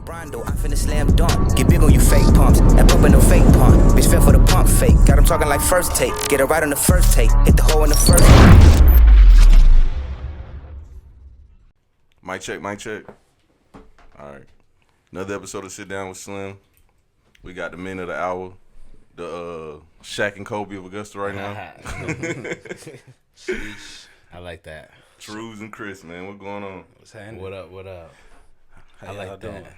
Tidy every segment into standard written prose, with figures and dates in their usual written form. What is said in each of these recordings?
LeBron though, I finna slam dunk. Get big on you fake pumps. That pump ain't no fake pump. Bitch fell for the pump fake. Got him talking like first take. Get it right on the first take. Hit the hole in the first. Mic check, mic check. All right. Another episode of Sit Down with Slim. We got the men of the hour. The Shaq and Kobe of Augusta right now. I like that. Truez and Chris, man. What's going on? What's happening? What up? What up? How I like doing? that.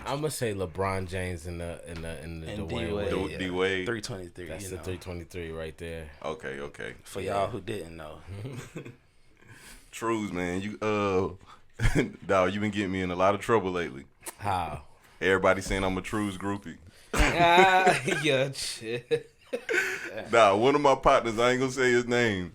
I'm gonna say LeBron James in the Dwayne Wade. D Wade. 323. That's the 323 right there. Okay. For y'all who didn't know. Truez, man. You dog, you been getting me in a lot of trouble lately. How? Everybody saying I'm a Truez groupie. Yeah, shit. Dog, one of my partners, I ain't gonna say his name.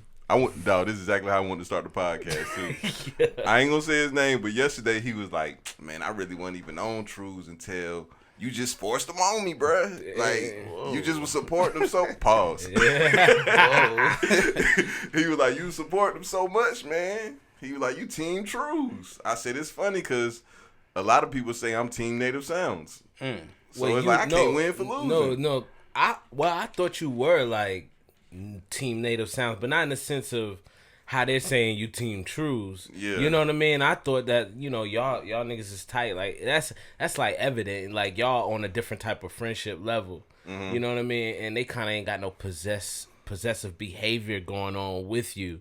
Dog, this is exactly how I want to start the podcast too. Yeah. I ain't gonna say his name, but yesterday he was like, "Man, I really wasn't even on Truez until you just forced them on me, bruh. Like you just was supporting them so." Pause. Yeah. He was like, "You support them so much, man." He was like, "You team Truez." I said, "It's funny because a lot of people say I'm team Native Sounds." So it's like I can't win for losing. No. I thought you were like team Native Sounds, but not in the sense of how they're saying you team Truez. Yeah. You know what I mean? I thought that, y'all niggas is tight. Like that's like evident. Like y'all on a different type of friendship level. Mm-hmm. You know what I mean? And they kinda ain't got no possessive behavior going on with you.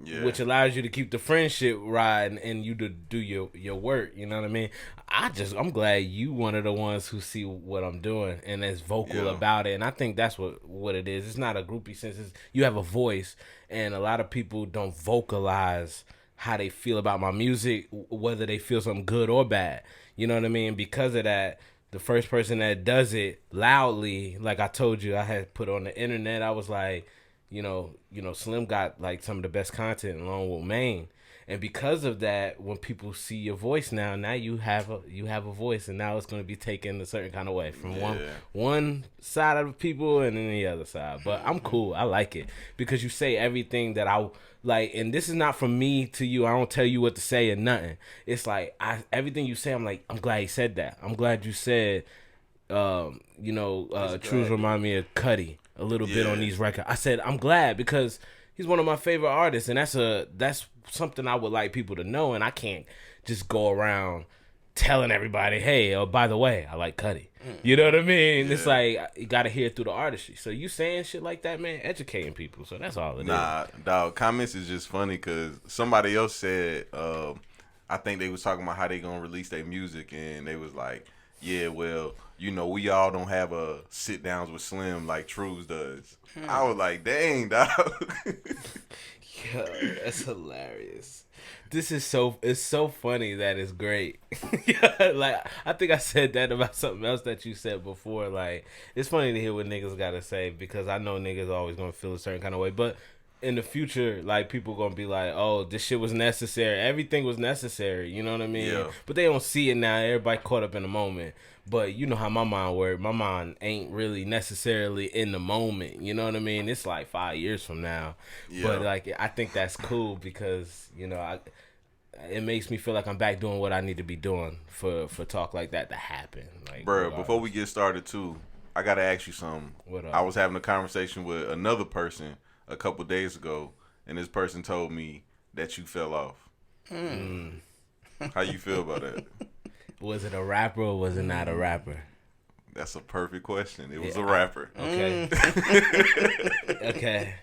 Yeah. Which allows you to keep the friendship riding and you to do your work. You know what I mean? I'm glad you one of the ones who see what I'm doing and is vocal about it. And I think that's what it is. It's not a groupie sense. You have a voice, and a lot of people don't vocalize how they feel about my music, whether they feel something good or bad. You know what I mean? Because of that, the first person that does it loudly, like I told you, I had put on the internet, I was like, Slim got like some of the best content along with Maine, and because of that, when people see your voice now you have a voice, and now it's going to be taken a certain kind of way from one side of the people and then the other side. But I'm cool. I like it because you say everything that I like, and this is not from me to you. I don't tell you what to say or nothing. It's like everything you say, I'm like, I'm glad he said that. I'm glad you said, Truez remind me of Cuddy a little bit on these records. I said I'm glad because he's one of my favorite artists, and that's something I would like people to know, and I can't just go around telling everybody, hey, oh, by the way, I like Cuddy. You know what I mean? It's like you gotta hear it through the artistry. So you saying shit like that, man, educating people. So that's all it is. Nah, dog, comments is just funny because somebody else said, I think they was talking about how they gonna release their music, and they was like, yeah, well, we all don't have a sit downs with Slim like Truez does. I was like, dang, dog. Yo, that's hilarious. It's so funny that it's great. Like, I think I said that about something else that you said before. Like, it's funny to hear what niggas gotta say because I know niggas always gonna feel a certain kind of way. But in the future, like, people gonna be like, oh, this shit was necessary. Everything was necessary. You know what I mean? Yeah. But they don't see it now. Everybody caught up in the moment. But you know how my mind works. My mind ain't really necessarily in the moment. You know what I mean? It's like 5 years from now. Yeah. But like, I think that's cool because, it makes me feel like I'm back doing what I need to be doing for talk like that to happen. Like, bro, before we get started too, I gotta ask you something. What up? I was having a conversation with another person a couple days ago, and this person told me that you fell off. How you feel about that? Was it a rapper or was it not a rapper? That's a perfect question. It was a rapper. Okay. Okay.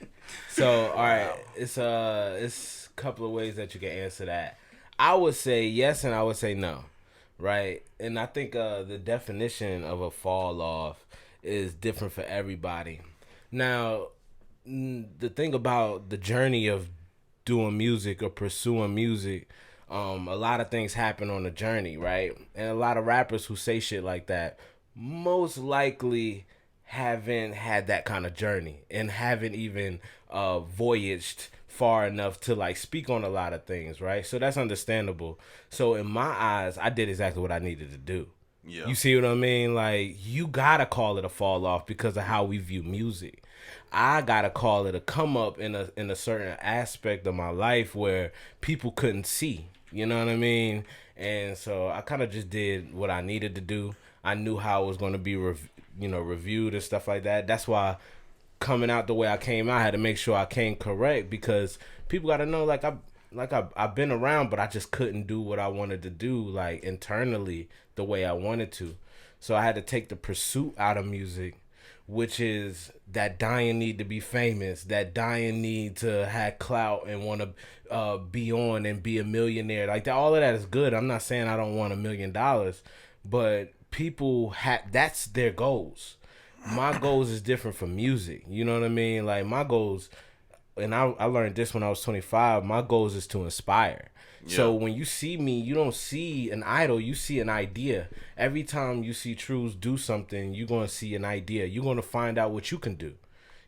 So, all right, it's a couple of ways that you can answer that. I would say yes and I would say no, right? And I think the definition of a fall off is different for everybody. Now, the thing about the journey of doing music or pursuing music, a lot of things happen on the journey, right? And a lot of rappers who say shit like that most likely haven't had that kind of journey and haven't even voyaged far enough to like speak on a lot of things, right? So that's understandable. So in my eyes, I did exactly what I needed to do. Yeah. You see what I mean? Like, you gotta call it a fall off because of how we view music. I gotta call it a come up in a certain aspect of my life where people couldn't see. You know what I mean? And so I kind of just did what I needed to do. I knew how it was going to be, reviewed and stuff like that. That's why coming out the way I came out, I had to make sure I came correct, because people got to know, I've been around, but I just couldn't do what I wanted to do, like, internally the way I wanted to. So I had to take the pursuit out of music, which is that dying need to be famous, that dying need to have clout and want to be on and be a millionaire. Like, that, all of that is good. I'm not saying I don't want $1 million, but people that's their goals. My goals is different from music. You know what I mean? Like, my goals, and I learned this when I was 25, my goals is to inspire. Yeah. So when you see me, you don't see an idol, you see an idea. Every time you see Truez do something, you're going to see an idea. You're going to find out what you can do.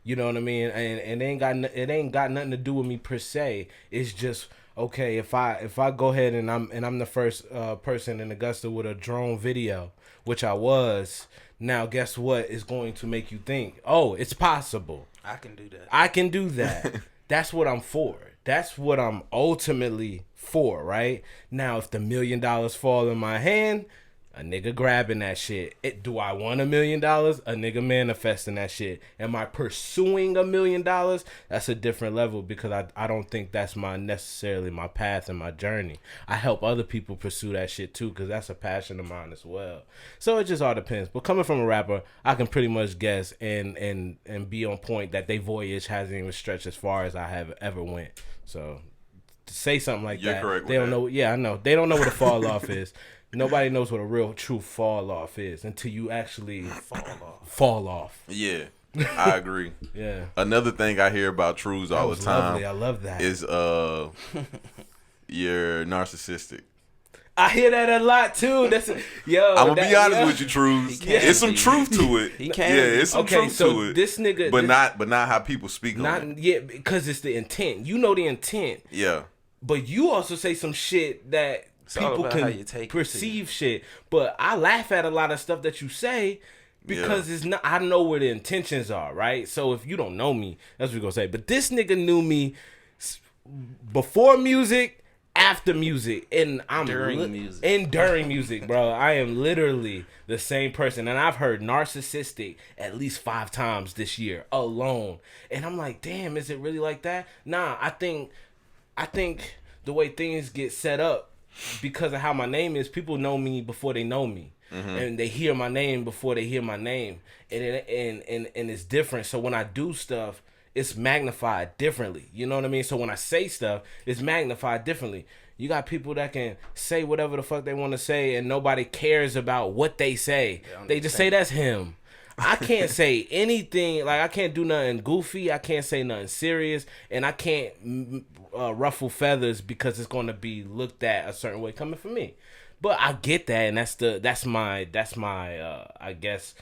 You know what I mean? And it ain't got nothing to do with me per se. It's just, okay, if I go ahead and I'm the first person in Augusta with a drone video, which I was, now guess what is going to make you think, oh, it's possible. I can do that. I can do that. That's what I'm for. That's what I'm ultimately for, right? Now, if the $1 million fall in my hand, a nigga grabbing that shit. Do I want $1 million? A nigga manifesting that shit. Am I pursuing $1 million? That's a different level, because I don't think that's necessarily my path and my journey. I help other people pursue that shit too, because that's a passion of mine as well. So it just all depends. But coming from a rapper, I can pretty much guess and be on point that they voyage hasn't even stretched as far as I have ever went. So to say something like You're that, correct they don't with know. Yeah, I know. They don't know what a fall off is. Nobody knows what a real true fall off is until you actually fall off. Yeah, I agree. Yeah. Another thing I hear about Truez all the time, lovely. I love that, is you're narcissistic. I hear that a lot too. I'm gonna be honest with you, Truez. It's some truth to it. He can. Yeah, it's some truth to it. This nigga, but not how people speak on it. Yeah, because it's the intent. You know the intent. Yeah. But you also say some shit that people can perceive shit. But I laugh at a lot of stuff that you say, because it's not. I know where the intentions are, right? So if you don't know me, that's what we're gonna say. But this nigga knew me before music, after music, and I'm during music. And during music, bro. I am literally the same person, and I've heard narcissistic at least 5 times this year alone. And I'm like, damn, is it really like that? Nah, I think the way things get set up, because of how my name is, people know me before they know me. Mm-hmm. And they hear my name before they hear my name. And it's different. So when I do stuff, it's magnified differently. You know what I mean? So when I say stuff, it's magnified differently. You got people that can say whatever the fuck they want to say, and nobody cares about what they say. They just say that's him. I can't say anything. Like, I can't do nothing goofy. I can't say nothing serious. And I can't ruffle feathers, because it's going to be looked at a certain way coming from me. But I get that, and that's my I guess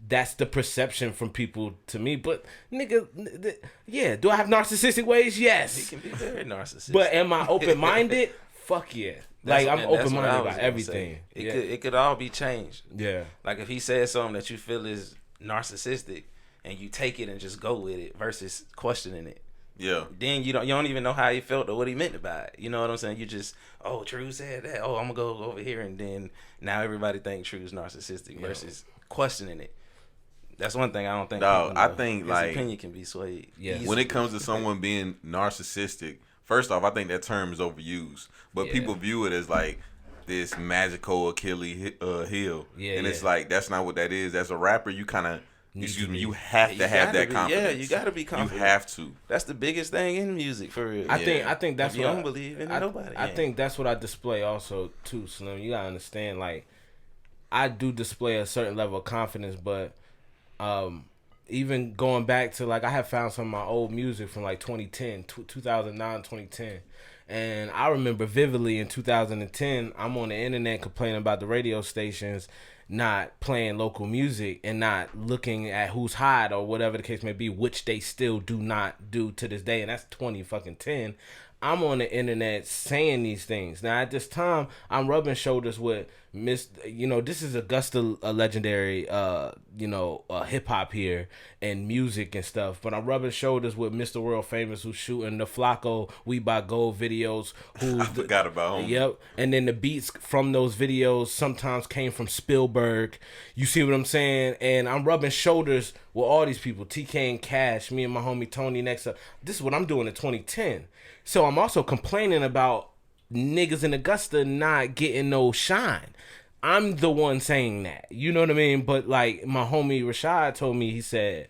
that's the perception from people to me. But nigga, yeah, do I have narcissistic ways? Yes. He can be very narcissistic. But am I open-minded? Fuck yeah. Like, I'm open-minded about everything. It could all be changed. Yeah. Like, if he says something that you feel is narcissistic, and you take it and just go with it versus questioning it. Yeah. Then you don't even know how he felt or what he meant by it. You know what I'm saying? You just, Truez said that. Oh, I'm gonna go over here, and then now everybody thinks Truez narcissistic versus questioning it. That's one thing I don't think. No, I think his like opinion can be swayed. Yeah. When it comes to someone being narcissistic, first off, I think that term is overused. But people view it as like this magical Achilles heel. Yeah. And it's like, that's not what that is. As a rapper, you kind of, you have to have that confidence. Yeah, you got to be confident. You have to. That's the biggest thing in music, for real. I think that's if you don't believe in nobody. I think that's what I display also too, Slim. You gotta understand, like, I do display a certain level of confidence, but even going back to, like, I have found some of my old music from like 2010, 2009, 2010. And I remember vividly in 2010, I'm on the internet complaining about the radio stations not playing local music and not looking at who's hot or whatever the case may be, which they still do not do to this day. And that's 2010. I'm on the internet saying these things. Now, at this time, I'm rubbing shoulders with this is Augusta, a legendary, hip hop here and music and stuff. But I'm rubbing shoulders with Mr. World Famous, who's shooting the Flacco We Buy Gold videos. I forgot about him. Yep. And then the beats from those videos sometimes came from Spielberg. You see what I'm saying? And I'm rubbing shoulders with all these people. TK and Cash, me and my homie Tony next up. This is what I'm doing in 2010. So I'm also complaining about niggas in Augusta not getting no shine. I'm the one saying that. You know what I mean? But like my homie Rashad told me, he said,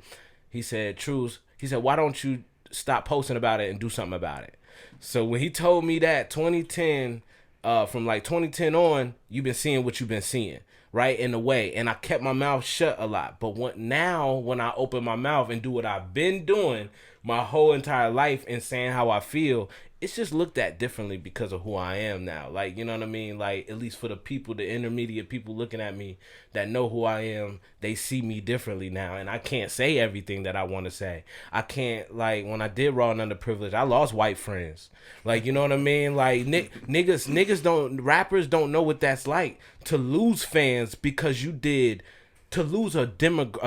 Truez, he said, why don't you stop posting about it and do something about it? So when he told me that 2010, from like 2010 on, you've been seeing what you've been seeing, right? In a way. And I kept my mouth shut a lot. But when I open my mouth and do what I've been doing my whole entire life and saying how I feel, it's just looked at differently because of who I am now. Like, you know what I mean? Like, at least for the people, the intermediate people looking at me that know who I am, they see me differently now. And I can't say everything that I want to say. I can't, like, when I did Raw and Underprivileged, I lost white friends. Like, you know what I mean? Like, rappers don't know what that's like to lose fans because you did. To lose a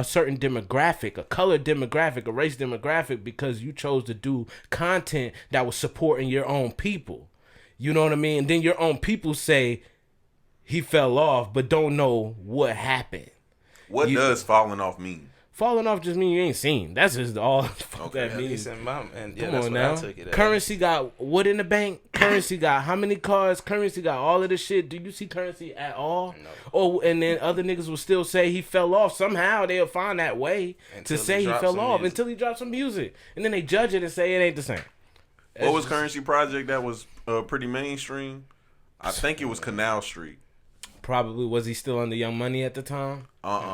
certain demographic, a color demographic, a race demographic, because you chose to do content that was supporting your own people. You know what I mean? And then your own people say he fell off, but don't know what happened. What does falling off mean? Falling off just mean you ain't seen. That's just all okay. that means. Come on now. Currency got what in the bank? Currency got how many cars? Currency got all of this shit. Do you see Currency at all? No. Oh, and then other niggas will still say he fell off. Somehow they'll find that way to say he fell off until he dropped some music. And then they judge it and say it ain't the same. What was Currency project that was pretty mainstream? I think it was Canal Street. Probably. Was he still under Young Money at the time?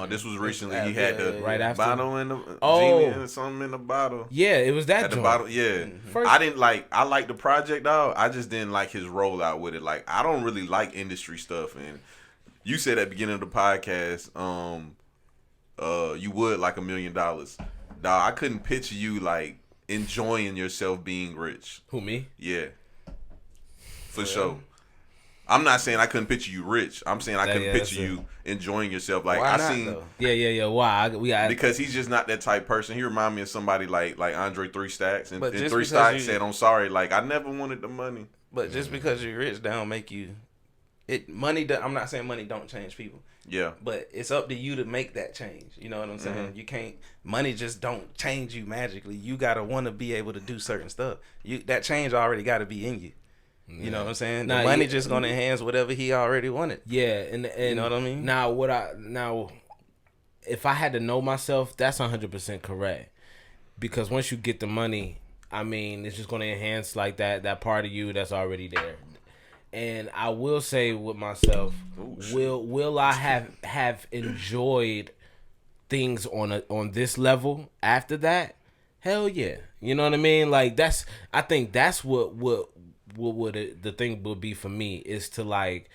This was recently. He had the right after bottle in the genie and something in the bottle. Yeah, it was that at the bottle. Yeah, I liked the project dog. I just didn't like his rollout with it. Like, I don't really like industry stuff. And you said at the beginning of the podcast, you would like $1 million. Dog, I couldn't picture you like enjoying yourself being rich. Who, me? Yeah, for sure. I'm not saying I couldn't picture you rich. I'm saying I couldn't picture you enjoying yourself. Like, why I not, seen. though? Yeah. Why? Because he's just not that type person. He remind me of somebody like Andre 3 Stacks, and 3 Stacks said, "I'm sorry, like I never wanted the money." But just because you're rich, that don't make you. Money. I'm not saying money don't change people. Yeah. But it's up to you to make that change. You know what I'm saying? Mm-hmm. You can't. Money just don't change you magically. You gotta want to be able to do certain stuff. That change already got to be in you. You know what I'm saying? The money just gonna enhance whatever he already wanted. Yeah, and you know what I mean? Now, if I had to know myself, that's 100% correct. Because once you get the money, I mean, it's just gonna enhance like that part of you that's already there. And I will say with myself, will I have enjoyed things on this level after that? Hell yeah. You know what I mean? Like I think that's what the thing would be for me, is to like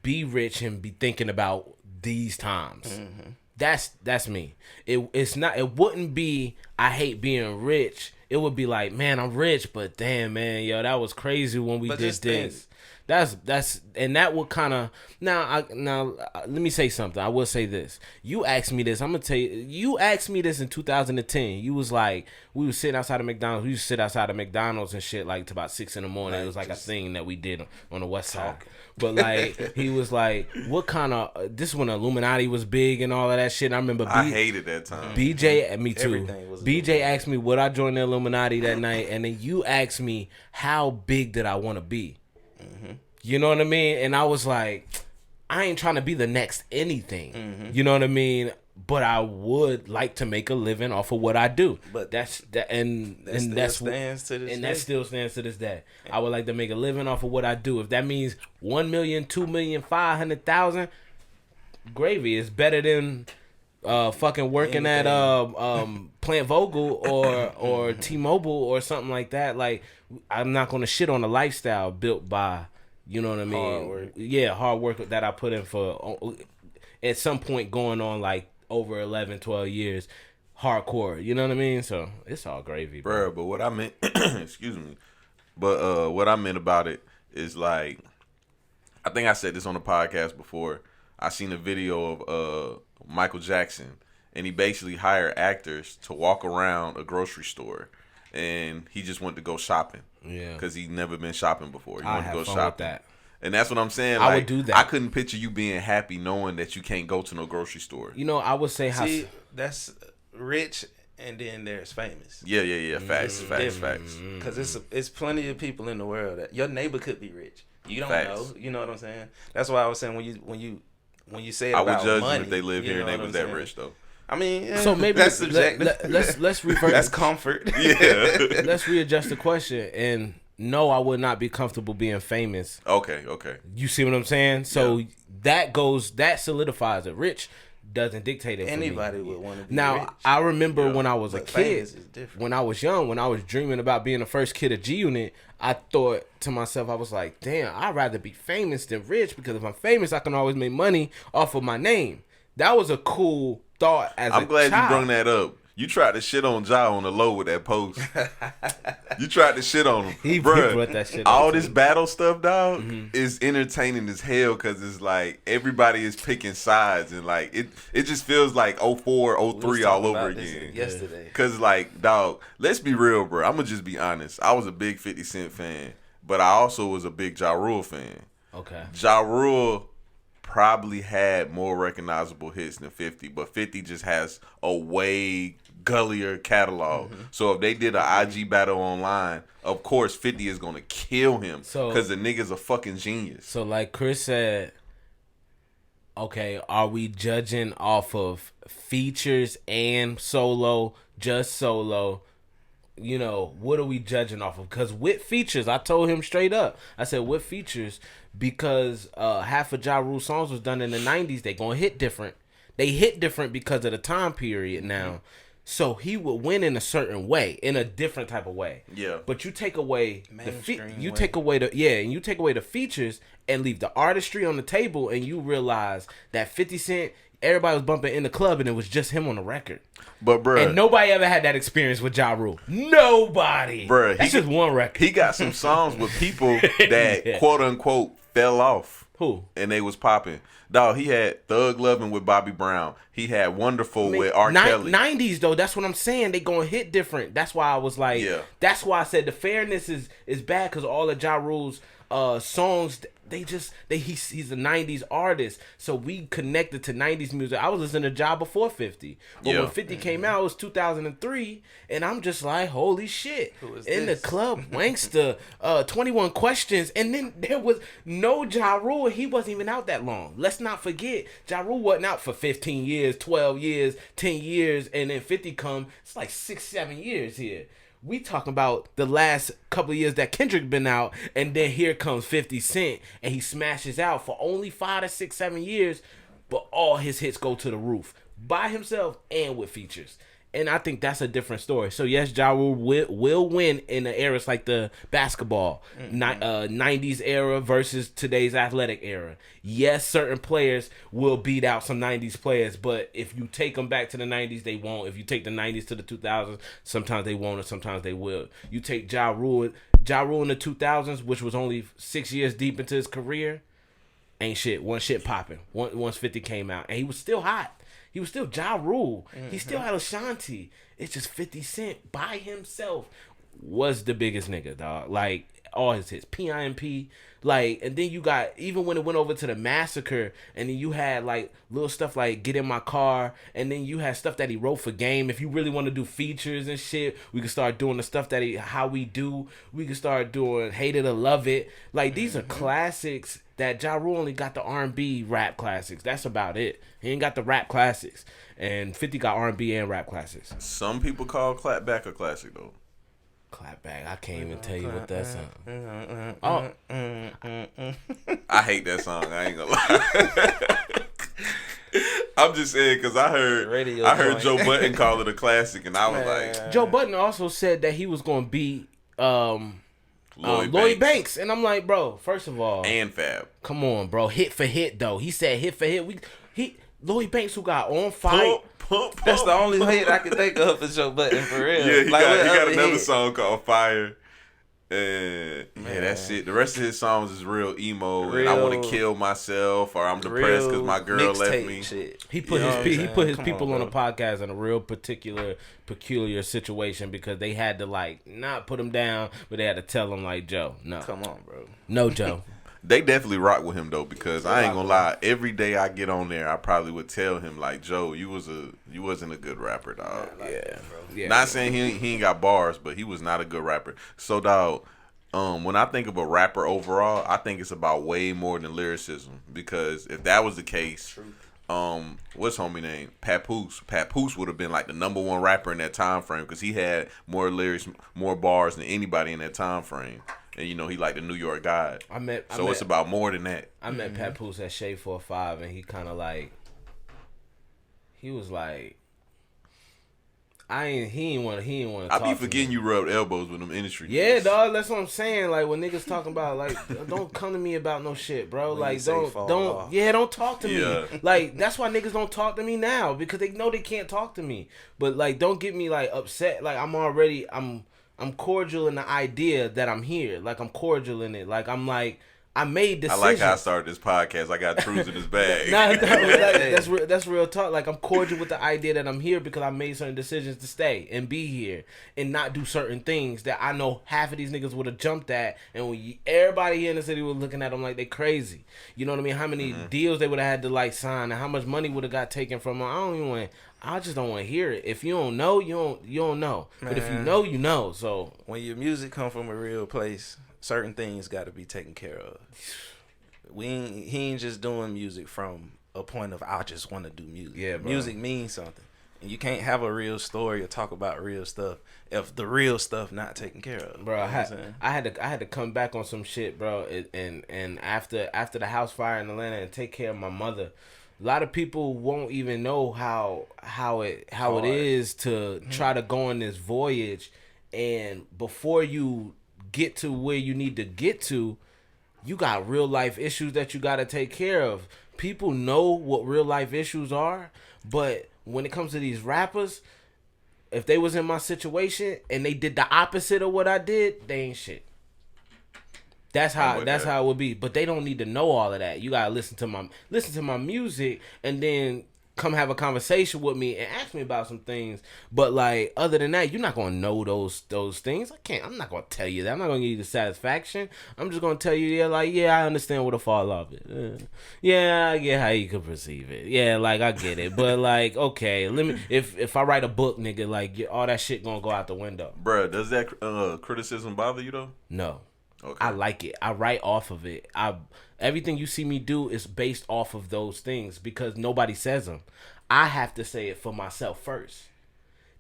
be rich and be thinking about these times. Mm-hmm. That's me. It wouldn't be I hate being rich. It would be like, man, I'm rich, but damn, man, yo, that was crazy when we did this. That's and that would kind of now let me say something. I will say this. You asked me this. I'm gonna tell you. You asked me this in 2010. You was like, we was sitting outside of McDonald's. We used to sit outside of McDonald's and shit like to about 6 in the morning. It was like a thing that we did on the West Side. But like he was like, what kind of this when Illuminati was big and all of that shit. And I remember I hated that time. BJ, me too. BJ asked me would I join the Illuminati that night, and then you asked me how big did I want to be. Mm-hmm. You know what I mean? And I was like, I ain't trying to be the next anything. Mm-hmm. You know what I mean? But I would like to make a living off of what I do. But that still stands to this day. I would like to make a living off of what I do. If that means 1 million, 2 million, 500,000, gravy is better than fucking working at Plant Vogel or T-Mobile or something like that. Like, I'm not gonna shit on a lifestyle built by, you know what I mean? Hard work. Yeah, hard work that I put in for at some point going on like over 11, 12 years, hardcore. You know what I mean? So it's all gravy, bro. But what I meant, excuse me, but what I meant about it is like, I think I said this on the podcast before. I seen a video of Michael Jackson, and he basically hired actors to walk around a grocery store, and he just went to go shopping. Yeah, because he never been shopping before. He I wanted to have go fun shopping. with that. And that's what I'm saying. I like, would do that. I couldn't picture you being happy knowing that you can't go to no grocery store. You know, I would say how. See, that's rich, and then there's famous. Yeah. Facts. Because it's plenty of people in the world that your neighbor could be rich. You don't Facts. know. You know what I'm saying? That's why I was saying when you say it I about would judge money, them if they live here and they know was what I'm that saying? rich though. I mean, yeah, So maybe that's subjective. let's revert. That's comfort. Yeah. Let's readjust the question. And no, I would not be comfortable being famous. Okay. You see what I'm saying? So that solidifies it. Rich doesn't dictate it. Anybody would want to be now, rich. I remember when I was a But kid, famous is different. when I was young, when I was dreaming about being the first kid of G Unit, I thought to myself, I was like, damn, I'd rather be famous than rich, because if I'm famous, I can always make money off of my name. That was a cool thought as I'm glad child. you brought that up. You tried to shit on Ja on the low with that post. You tried to shit on him. He Bruh, brought that shit up all too. this battle stuff, dog, is entertaining as hell because it's like everybody is picking sides and like it just feels like 04, We was 03 all talking over about this again. yesterday. Cause like, dog, let's be real, bro. I'm gonna just be honest. I was a big 50 Cent fan, but I also was a big Ja Rule fan. Okay. Ja Rule probably had more recognizable hits than 50, but 50 just has a way gullier catalog. So if they did an IG battle online, of course 50 is gonna kill him because the nigga's a fucking genius. So like Chris said, okay, are we judging off of features and solo, just solo? You know, what are we judging off of? Because with features, I told him straight up. I said, with features, because half of Ja Rule's songs was done in the 90s, they gonna hit different. They hit different because of the time period now. So he would win in a certain way, in a different type of way. Yeah. But you take away Mainstream you way. take away the features and leave the artistry on the table, and you realize that 50 Cent, everybody was bumping in the club and it was just him on the record. But bruh, And nobody ever had that experience with Ja Rule. Nobody. Bruh, That's just one record. he got some songs with people that quote unquote fell off. Who? And they was popping. Dog, he had Thug Lovin' with Bobby Brown. He had Wonderful with R. Kelly. 90s though, that's what I'm saying. They gonna hit different. That's why I was like, that's why I said the fairness is bad, because all of Ja Rule's songs, he's a 90s artist, so we connected to 90s music. I was listening to Ja before 50, but when 50 came out, it was 2003, and I'm just like, holy shit! In the club, Wanksta, 21 Questions, and then there was no Ja Rule. He wasn't even out that long. Let's not forget, Ja Rule wasn't out for 15 years, 12 years, 10 years, and then 50 come. It's like 6-7 years here. We talking about the last couple of years that Kendrick been out, and then here comes 50 Cent, and he smashes out for only 5 to 6, 7 years, but all his hits go to the roof by himself and with features. And I think that's a different story. So yes, Ja Rule will win in the eras like the basketball 90s era versus today's athletic era. Yes, certain players will beat out some 90s players, but if you take them back to the 90s, they won't. If you take the 90s to the 2000s, sometimes they won't, or sometimes they will. You take Ja Rule in the 2000s, which was only 6 years deep into his career, ain't shit. One shit popping. Once 50 came out, and he was still hot. He was still Ja Rule. He still had Ashanti. It's just 50 Cent by himself was the biggest nigga, dog. Like, all his hits. P.I.M.P. Like, and then you got, even when it went over to the Massacre, and then you had, like, little stuff like Get in My Car, and then you had stuff that he wrote for Game. If you really want to do features and shit, we can start doing the stuff that How We Do. We can start doing Hate It or Love It. Like, these are classics that Ja Rule only got the R&B rap classics. That's about it. He ain't got the rap classics. And 50 got R&B and rap classics. Some people call Clapback a classic though. Clapback, I can't even tell you what that song. I hate that song. I ain't gonna lie. I'm just saying because I heard Joe Budden call it a classic, and I was like, Joe Budden also said that he was gonna beat Lloyd Banks, and I'm like, bro, first of all, and Fab. Come on, bro, hit for hit though. He said hit for hit. Lloyd Banks, who got On Fire. That's the only hit I can think of for Joe Budden, for real. Yeah, he got another hit? song called Fire. Yeah, that's it. The rest of his songs is real emo, and I want to kill myself, or I'm depressed because my girl left me. Shit. He put his Come people on on a podcast in a real peculiar situation because they had to like not put him down, but they had to tell him like, Joe, no, Come on, bro. no, Joe. They definitely rock with him though, because I ain't gonna lie. Every day I get on there, I probably would tell him like, Joe, you wasn't a good rapper, dog. Yeah. Not saying he ain't got bars, but he was not a good rapper. So, dog, when I think of a rapper overall, I think it's about way more than lyricism. Because if that was the case, what's homie name? Papoose. Papoose would have been like the #1 rapper in that time frame because he had more lyrics, more bars than anybody in that time frame. And he like the New York guy. It's about more than that. I met Papoose at Shade 45, and he kind of like, he was like, he ain't want to talk. I be forgetting you rubbed elbows with them industry. Yeah, niggas. dog. That's what I'm saying. Like when niggas talking about like, don't come to me about no shit, bro. When like don't talk to me. Like that's why niggas don't talk to me now because they know they can't talk to me. But like, don't get me like upset. Like I'm cordial in the idea that I'm here. Like I'm cordial in it. Like I'm like I made decisions. I like how I started this podcast. I got Truez in his bag. That's real talk. Like I'm cordial with the idea that I'm here because I made certain decisions to stay and be here and not do certain things that I know half of these niggas would have jumped at, and when everybody here in the city was looking at them like they crazy. You know what I mean? How many deals they would have had to like sign, and how much money would have got taken from them. I just don't want to hear it. If you don't know, you don't know. But if you know, you know. So when your music come from a real place, certain things got to be taken care of. He ain't just doing music from a point of I just want to do music. Yeah, bro. Music means something, and you can't have a real story or talk about real stuff if the real stuff not taken care of. Bro, I had to come back on some shit, bro. And after the house fire in Atlanta and take care of my mother. A lot of people won't even know how it is to try to go on this voyage, and before you get to where you need to get to, you got real life issues that you got to take care of. People know what real life issues are, but when it comes to these rappers, if they was in my situation and they did the opposite of what I did, they ain't shit. That's how it would be. But they don't need to know all of that. You gotta listen to my music and then come have a conversation with me and ask me about some things. But like other than that, you're not gonna know those things. I'm not gonna tell you that. I'm not gonna give you the satisfaction. I'm just gonna tell you, I understand what a fall off is. Yeah, I get how you could perceive it. Yeah, like I get it. But like, okay, let me if I write a book, nigga, like all that shit gonna go out the window. Bruh, does that criticism bother you though? No. Okay. I like it. I write off of it. Everything you see me do is based off of those things because nobody says them. I have to say it for myself first.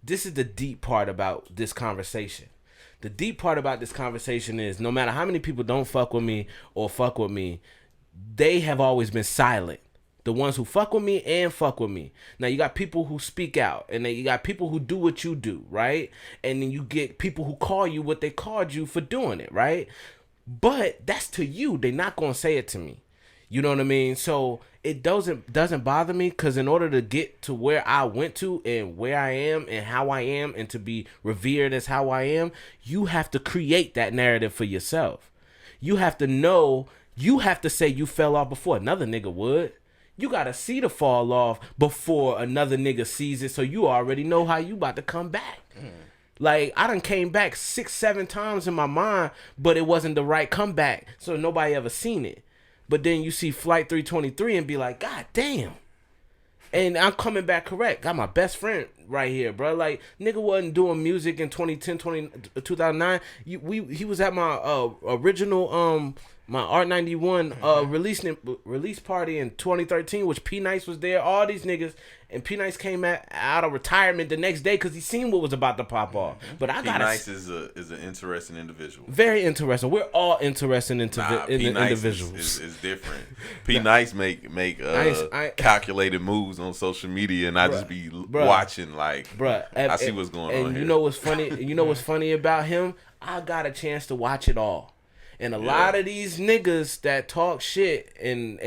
This is the deep part about this conversation. The deep part about this conversation is no matter how many people don't fuck with me or fuck with me, they have always been silent. The ones who fuck with me and fuck with me. Now, you got people who speak out. And then you got people who do what you do, right? And then you get people who call you what they called you for doing it, right? But that's to you. They're not going to say it to me. You know what I mean? So it doesn't bother me because in order to get to where I went to and where I am and how I am and to be revered as how I am, you have to create that narrative for yourself. You have to know, you have to say you fell off before another nigga would. You gotta see the fall off before another nigga sees it, so you already know how you about to come back. Like, I done came back 6-7 times in my mind, but it wasn't the right comeback, so nobody ever seen it. But then you see Flight 323 and be like, God damn. And I'm coming back correct. Got my best friend right here, bro. Like, nigga wasn't doing music in 2009. He was at my original my Art 91 release party in 2013, which P Nice was there. All these niggas, and P Nice came out of retirement the next day because he seen what was about to pop off. But I got P Nice is an interesting individual. Very interesting. We're all interesting individuals. Is different. P Nice make calculated moves on social media, and I just be watching like, I see what's going on. And here. You know what's funny? You know what's funny about him? I got a chance to watch it all. And a lot of these niggas that talk shit and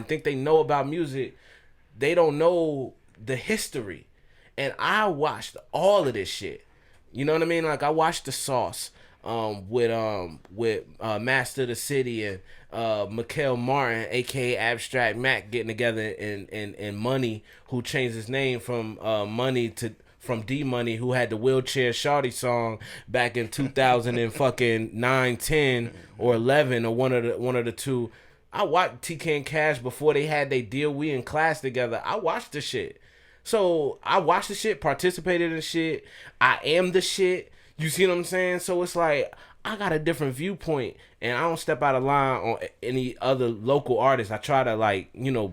think they know about music, they don't know the history. And I watched all of this shit. You know what I mean? Like, I watched The Sauce. with Master of the City and Mikael Martin, aka Abstract Mac, getting together and Money, who changed his name from D Money, who had the Wheelchair Shawty song back in 2009, 10 or 11 or one of the two. I watched TK and Cash before they had their deal. We in class together. I watched the shit. So I watched the shit, participated in the shit. I am the shit. You see what I'm saying? So it's like I got a different viewpoint, and I don't step out of line on any other local artist. I try to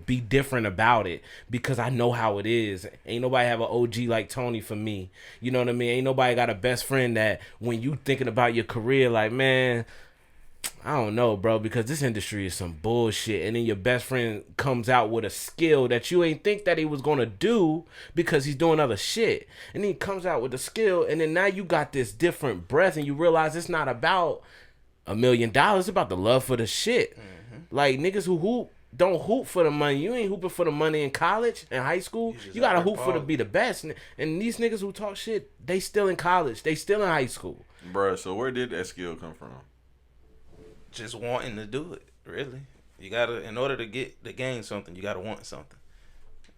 be different about it because I know how it is. Ain't nobody have an OG like Tony for me. You know what I mean? Ain't nobody got a best friend that when you thinking about your career, like, man, I don't know, bro, because this industry is some bullshit. And then your best friend comes out with a skill that you ain't think that he was going to do because he's doing other shit. And then he comes out with the skill, and then now you got this different breath, and you realize it's not about $1 million. It's about the love for the shit. Mm-hmm. Like, niggas who hoop don't hoop for the money. You ain't hooping for the money in college, in high school. You got to hoop for to be the best. And these niggas who talk shit, they still in college. They still in high school. Bruh, so where did that skill come from? Just wanting to do it, really. You gotta, in order to gain something, you gotta want something.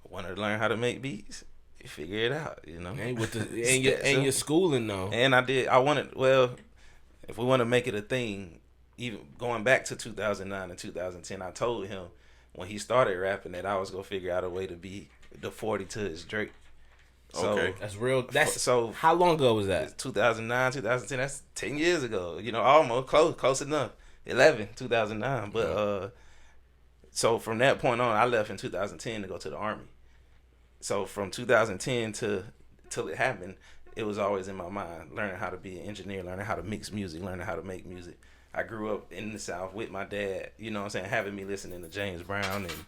Want to learn how to make beats? You figure it out, you know. And with your schooling though. And I wanted. Well, if we want to make it a thing, even going back to 2009 and 2010, I told him when he started rapping that I was gonna figure out a way to be the 40 to his Drake. So, okay, that's real. That's so. How long ago was that? 2009, 2010. That's 10 years ago. You know, almost close enough. 2009, but so from that point on, I left in 2010 to go to the Army. So from 2010 till it happened, it was always in my mind, learning how to be an engineer, learning how to mix music, learning how to make music. I grew up in the South with my dad, you know what I'm saying, having me listening to James Brown and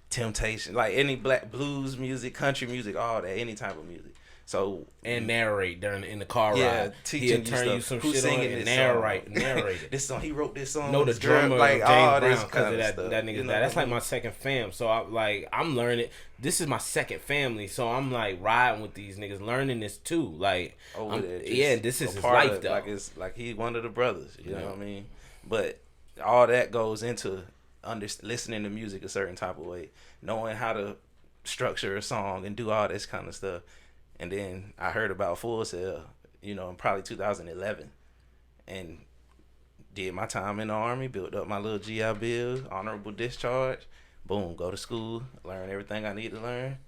Temptation, like any black blues music, country music, all that, any type of music. So and narrate in the car ride. Teaching He'll turn you some shit on and narrate this song. He wrote this song. No, the drummer like James Brown because of that nigga. You know That's like my second fam. So I'm learning. This is my second family. So I'm like riding with these niggas, learning this too. Like this is his life though. Like it's like he one of the brothers. You know what I mean? But all that goes into listening to music a certain type of way, knowing how to structure a song and do all this kind of stuff. And then I heard about Full Sail, in probably 2011, and did my time in the Army, built up my little GI Bill, honorable discharge, boom, go to school, learn everything I need to learn.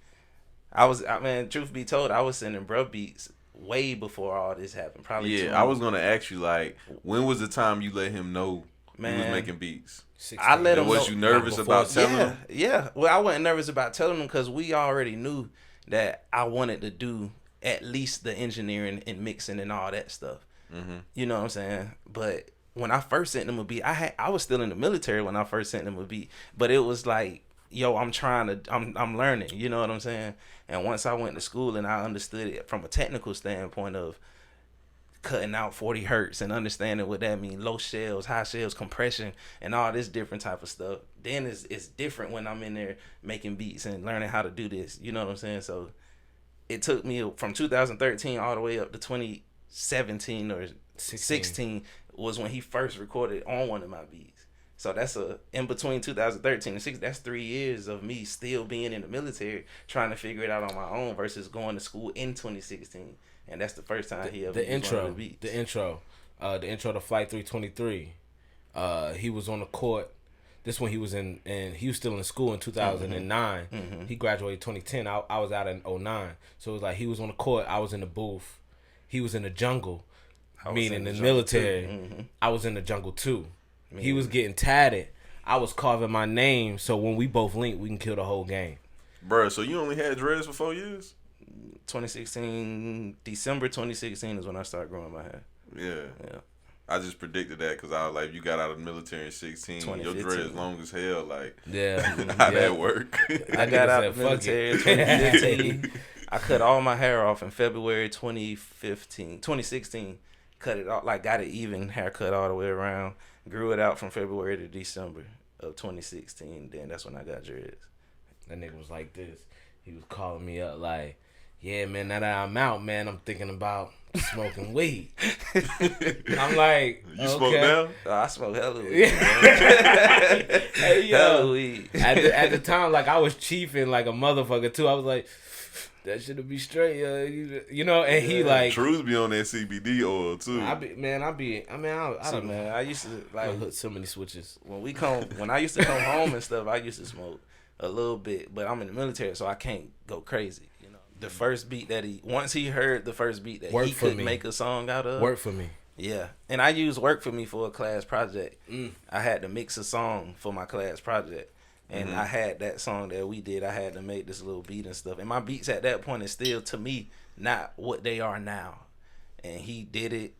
Truth be told, I was sending bruh beats way before all this happened. Probably. Yeah, I was gonna ask you, like, when was the time you let him know you was making beats? 16. I let him know. Was you nervous about telling him? Yeah. Well, I wasn't nervous about telling him because we already knew that I wanted to do at least the engineering and mixing and all that stuff. Mm-hmm. You know what I'm saying? But when I first sent him a beat, I was still in the military when I first sent him a beat. But it was like, yo, I'm learning. You know what I'm saying? And once I went to school and I understood it from a technical standpoint of cutting out 40 hertz and understanding what that means, low shells, high shells, compression, and all this different type of stuff, then it's different when I'm in there making beats and learning how to do this. You know what I'm saying? So it took me from 2013 all the way up to 2017 or 16 was when he first recorded on one of my beats. So that's in between 2013 and 16, that's 3 years of me still being in the military, trying to figure it out on my own versus going to school in 2016. And that's the first time he ever used one of the beats. The intro to Flight 323. He was on the court. This one he was in, and he was still in school in 2009. Mm-hmm. He graduated 2010. I was out in 2009. So it was like he was on the court. I was in the booth. He was in the jungle, meaning in the military. Mm-hmm. I was in the jungle too. He was getting tatted. I was carving my name. So when we both linked, we can kill the whole game. Bruh, so you only had dreads for 4 years? 2016, December 2016 is when I started growing my hair. Yeah. I just predicted that because I was like, you got out of the military in 16. Your dreads long as hell. Like, yeah. How that work? I got out of the military in 2015. I cut all my hair off in February 2016. Cut it off, like got an even haircut all the way around. Grew it out from February to December of 2016. Then that's when I got dreads. That nigga was like this. He was calling me up like, yeah, man, now that I'm out, man, I'm thinking about smoking weed. I'm like, You smoke now? Oh, I smoke hella weed. Hey, yo. Hella weed. At the time, like, I was chiefing like a motherfucker too. I was like, that should be straight, you know. And he like, Truez be on that CBD oil too. I don't know. Man, I used to I like hit so many switches. when I used to come home and stuff, I used to smoke a little bit, but I'm in the military, so I can't go crazy. You know, the first beat once he heard the first beat that he could make a song out of, Work for me. Yeah, and I used Work for Me for a class project. I had to mix a song for my class project, and I had that song that we did. I had to make this little beat and stuff, and my beats at that point is still to me not what they are now, and he did it.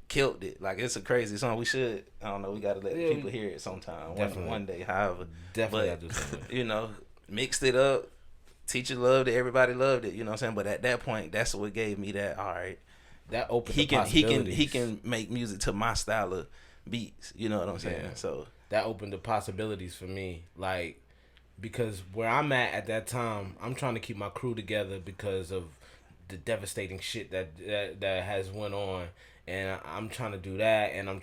Killed it. Like, it's a crazy song. We should, I don't know, we gotta let people hear it sometime. One day, however. Definitely but, gotta do something. You know, mixed it up. Teacher loved it, everybody loved it, you know what I'm saying? But at that point, that's what gave me that, all right. That opened he the can possibilities. he can make music to my style of beats, you know what I'm saying? Yeah. So that opened the possibilities for me. Like, because where I'm at that time, I'm trying to keep my crew together because of the devastating shit that has went on. And I'm trying to do that, and I'm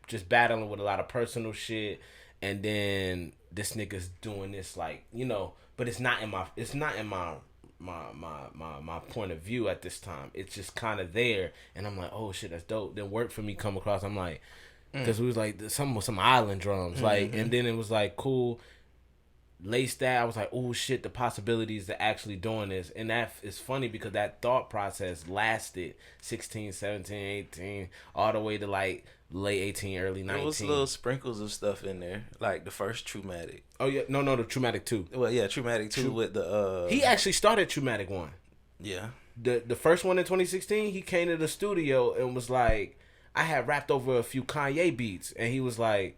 just battling with a lot of personal shit, and then this nigga's doing this, like, you know, but it's not in my point of view at this time. It's just kind of there, and I'm like, oh shit, that's dope. Then Work for Me come across, I'm like, because we was like some island drums, like, and then it was like cool. Laced that, I was like, oh shit, the possibilities of actually doing this. And that is funny because that thought process lasted 16, 17, 18, all the way to like late 18, early 19. there was little sprinkles of stuff in there, like the first Trumatic. Oh yeah, no, the Trumatic 2. Well, yeah, Trumatic 2 with the He actually started Trumatic 1. Yeah. The first one in 2016, he came to the studio and was like, I had rapped over a few Kanye beats, and he was like,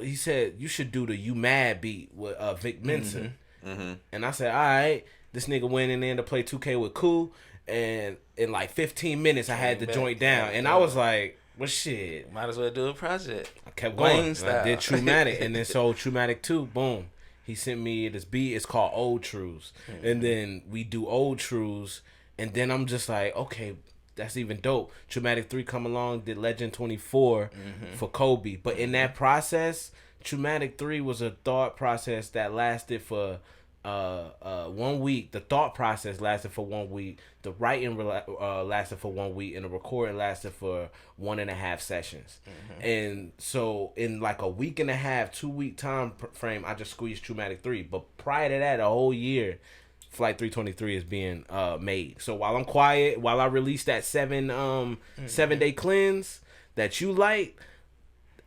he said, you should do the You Mad beat with Vic Mensa. And I said, all right. This nigga went in there to play 2K with Cool, and in like 15 minutes I had the joint down. And I was like, well, shit. Might as well do a project. I kept going. Wayne style. I did Trumatic, and then so Trumatic 2, boom. He sent me this beat. It's called Old Trues. And then we do Old Trues, and then I'm just like, okay, that's even dope. Trumatic 3 come along, did Legend 24 for Kobe. But in that process, Trumatic 3 was a thought process that lasted for 1 week. The thought process lasted for 1 week. The writing lasted for 1 week, and the recording lasted for 1.5 sessions. And so in like a week and a half, 2 week time frame, I just squeezed Trumatic 3. But prior to that, a whole year, Flight 323 is being made. So while I'm quiet, while I release that 7-day cleanse that you like,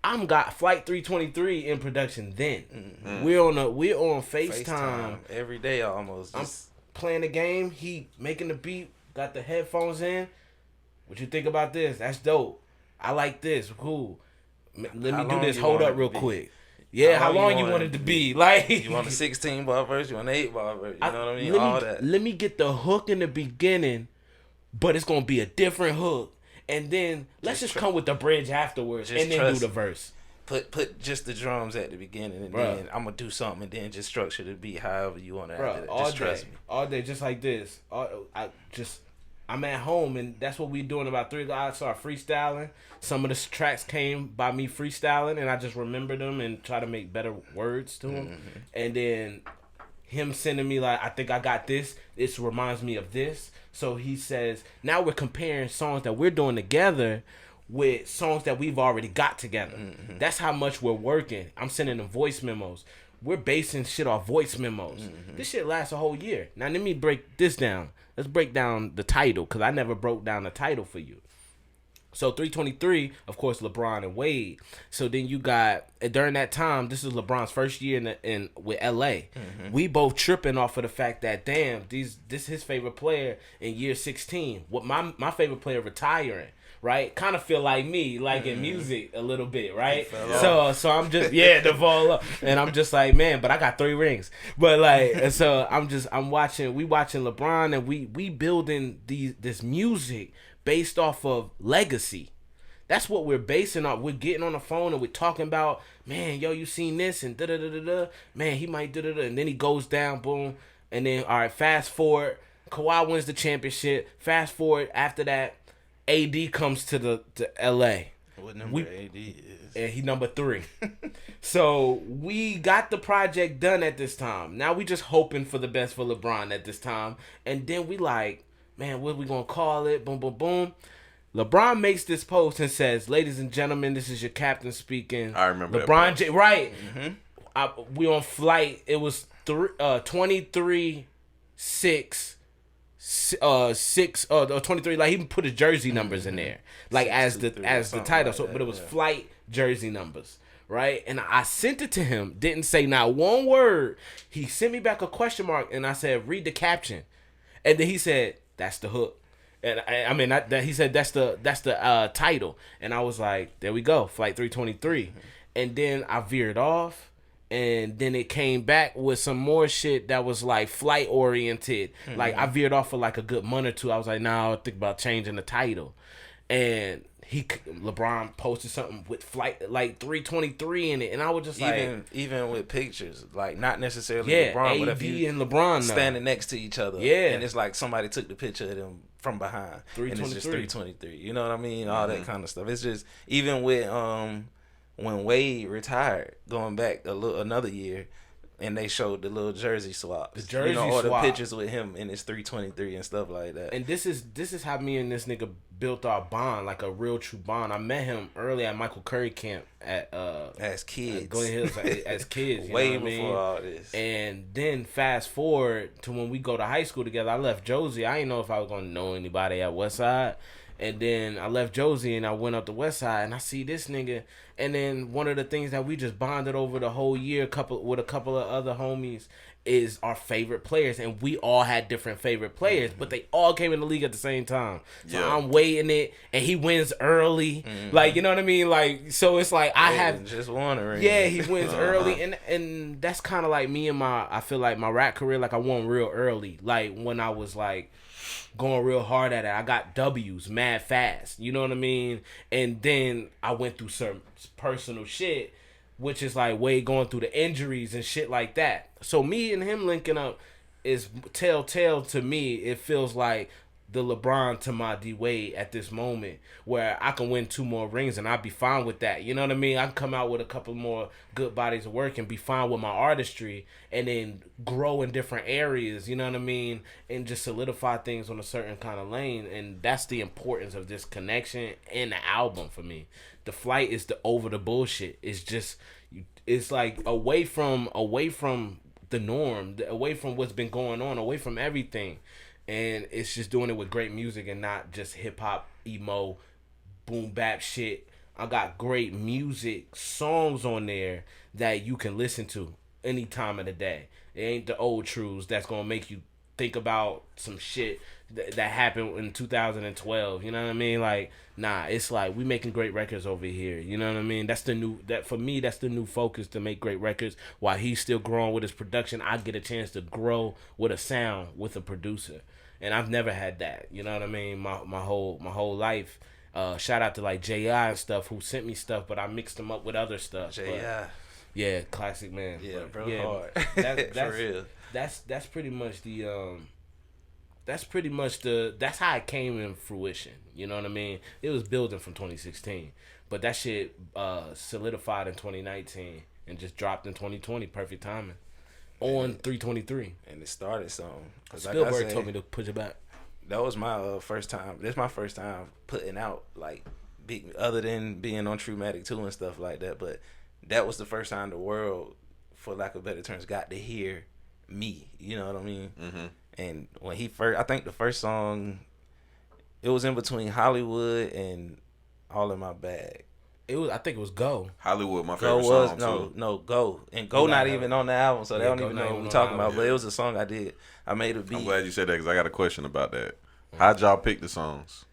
I'm got Flight 323 in production. Then we're on FaceTime every day almost. I'm playing the game. He making the beat. Got the headphones in. What you think about this? That's dope. I like this. Cool. Let me do this. Hold up real quick. Yeah, how long you want it to be? Like, you want a 16-bar verse? You want an 8-bar verse? You know what I mean? All that. Let me get the hook in the beginning, but it's gonna be a different hook, and then let's just come with the bridge afterwards, and then do the verse. Put just the drums at the beginning, and then I'm gonna do something, and then just structure the beat however you want to. Just trust me. All day, just like this. I'm at home, and that's what we doing. About 3 guys start freestyling. Some of the tracks came by me freestyling, and I just remember them and try to make better words to them. And then him sending me like, I think I got this. This reminds me of this. So he says, now we're comparing songs that we're doing together with songs that we've already got together. That's how much we're working. I'm sending them voice memos. We're basing shit off voice memos. This shit lasts a whole year. Now let me break this down. Let's break down the title, because I never broke down the title for you. So 323, of course, LeBron and Wade. So then you got, during that time, this is LeBron's first year in with LA. We both tripping off of the fact that, damn, this his favorite player in year 16. What my favorite player retiring. Right, kind of feel like me, like in music a little bit, right? So I'm just the fall up, and I'm just like, man, but I got 3 rings, but like, so we watching LeBron, and we building this music based off of legacy. That's what we're basing off. We're getting on the phone and we're talking about, man, yo, you seen this and man, he might and then he goes down, boom, and then all right, fast forward. Kawhi wins the championship. Fast forward after that, AD comes to LA. What number AD is? And he number 3. So we got the project done at this time. Now we just hoping for the best for LeBron at this time. And then we like, man, what we gonna call it? Boom, boom, boom. LeBron makes this post and says, "Ladies and gentlemen, this is your captain speaking." I remember LeBron that right. We on flight. It was 23 6 23. Like, he even put his jersey numbers in there, like as the title. So, but it was flight jersey numbers, right? And I sent it to him. Didn't say not one word. He sent me back a question mark, and I said, "Read the caption," and then he said, "That's the hook." And I mean, he said that's the title, and I was like, there we go, flight 323, and then I veered off, and then it came back with some more shit that was like flight oriented. Like, I veered off for like a good month or two. I was like, nah, I think about changing the title, and LeBron posted something with flight like 323 in it, and I was just even with pictures, like not necessarily LeBron, but AD and LeBron standing next to each other, and it's like somebody took the picture of them from behind, and it's just 323. You know what I mean? All that kind of stuff. It's just even with when Wade retired, going back another year, and they showed the little jersey swaps, the pictures with him in his 323 and stuff like that. And this is how me and this nigga built our bond, like a real true bond. I met him early at Michael Curry camp at as kids, Glen Hills as kids, way before all this. And then fast forward to when we go to high school together. I left Josie. I didn't know if I was gonna know anybody at Westside. And then I left Josie and I went up to Westside and I see this nigga. And then one of the things that we just bonded over the whole year, with a couple of other homies, is our favorite players. And we all had different favorite players, but they all came in the league at the same time. So I'm waiting it, and he wins early. Like, you know what I mean? Like, so it's like I have just one ring. Yeah, he wins early, and that's kind of like me and I feel like my rap career. Like, I won real early. Like, when I was like going real hard at it, I got W's mad fast. You know what I mean? And then I went through some personal shit, which is like Wade going through the injuries and shit like that. So me and him linking up is telltale to me. It feels like the LeBron to my D Wade at this moment, where I can win 2 more rings and I'd be fine with that. You know what I mean? I can come out with a couple more good bodies of work and be fine with my artistry, and then grow in different areas, you know what I mean? And just solidify things on a certain kind of lane. And that's the importance of this connection and the album for me. The flight is over the bullshit. It's just, it's like away from the norm, away from what's been going on, away from everything. And it's just doing it with great music and not just hip-hop, emo, boom bap shit. I got great music, songs on there that you can listen to any time of the day. It ain't the old truths that's going to make you think about some shit that happened in 2012. You know what I mean? Like, nah, it's like we making great records over here. You know what I mean? For me, that's the new focus, to make great records. While he's still growing with his production, I get a chance to grow with a sound, with a producer. And I've never had that. You know what I mean? My whole life. Shout out to like J.I. and stuff, who sent me stuff, but I mixed them up with other stuff. J.I. Yeah, classic man. Yeah, but, bro, yeah, hard. That's for real. That's pretty much that's how it came in fruition. You know what I mean? It was building from 2016, but that shit solidified in 2019 and just dropped in 2020. Perfect timing. On 323. And it started something. Spielberg told me to push it back. That was my first time. This is my first time putting out, like, big, other than being on Truematic 2 and stuff like that. But that was the first time the world, for lack of better terms, got to hear me. You know what I mean? Mm-hmm. And when I think the first song, it was in between Hollywood and All in My Bag. I think it was Go. Hollywood, my favorite song too. No, Go. And Go not even on the album, so they don't even know what we're talking about. But it was a song I did. I made a beat. I'm glad you said that, because I got a question about that. How'd y'all pick the songs?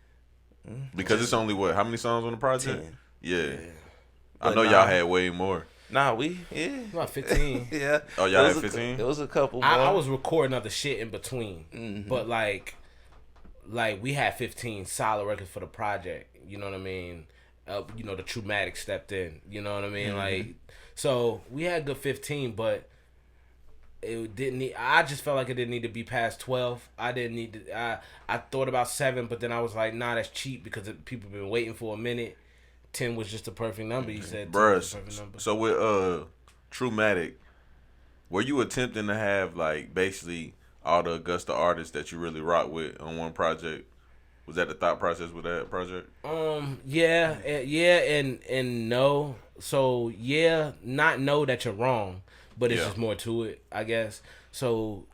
Because it's only how many songs on the project? 10. Yeah. I know y'all had way more. Nah, about 15. Yeah. Oh, y'all had 15? It was a couple more. I was recording other shit in between. But like we had 15 solid records for the project. You know what I mean? The Truematic stepped in. You know what I mean? Like, so we had good 15, but it didn't need, I just felt like it didn't need to be past 12. I didn't need to, I thought about 7, but then I was like, nah, that's cheap because people been waiting for a minute. 10 was just the perfect number. You said 10 was the perfect number. So with Truematic, were you attempting to have like basically all the Augusta artists that you really rock with on one project? Was that the thought process with that project? Yeah, and no. So yeah, not know that you're wrong, but it's just more to it, I guess. So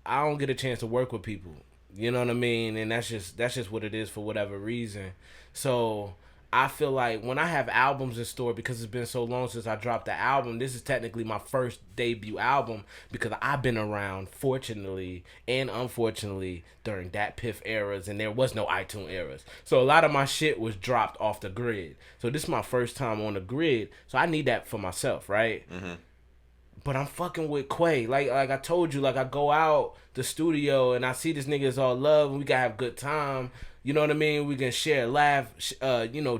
I don't get a chance to work with people. You know what I mean? And that's just what it is for whatever reason. So I feel like when I have albums in store, because it's been so long since I dropped the album, this is technically my first debut album because I've been around, fortunately and unfortunately, during that Piff eras, and there was no iTunes eras. So a lot of my shit was dropped off the grid. So this is my first time on the grid, so I need that for myself, right? Mm-hmm. But I'm fucking with Quay. Like I told you, like I go out the studio and I see this nigga is all love and we gotta have a good time. You know what I mean? We can share, laugh,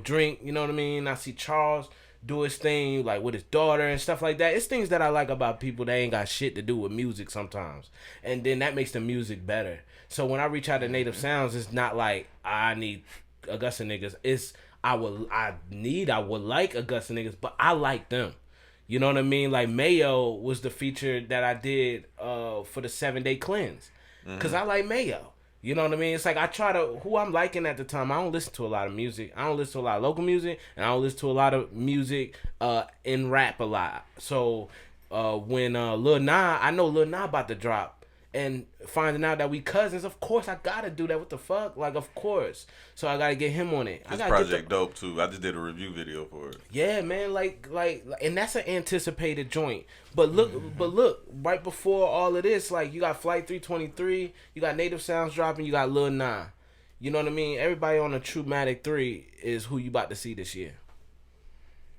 drink. You know what I mean? I see Charles do his thing, like with his daughter and stuff like that. It's things that I like about people that ain't got shit to do with music sometimes. And then that makes the music better. So when I reach out to Native Sounds, it's not like I need Augusta niggas. It's I would like Augusta niggas, but I like them. You know what I mean? Like Mayo was the feature that I did for the 7-day cleanse. Because I like Mayo. You know what I mean? It's like I try to, who I'm liking at the time, I don't listen to a lot of music. I don't listen to a lot of local music, and I don't listen to a lot of music in rap a lot. So when Lil Nah, I know Lil Nah about to drop, and finding out that we cousins, of course I gotta do that. What the fuck? Like, of course. So I gotta get him on it. This project dope too. I just did a review video for it. Yeah, man. Like, and that's an anticipated joint. But look, right before all of this, like you got Flight 323, you got Native Sounds dropping, you got Lil Nah. You know what I mean? Everybody on the Truematic 3 is who you about to see this year.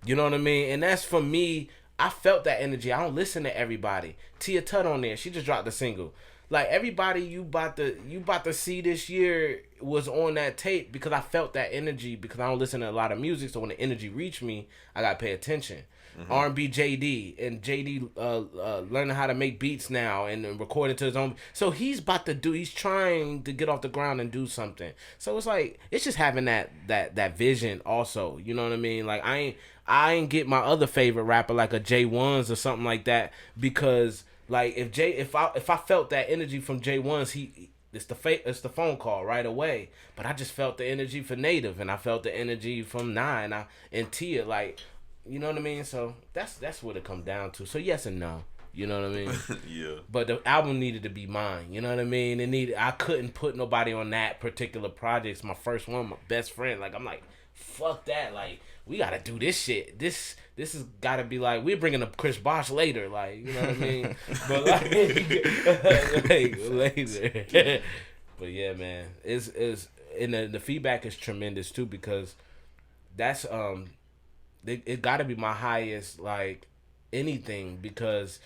You know what I mean? And that's for me. I felt that energy. I don't listen to everybody. Tia Tut on there. She just dropped the single. Like everybody you about to see this year was on that tape because I felt that energy because I don't listen to a lot of music. So when the energy reached me, I gotta pay attention. R&B JD and JD learning how to make beats now and recording to his own. So he's trying to get off the ground and do something. So it's like it's just having that vision also. You know what I mean? Like I ain't get my other favorite rapper like a J1's or something like that because like if I felt that energy from J1's, it's the phone call right away. But I just felt the energy for Native and I felt the energy from Nine and Tia, like, you know what I mean? So that's what it come down to. So yes and no. You know what I mean? Yeah. But the album needed to be mine. You know what I mean? I couldn't put nobody on that particular project. It's my first one, my best friend. Like I'm like, fuck that. Like we gotta do this shit. This has gotta be like we're bringing up Chris Bosh later. Like you know what I mean? But like later. But yeah, man, is and the feedback is tremendous too because that's it gotta be my highest like anything because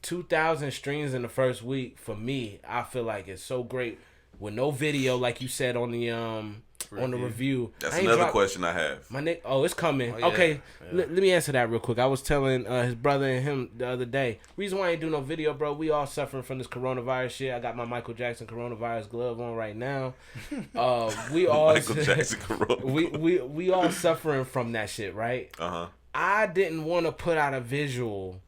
2,000 streams in the first week for me I feel like it's so great with no video like you said on the review. That's another question I have. My Nick, it's coming. Oh, yeah. Okay, yeah. Let me answer that real quick. I was telling his brother and him the other day. Reason why I ain't do no video, bro. We all suffering from this coronavirus shit. I got my Michael Jackson coronavirus glove on right now. We all Michael Jackson coronavirus. we all suffering from that shit, right? I didn't want to put out a visual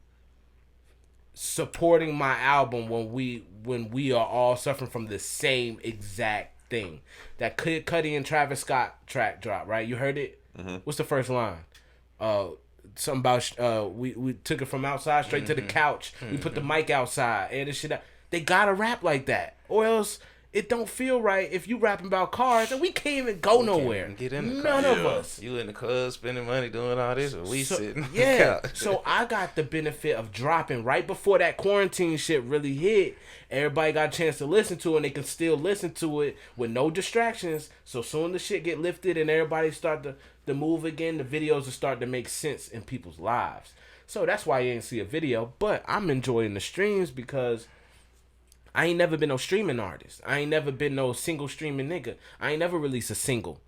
supporting my album when we are all suffering from the same exact thing. That Cudi and Travis Scott track drop, right? You heard it? What's the first line? Something about we took it from outside straight to the couch. We put the mic outside and this shit. They gotta rap like that, or else it don't feel right if you rapping about cars and we can't even go nowhere. Get in the car. None of us. You in the club spending money doing all this, or we sitting. Yeah. So I got the benefit of dropping right before that quarantine shit really hit. Everybody got a chance to listen to it and they can still listen to it with no distractions. So soon the shit get lifted and everybody start to move again, the videos will start to make sense in people's lives. So that's why you ain't see a video. But I'm enjoying the streams because I ain't never been no streaming artist. I ain't never been no single streaming nigga. I ain't never released a single.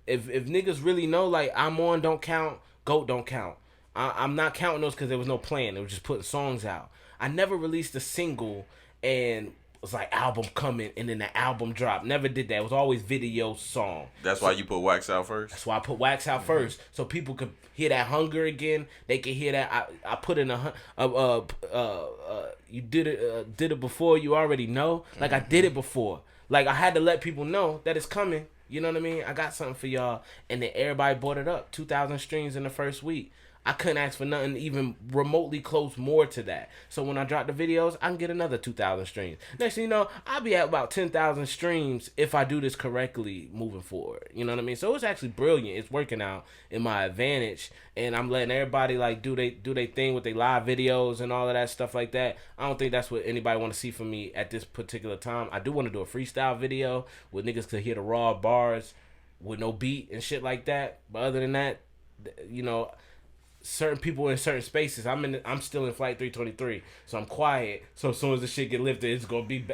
If niggas really know, like, I'm on don't count, GOAT don't count. I'm not counting those because there was no plan. They were just putting songs out. I never released a single and was like album coming and then the album dropped. Never did that. It was always video song. That's why you put Wax out first? That's why I put Wax out first, so people could hear that hunger again. They could hear that I put in you did it before. You already know. Like I did it before. Like I had to let people know that it's coming. You know what I mean? I got something for y'all, and then everybody bought it up. 2,000 streams in the first week. I couldn't ask for nothing even remotely close more to that. So when I drop the videos, I can get another 2,000 streams. Next thing you know, I'll be at about 10,000 streams if I do this correctly moving forward. You know what I mean? So it's actually brilliant. It's working out in my advantage, and I'm letting everybody like do they thing with their live videos and all of that stuff like that. I don't think that's what anybody want to see from me at this particular time. I do want to do a freestyle video where niggas could hear the raw bars with no beat and shit like that. But other than that, you know, certain people in certain spaces. I'm still in flight 323, so I'm quiet. So as soon as the shit get lifted, it's gonna be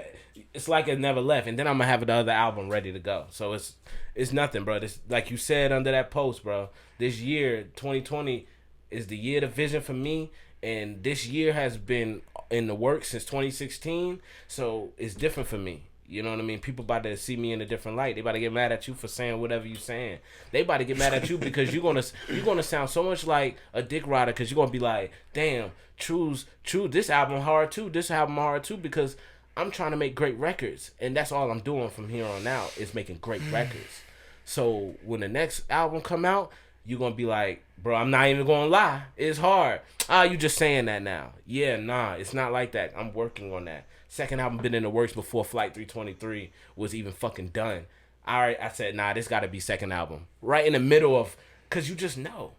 it's like it never left. And then I'm gonna have the other album ready to go. So it's nothing, bro. This, like you said under that post, bro. This year, 2020, is the year of vision for me, and this year has been in the works since 2016. So it's different for me. You know what I mean? People about to see me in a different light. They about to get mad at you for saying whatever you saying. They about to get mad at you because you're gonna sound so much like a dick rider, because you're gonna be like, damn, Truez, this album hard too. This album hard too, because I'm trying to make great records, and that's all I'm doing from here on out is making great records. So when the next album come out, you're gonna be like, bro, I'm not even gonna lie, it's hard. You just saying that now. Yeah, nah, it's not like that. I'm working on that. Second album been in the works before Flight 323 was even fucking done. Alright, I said, nah, this gotta be second album. Right in the middle of, cause you just know.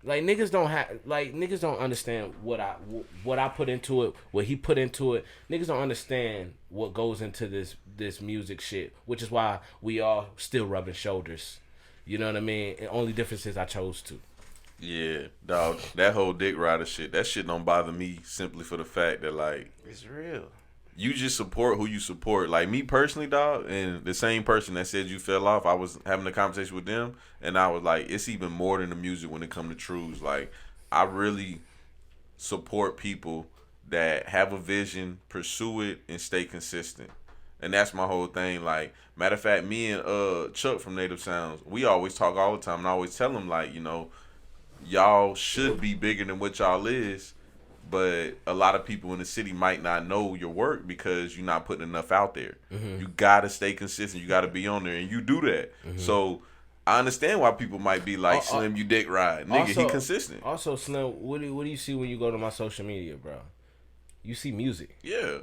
Like niggas don't understand what I put into it, what he put into it. Niggas don't understand what goes into this music shit, which is why we all still rubbing shoulders. You know what I mean? And only difference is I chose to. Yeah, dog. That whole dick rider shit, that shit don't bother me simply for the fact that, like, it's real. You just support who you support. Like me personally, dog, and the same person that said you fell off, I was having a conversation with them, and I was like, it's even more than the music when it comes to Truez. Like, I really support people that have a vision, pursue it, and stay consistent. And that's my whole thing. Like, matter of fact, me and Chuck from Native Sounds, we always talk all the time, and I always tell them, like, you know, y'all should be bigger than what y'all is. But a lot of people in the city might not know your work because you're not putting enough out there. Mm-hmm. You got to stay consistent. You got to be on there, and you do that. Mm-hmm. So I understand why people might be like, Slim, you dick ride. Nigga, also, he consistent. Also, Slim, what do you see when you go to my social media, bro? You see music. Yeah.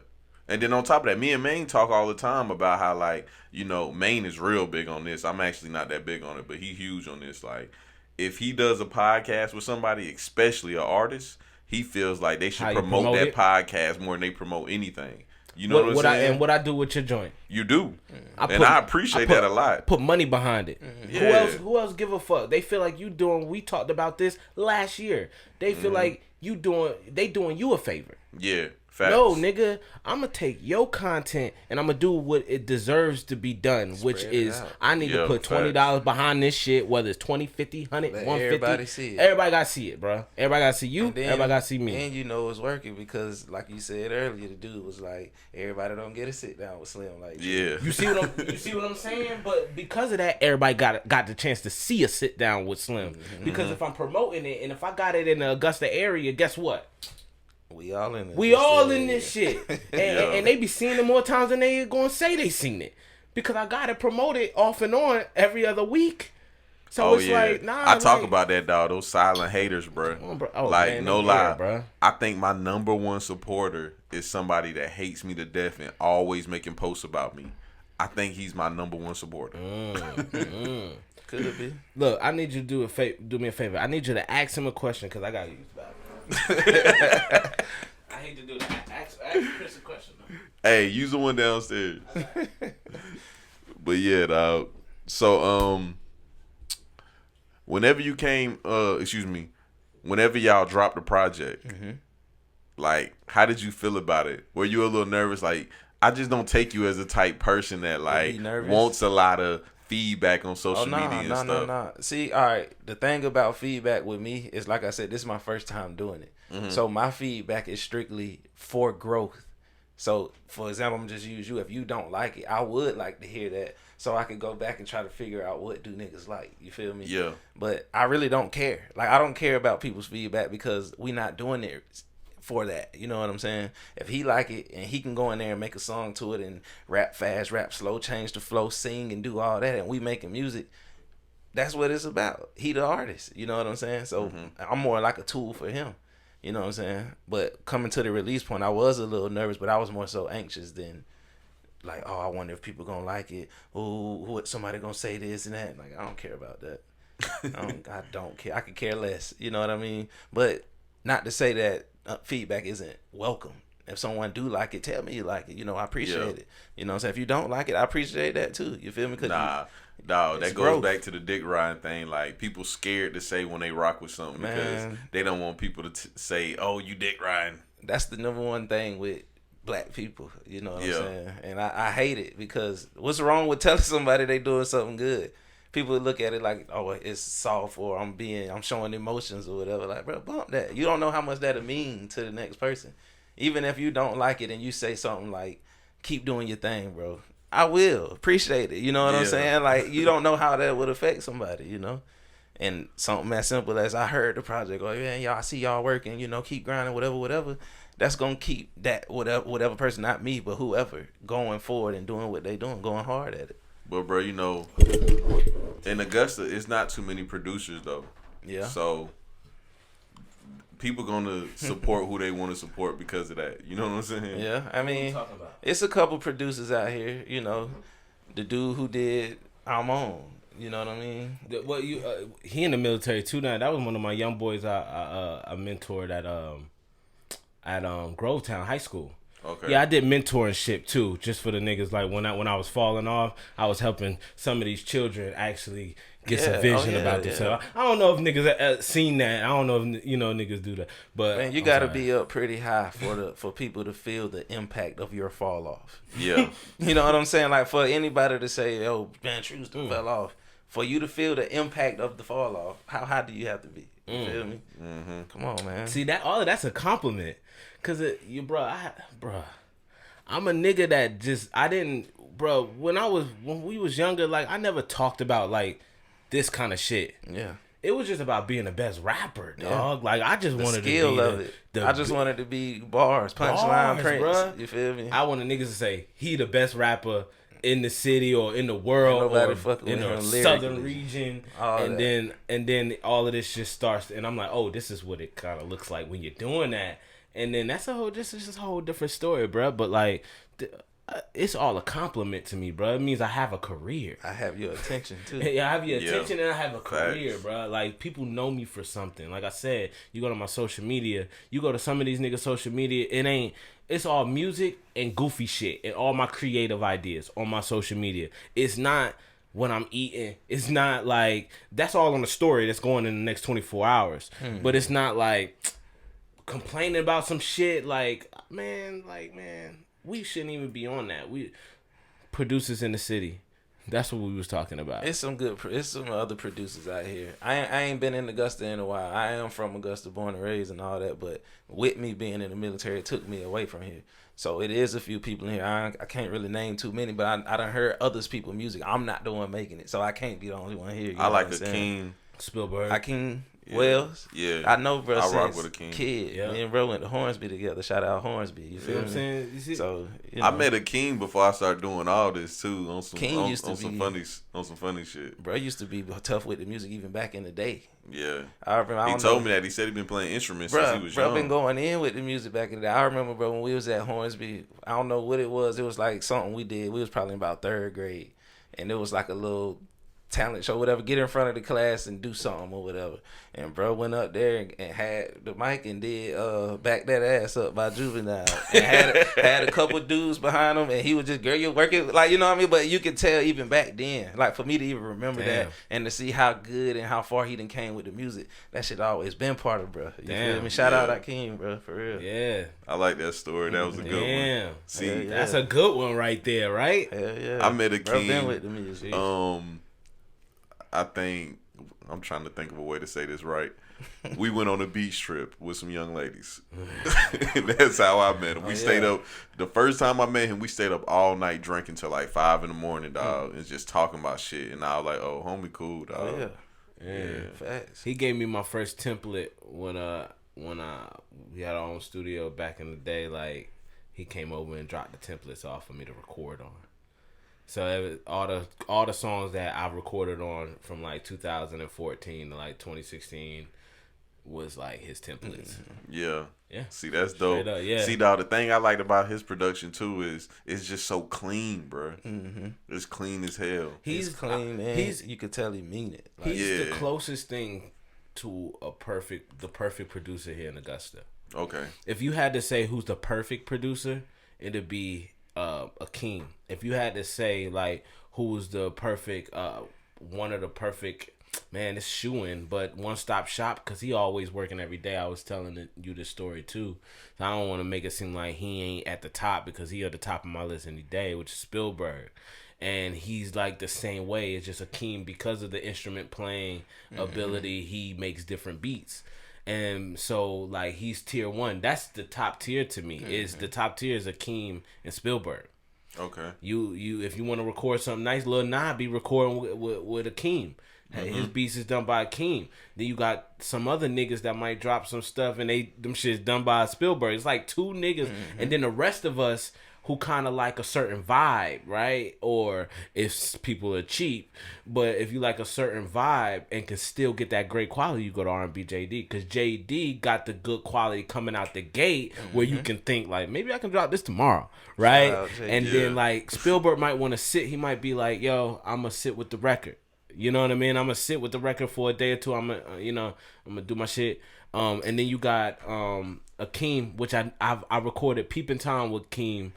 And then on top of that, me and Maine talk all the time about how, like, you know, Maine is real big on this. I'm actually not that big on it, but he huge on this. Like, if he does a podcast with somebody, especially an artist, he feels like they should promote that podcast more than they promote anything. You know what I'm saying? And what I do with your joint. You do. I appreciate that a lot. Put money behind it. Mm-hmm. Yeah. Who else give a fuck? They feel like we talked about this last year. They feel like they doing you a favor. Yeah. Facts. No, nigga, I'm going to take your content and I'm going to do what it deserves to be done, which is I need to put $20 behind this shit, whether it's 20, 50, 100, 150. Everybody see it. Everybody got to see it, bro. Everybody got to see you. Everybody got to see me. And you know it's working because, like you said earlier, the dude was like, everybody don't get to sit down with Slim. Like, yeah. You see what I'm saying? But because of that, everybody got the chance to see a sit down with Slim. Mm-hmm. Because if I'm promoting it and if I got it in the Augusta area, guess what? We all in this. We all in this shit. And they be seeing it more times than they gonna say they seen it. Because I gotta promote it off and on every other week. So it's like, nah. I talk about that, dog. Those silent haters, bro. Like, man, no lie. Bro. I think my number one supporter is somebody that hates me to death and always making posts about me. I think he's my number one supporter. Could it be? Look, I need you to do me a favor. I need you to ask him a question because I gotta use that. I hate to do that. Ask Chris a question though. Hey, use the one downstairs. But yeah, dog. So whenever you came, whenever y'all dropped the project, like, how did you feel about it? Were you a little nervous? Like, I just don't take you as a type person that like wants a lot of feedback on social media and stuff. No. See, all right. The thing about feedback with me is, like I said, this is my first time doing it. Mm-hmm. So my feedback is strictly for growth. So, for example, I'm just use you. If you don't like it, I would like to hear that, so I could go back and try to figure out what do niggas like. You feel me? Yeah. But I really don't care. Like, I don't care about people's feedback because we not doing it for that. You know what I'm saying? If he like it and he can go in there and make a song to it and rap fast, rap slow, change the flow, sing and do all that, and we making music, that's what it's about. He the artist. You know what I'm saying? So I'm more like a tool for him. You know what I'm saying? But coming to the release point, I was a little nervous, but I was more so anxious than like, oh, I wonder if people gonna like it. Oh, somebody gonna say this and that. Like, I don't care about that. I don't care. I could care less. You know what I mean? But not to say that feedback isn't welcome. If someone do like it, tell me you like it. You know, I appreciate it. You know what I'm saying? If you don't like it, I appreciate that too. You feel me? That goes growth. back to the dick riding thing. Like, people scared to say when they rock with something because they don't want people to say, "Oh, you dick riding." That's the number one thing with black people. You know what I'm saying? And I hate it because what's wrong with telling somebody they doing something good? People look at it like, oh, it's soft, or I'm showing emotions or whatever. Like, bro, bump that. You don't know how much that'll mean to the next person. Even if you don't like it and you say something like, keep doing your thing, bro, I will appreciate it. You know what I'm saying? Like, you don't know how that would affect somebody, you know? And something as simple as I heard the project, oh, yeah, y'all, I see y'all working, you know, keep grinding, whatever. That's going to keep that whatever person, not me, but whoever, going forward and doing what they doing, going hard at it. But, bro, you know, in Augusta, it's not too many producers, though. Yeah. So people gonna support who they want to support because of that. You know what I'm saying? Yeah, I mean, it's a couple producers out here. You know, the dude who did I'm On. You know what I mean? Well, he in the military too now. That was one of my young boys I mentored at Grovetown High School. Okay. Yeah, I did mentorship too, just for the niggas. Like when I was falling off, I was helping some of these children actually get some vision about themselves. I don't know if niggas seen that. I don't know if niggas do that. But man, you gotta be up pretty high for people to feel the impact of your fall off. Yeah. You know what I'm saying? Like, for anybody to say, "Oh, man, Truez fell off," for you to feel the impact of the fall off, how high do you have to be? You feel me? Mm-hmm. Come on, man. See, all of that's a compliment. Cause I'm a nigga that just when we was younger, like, I never talked about like this kind of shit. Yeah. It was just about being the best rapper, dog. Like, I just wanted skill to be I just wanted to be bars, punchline, Prince. Bruh. You feel me? I wanted niggas to say he the best rapper in the city or in the world or in the southern region, and then all of this just starts, and I'm like, oh, this is what it kind of looks like when you're doing that. And then this is just a whole different story, bro. But like, it's all a compliment to me, bro. It means I have a career. I have your attention too. Yeah, I have your attention, and I have a career, bro. Like, people know me for something. Like I said, you go to my social media, you go to some of these niggas' social media, it's all music and goofy shit and all my creative ideas on my social media. It's not when I'm eating. It's not like, that's all on the story that's going in the next 24 hours. But it's not like complaining about some shit like, man, we shouldn't even be on that. We producers in the city. That's what we was talking about. It's some other producers out here. I ain't been in Augusta in a while. I am from Augusta, born and raised and all that, but with me being in the military, it took me away from here. So it is a few people in here. I can't really name too many, but I done heard others people's music. I'm not the one making it, so I can't be the only one here. I like Akeem Spielberg. Akeem Wells. Yeah. I know, bro, I rock since with Akeem. kid. Yeah. Me and bro went to Hornsby together. Shout out Hornsby. You feel what I'm saying? You see? So, I met Akeem before I started doing all this too, on some funny shit. Bro used to be tough with the music even back in the day. Yeah. I remember. He told me that. He said he been playing instruments since he was young. Bro been going in with the music back in the day. I remember, bro, when we was at Hornsby, I don't know what it was. It was like something we did. We was probably in about 3rd grade. And it was like a little talent show, whatever, get in front of the class and do something or whatever. And bro went up there and had the mic and did Back That Ass Up by Juvenile. And had a couple dudes behind him, and he was just, girl, you're working, like, you know what I mean? But you could tell even back then, like, for me to even remember that and to see how good and how far he done came with the music, that shit always been part of, bro. You feel me? Shout out Akeem, bro, for real. Yeah. I like that story. That was a good one. See, that's a good one right there, right? Hell yeah. I met Akeem. Bro been with the music. I think I'm trying to think of a way to say this right. We went on a beach trip with some young ladies. That's how I met him. We stayed up. The first time I met him, we stayed up all night drinking till like 5 a.m, dog, and just talking about shit. And I was like, "Oh, homie, cool, dog." Yeah. Facts. He gave me my first template when we had our own studio back in the day. Like, he came over and dropped the templates off for me to record on. So all the songs that I recorded on from like 2014 to like 2016 was like his templates. Yeah. Yeah. See, that's dope. Up, yeah. See, dog, the thing I liked about his production too is it's just so clean, bro. It's clean as hell. He's clean, and you could tell he mean it. Like, he's the closest thing to the perfect producer here in Augusta. Okay. If you had to say who's the perfect producer, it'd be Akeem. If you had to say like who's the perfect one of the perfect, man, it's shoo-in, but one-stop shop, because he always working every day. I was telling you this story too, so I don't want to make it seem like he ain't at the top, because he at the top of my list any day, which is Spielberg. And he's like the same way. It's just Akeem, because of the instrument playing ability, he makes different beats. And so, like, he's tier 1. That's the top tier to me. Is the top tier is Akeem and Spielberg. Okay. You if you want to record something nice, Lil Nah be recording with Akeem. His beats is done by Akeem. Then you got some other niggas that might drop some stuff, and them shit's done by Spielberg. It's like 2 niggas, and then the rest of us who kind of like a certain vibe, right? Or if people are cheap, but if you like a certain vibe and can still get that great quality, you go to R&B JD, because JD got the good quality coming out the gate, where you can think like, maybe I can drop this tomorrow, right? And then like Spielberg might want to sit. He might be like, yo, I'm gonna sit with the record. You know what I mean? I'm gonna sit with the record for a day or two. I'm gonna do my shit. And then you got Akeem, which I recorded Peeping Tom with Akeem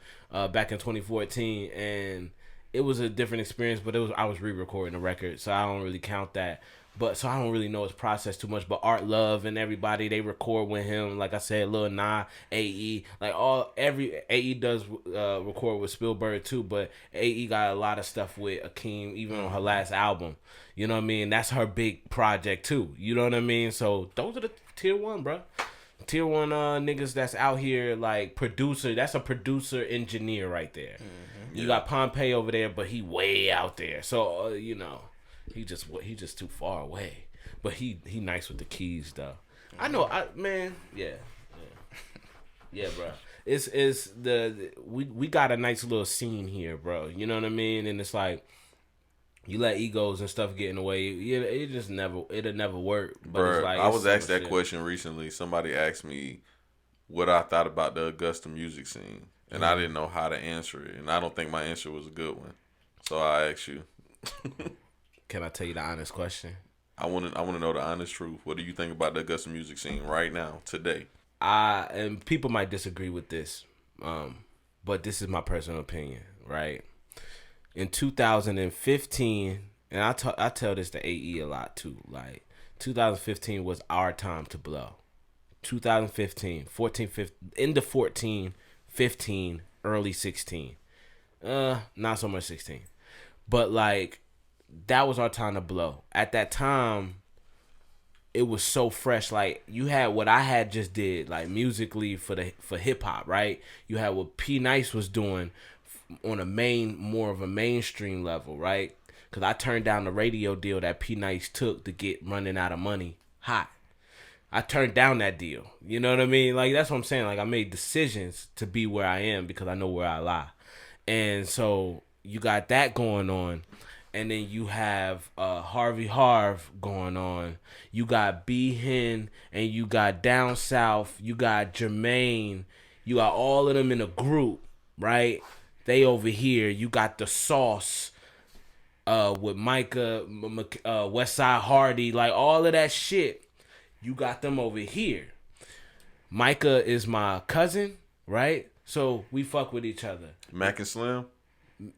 back in 2014, and it was a different experience, but I was re-recording the record, so I don't really count that. But so I don't really know his process too much. But Art Love and everybody, they record with him. Like I said, Lil Nah, AE, like every AE does record with Spielberg too. But AE got a lot of stuff with Akeem, even on her last album. You know what I mean? That's her big project too. You know what I mean? So those are the tier 1, bro. Tier 1 niggas that's out here, like producer. That's a producer engineer right there. You got Pompey over there, but he way out there. So you know. He just too far away, but he nice with the keys though. I know, yeah, bro. We got a nice little scene here, bro. You know what I mean? And it's like, you let egos and stuff get in the way. It'll never work. But Bruh, it's like, I was asked that question recently. Somebody asked me what I thought about the Augusta music scene, and I didn't know how to answer it, and I don't think my answer was a good one. So I asked you. Can I tell you the honest question? I want to know the honest truth. What do you think about the Augusta music scene right now, today? And people might disagree with this, but this is my personal opinion, right? In 2015, and I tell this to AE a lot too, like 2015 was our time to blow. 2015, 14, 15, into 14, 15, early 16. Not so much 16. But like, that was our time to blow. At that time, it was so fresh. Like, you had what I had just did, like musically for hip hop, right? You had what P Nice was doing on more of a mainstream level, right? Because I turned down the radio deal that P Nice took to get Running Out of Money hot. I turned down that deal. You know what I mean? Like, that's what I'm saying. Like, I made decisions to be where I am because I know where I lie. And so you got that going on. And then you have Harvey Harv going on. You got B-Hen, and you got Down South. You got Jermaine. You got all of them in a group, right? They over here. You got The Sauce. with Micah, Westside Hardy, like all of that shit. You got them over here. Micah is my cousin, right? So we fuck with each other. Mac and Slim?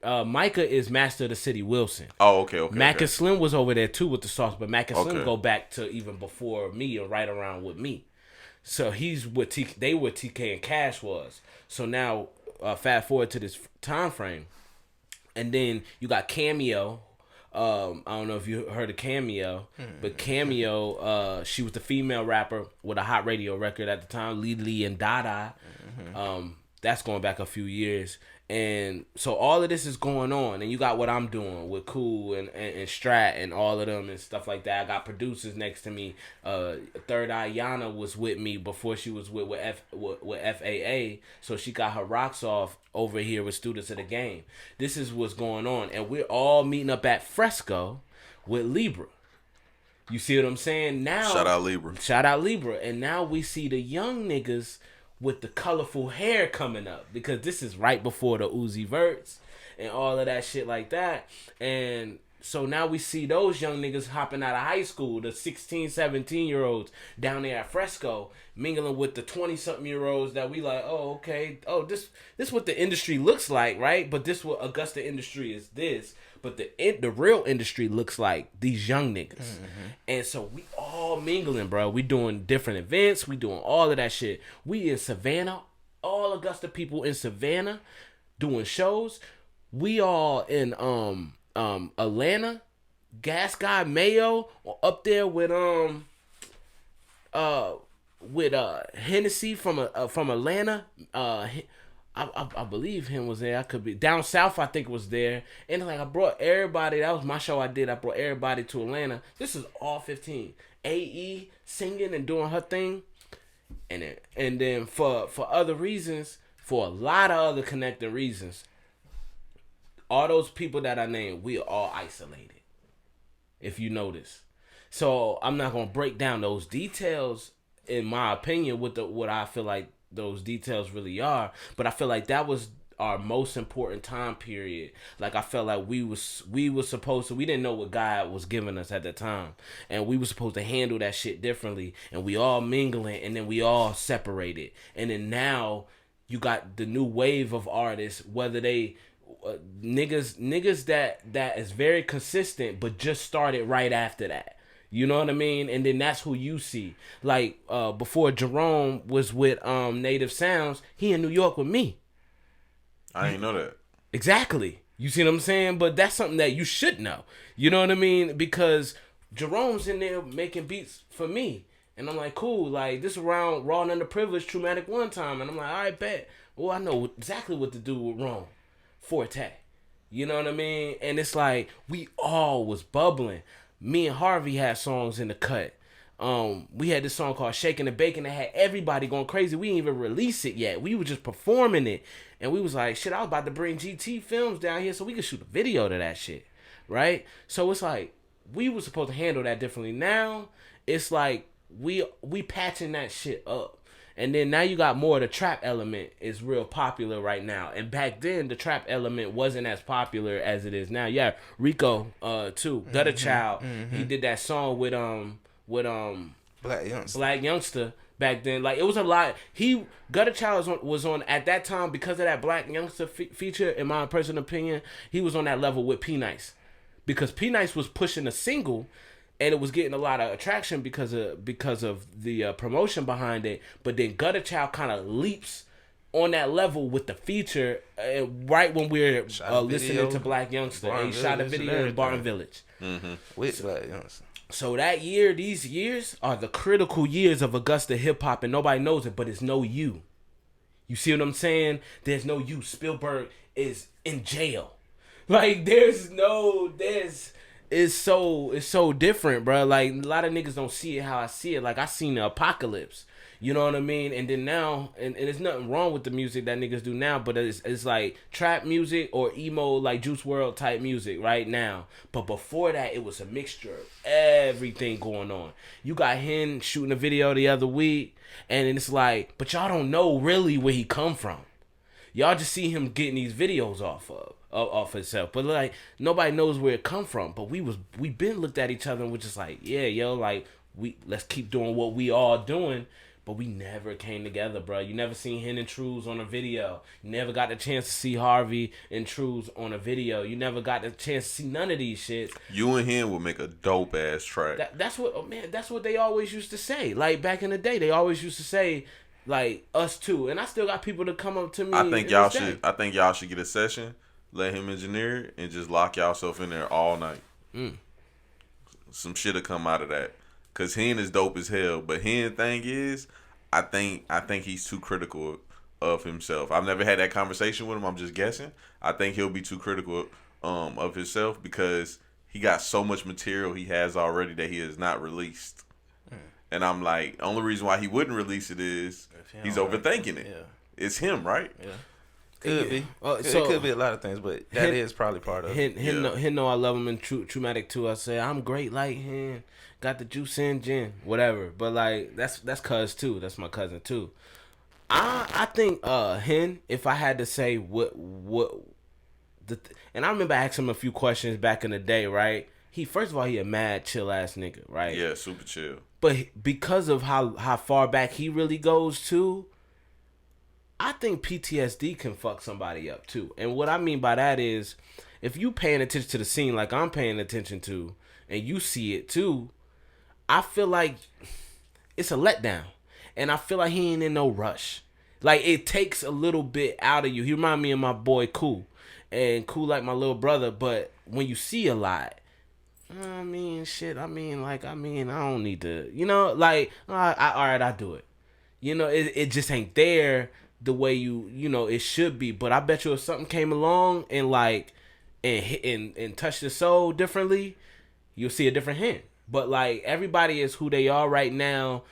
Micah is Master of the City Wilson. Oh, okay. Mac and Slim was over there too with the sauce, but Mac and Slim Okay. go back to even before me or right around with me. So he's what they were TK and Cash was. So now fast forward to this time frame, and then you got Cameo. I don't know if you heard of Cameo, but Cameo, she was the female rapper with a hot radio record at the time, Lee and Dada. That's going back a few years. And so all of this is going on, and you got what I'm doing with Cool and Strat and all of them and stuff like that. I got producers next to me. Third Eye Yana was with me before she was with FAA, so she got her rocks off over here with Students of the Game. This is what's going on, and we're all meeting up at Fresco with Libra. You see what I'm saying? Now, Shout out Libra. Shout out Libra. And now we see the young niggas with the colorful hair coming up, because this is right before the Uzi Verts and all of that shit like that. And so now we see those young niggas hopping out of high school, the 16, 17-year-olds down there at Fresco, mingling with the 20-something-year-olds that we like, oh, okay, oh, this what the industry looks like, right? But this what Augusta industry is this. But the real industry looks like these young niggas. Mm-hmm. And so we all mingling, bro. We doing different events. We doing all of that shit. We in Savannah. All Augusta people in Savannah doing shows. We all in Atlanta. Gas Guy Mayo up there with Hennessy from Atlanta. I believe him was there. I could be down south. I think was there. And like I brought everybody. That was my show. I did. I brought everybody to Atlanta. This is all 15. AE singing and doing her thing, and then for other reasons, for a lot of other connecting reasons, all those people that I named, we are all isolated. If you notice, so I'm not gonna break down those details in my opinion with what I feel like those details really are, but I feel like that was our most important time period. Like I felt like we was supposed to, we didn't know what God was giving us at the time, and we were supposed to handle that shit differently, and we all mingling, and then we all separated, and then now you got the new wave of artists, whether they niggas that is very consistent but just started right after that. You know what I mean? And then that's who you see. Like, before Jerome was with Native Sounds, he in New York with me. I didn't know that. Exactly. You see what I'm saying? But that's something that you should know. You know what I mean? Because Jerome's in there making beats for me. And I'm like, cool. Like, this around Raw and Underprivileged, Traumatic one time. And I'm like, all right, bet. Well, I know exactly what to do with Rome. Forte. You know what I mean? And it's like, we all was bubbling. Me and Harvey had songs in the cut. We had this song called Shaking and Baking that had everybody going crazy. We didn't even release it yet. We were just performing it. And we was like, shit, I was about to bring GT Films down here so we could shoot a video to that shit. Right? So it's like, we were supposed to handle that differently. Now, it's like, we patching that shit up. And then now you got more of the trap element is real popular right now. And back then, the trap element wasn't as popular as it is now. Yeah, Rico, too. Gutter Child, he did that song with Black Youngster back then. Like, it was a lot. Gutter Child was on at that time, because of that Black Youngster feature, in my personal opinion, he was on that level with P-Nice. Because P-Nice was pushing a single, and it was getting a lot of attraction because of the promotion behind it. But then Gutter Child kind of leaps on that level with the feature right when we're listening to Black Youngster. And he shot a video in Barton Village. Mm-hmm. With Black Youngster. So these years are the critical years of Augusta hip hop, and nobody knows it, but it's no you. You see what I'm saying? There's no you. Spielberg is in jail. Like, it's so different, bro. Like, a lot of niggas don't see it how I see it. Like, I seen the apocalypse. You know what I mean? And then now, and there's nothing wrong with the music that niggas do now, but it's like trap music or emo, like Juice WRLD type music right now. But before that, it was a mixture of everything going on. You got him shooting a video the other week, and it's like, but y'all don't know really where he come from. Y'all just see him getting these videos off himself, but like nobody knows where it come from. But we been looked at each other and we're just like, yeah, yo, like let's keep doing what we all doing. But we never came together, bro. You never seen Hen and Truez on a video. You never got the chance to see Harvey and Truez on a video. You never got the chance to see none of these shits. You and Hen would make a dope ass track. That's what they always used to say. Like back in the day, they always used to say, like, us two. And I still got people to come up to me. I think y'all should get a session, let him engineer it, and just lock yourself in there all night. Some shit'll come out of that. Cause Hen is dope as hell, but Hen thing is, I think he's too critical of himself. I've never had that conversation with him. I'm just guessing. I think he'll be too critical of himself because he got so much material he has already that he has not released. And I'm like, the only reason why he wouldn't release it is he's overthinking it. Yeah. It's him, right? Yeah. Could be. It could be a lot of things, but that is probably part of it. Hen know I love him in Traumatic too. I say I'm great like him. Got the juice in gin, whatever. But like that's cuz too. That's my cousin too. I think Hen, if I had to say and I remember asking him a few questions back in the day, right? First of all, he a mad chill ass nigga, right? Yeah, super chill. But because of how far back he really goes too, I think PTSD can fuck somebody up too. And what I mean by that is, if you paying attention to the scene like I'm paying attention to, and you see it too, I feel like it's a letdown. And I feel like he ain't in no rush. Like, it takes a little bit out of you. He remind me of my boy Cool. And Cool like my little brother, but when you see a lot, I don't need to, I do it. It just ain't there the way it should be. But I bet you if something came along and like and touched the soul differently, you'll see a different Hen. But like, everybody is who they are right now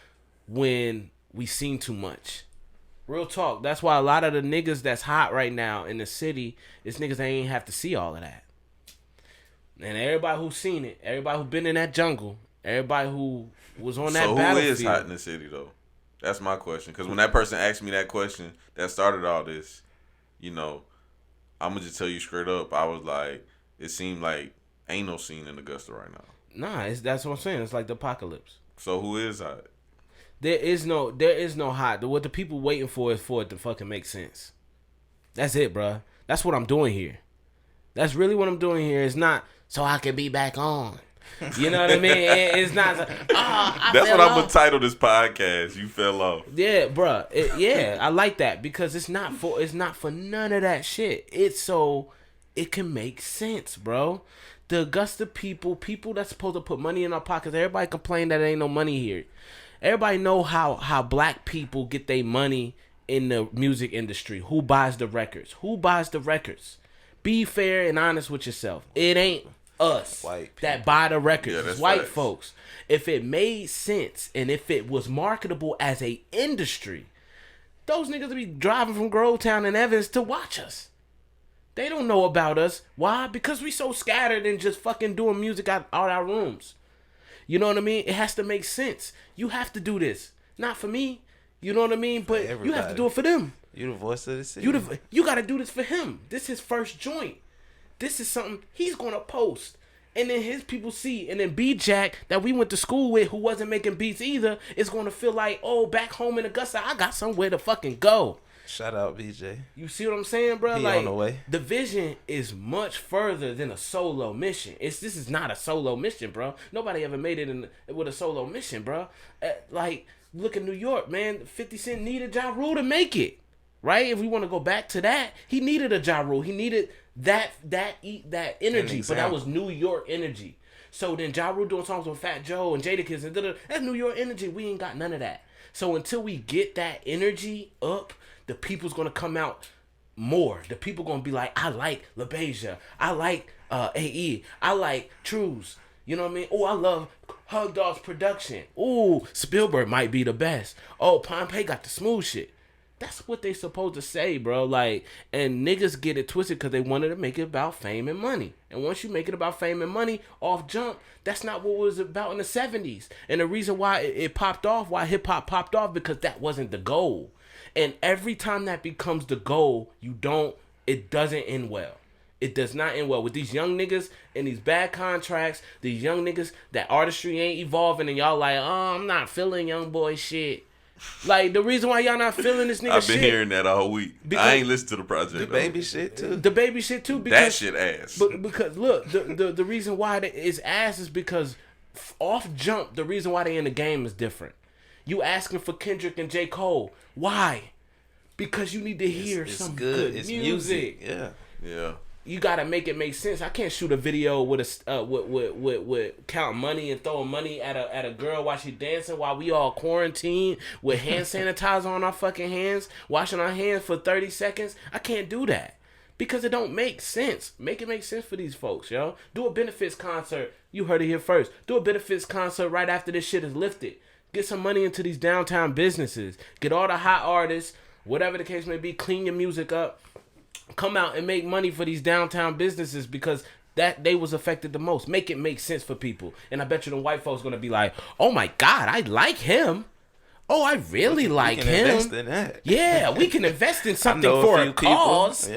when we seen too much. Real talk. That's why a lot of the niggas that's hot right now in the city is niggas that ain't have to see all of that. And everybody who's seen it, everybody who been in that jungle, everybody who was on that battlefield. So who is hot in the city though? That's my question. Because when that person asked me that question that started all this, I'm going to just tell you straight up. I was like, it seemed like ain't no scene in Augusta right now. Nah, that's what I'm saying. It's like the apocalypse. So who is hot? There is no hot. What the people waiting for is for it to fucking make sense. That's it, bruh. That's what I'm doing here. That's really what I'm doing here. It's not so I can be back on. You know what I mean? It's not. That's what I'm gonna title this podcast. You fell off. Yeah, bruh. I like that because it's not for none of that shit. It's so it can make sense, bro. The Augusta people that's supposed to put money in our pockets. Everybody complain that there ain't no money here. Everybody know how black people get their money in the music industry. Who buys the records? Be fair and honest with yourself. It ain't us that buy the records. Yeah, it's white folks. If it made sense and if it was marketable as a industry, those niggas would be driving from Grovetown and Evans to watch us. They don't know about us. Why? Because we so scattered and just fucking doing music out our rooms. You know what I mean? It has to make sense. You have to do this. Not for me. You know what I mean? But you have to do it for them. You the voice of the city. You got to do this for him. This is his first joint. This is something he's going to post. And then his people see. And then B-Jack, that we went to school with, who wasn't making beats either, is going to feel like, oh, back home in Augusta, I got somewhere to fucking go. Shout out BJ. You see what I'm saying, bro? He like, on the way. The vision is much further than a solo mission. This is not a solo mission, bro. Nobody ever made it with a solo mission, bro. Like, look at New York, man. 50 Cent needed Ja Rule to make it, right? If we want to go back to that, he needed a Ja Rule. He needed that energy, but that was New York energy. So then Ja Rule doing songs with Fat Joe and Jadakiss and that's New York energy. We ain't got none of that. So until we get that energy up, the people's gonna come out more. The people gonna be like, I like LaBeija, I like AE, I like Truez. You know what I mean? Oh, I love Hug Dog's production. Oh, Spielberg might be the best. Oh, Pompey got the smooth shit. That's what they supposed to say, bro. Like, and niggas get it twisted because they wanted to make it about fame and money. And once you make it about fame and money off jump, that's not what it was about in the 70s. And the reason why it popped off, why hip hop popped off, because that wasn't the goal. And every time that becomes the goal, it doesn't end well. It does not end well with these young niggas and these bad contracts. These young niggas, that artistry ain't evolving, and y'all like, oh, I'm not feeling young boy shit. Like, the reason why y'all not feeling this nigga shit. I've been hearing that all week. I ain't listened to the project. The baby shit too. The baby shit too. Because, that shit ass. But because look, the reason why it's ass is because off jump, the reason why they in the game is different. You asking for Kendrick and J. Cole. Why? Because you need to hear some good music. Yeah. You gotta make it make sense. I can't shoot a video with count money and throwing money at a girl while she dancing while we all quarantined with hand sanitizer on our fucking hands, washing our hands for 30 seconds. I can't do that because it don't make sense. Make it make sense for these folks, yo. Do a benefits concert. You heard it here first. Do a benefits concert right after this shit is lifted. Get some money into these downtown businesses. Get all the hot artists, whatever the case may be, clean your music up. Come out and make money for these downtown businesses because that they was affected the most. Make it make sense for people. And I bet you the white folks gonna be like, oh my God, I like him. Oh, I really like him. Invest in that. Yeah, we can invest in something for a cause.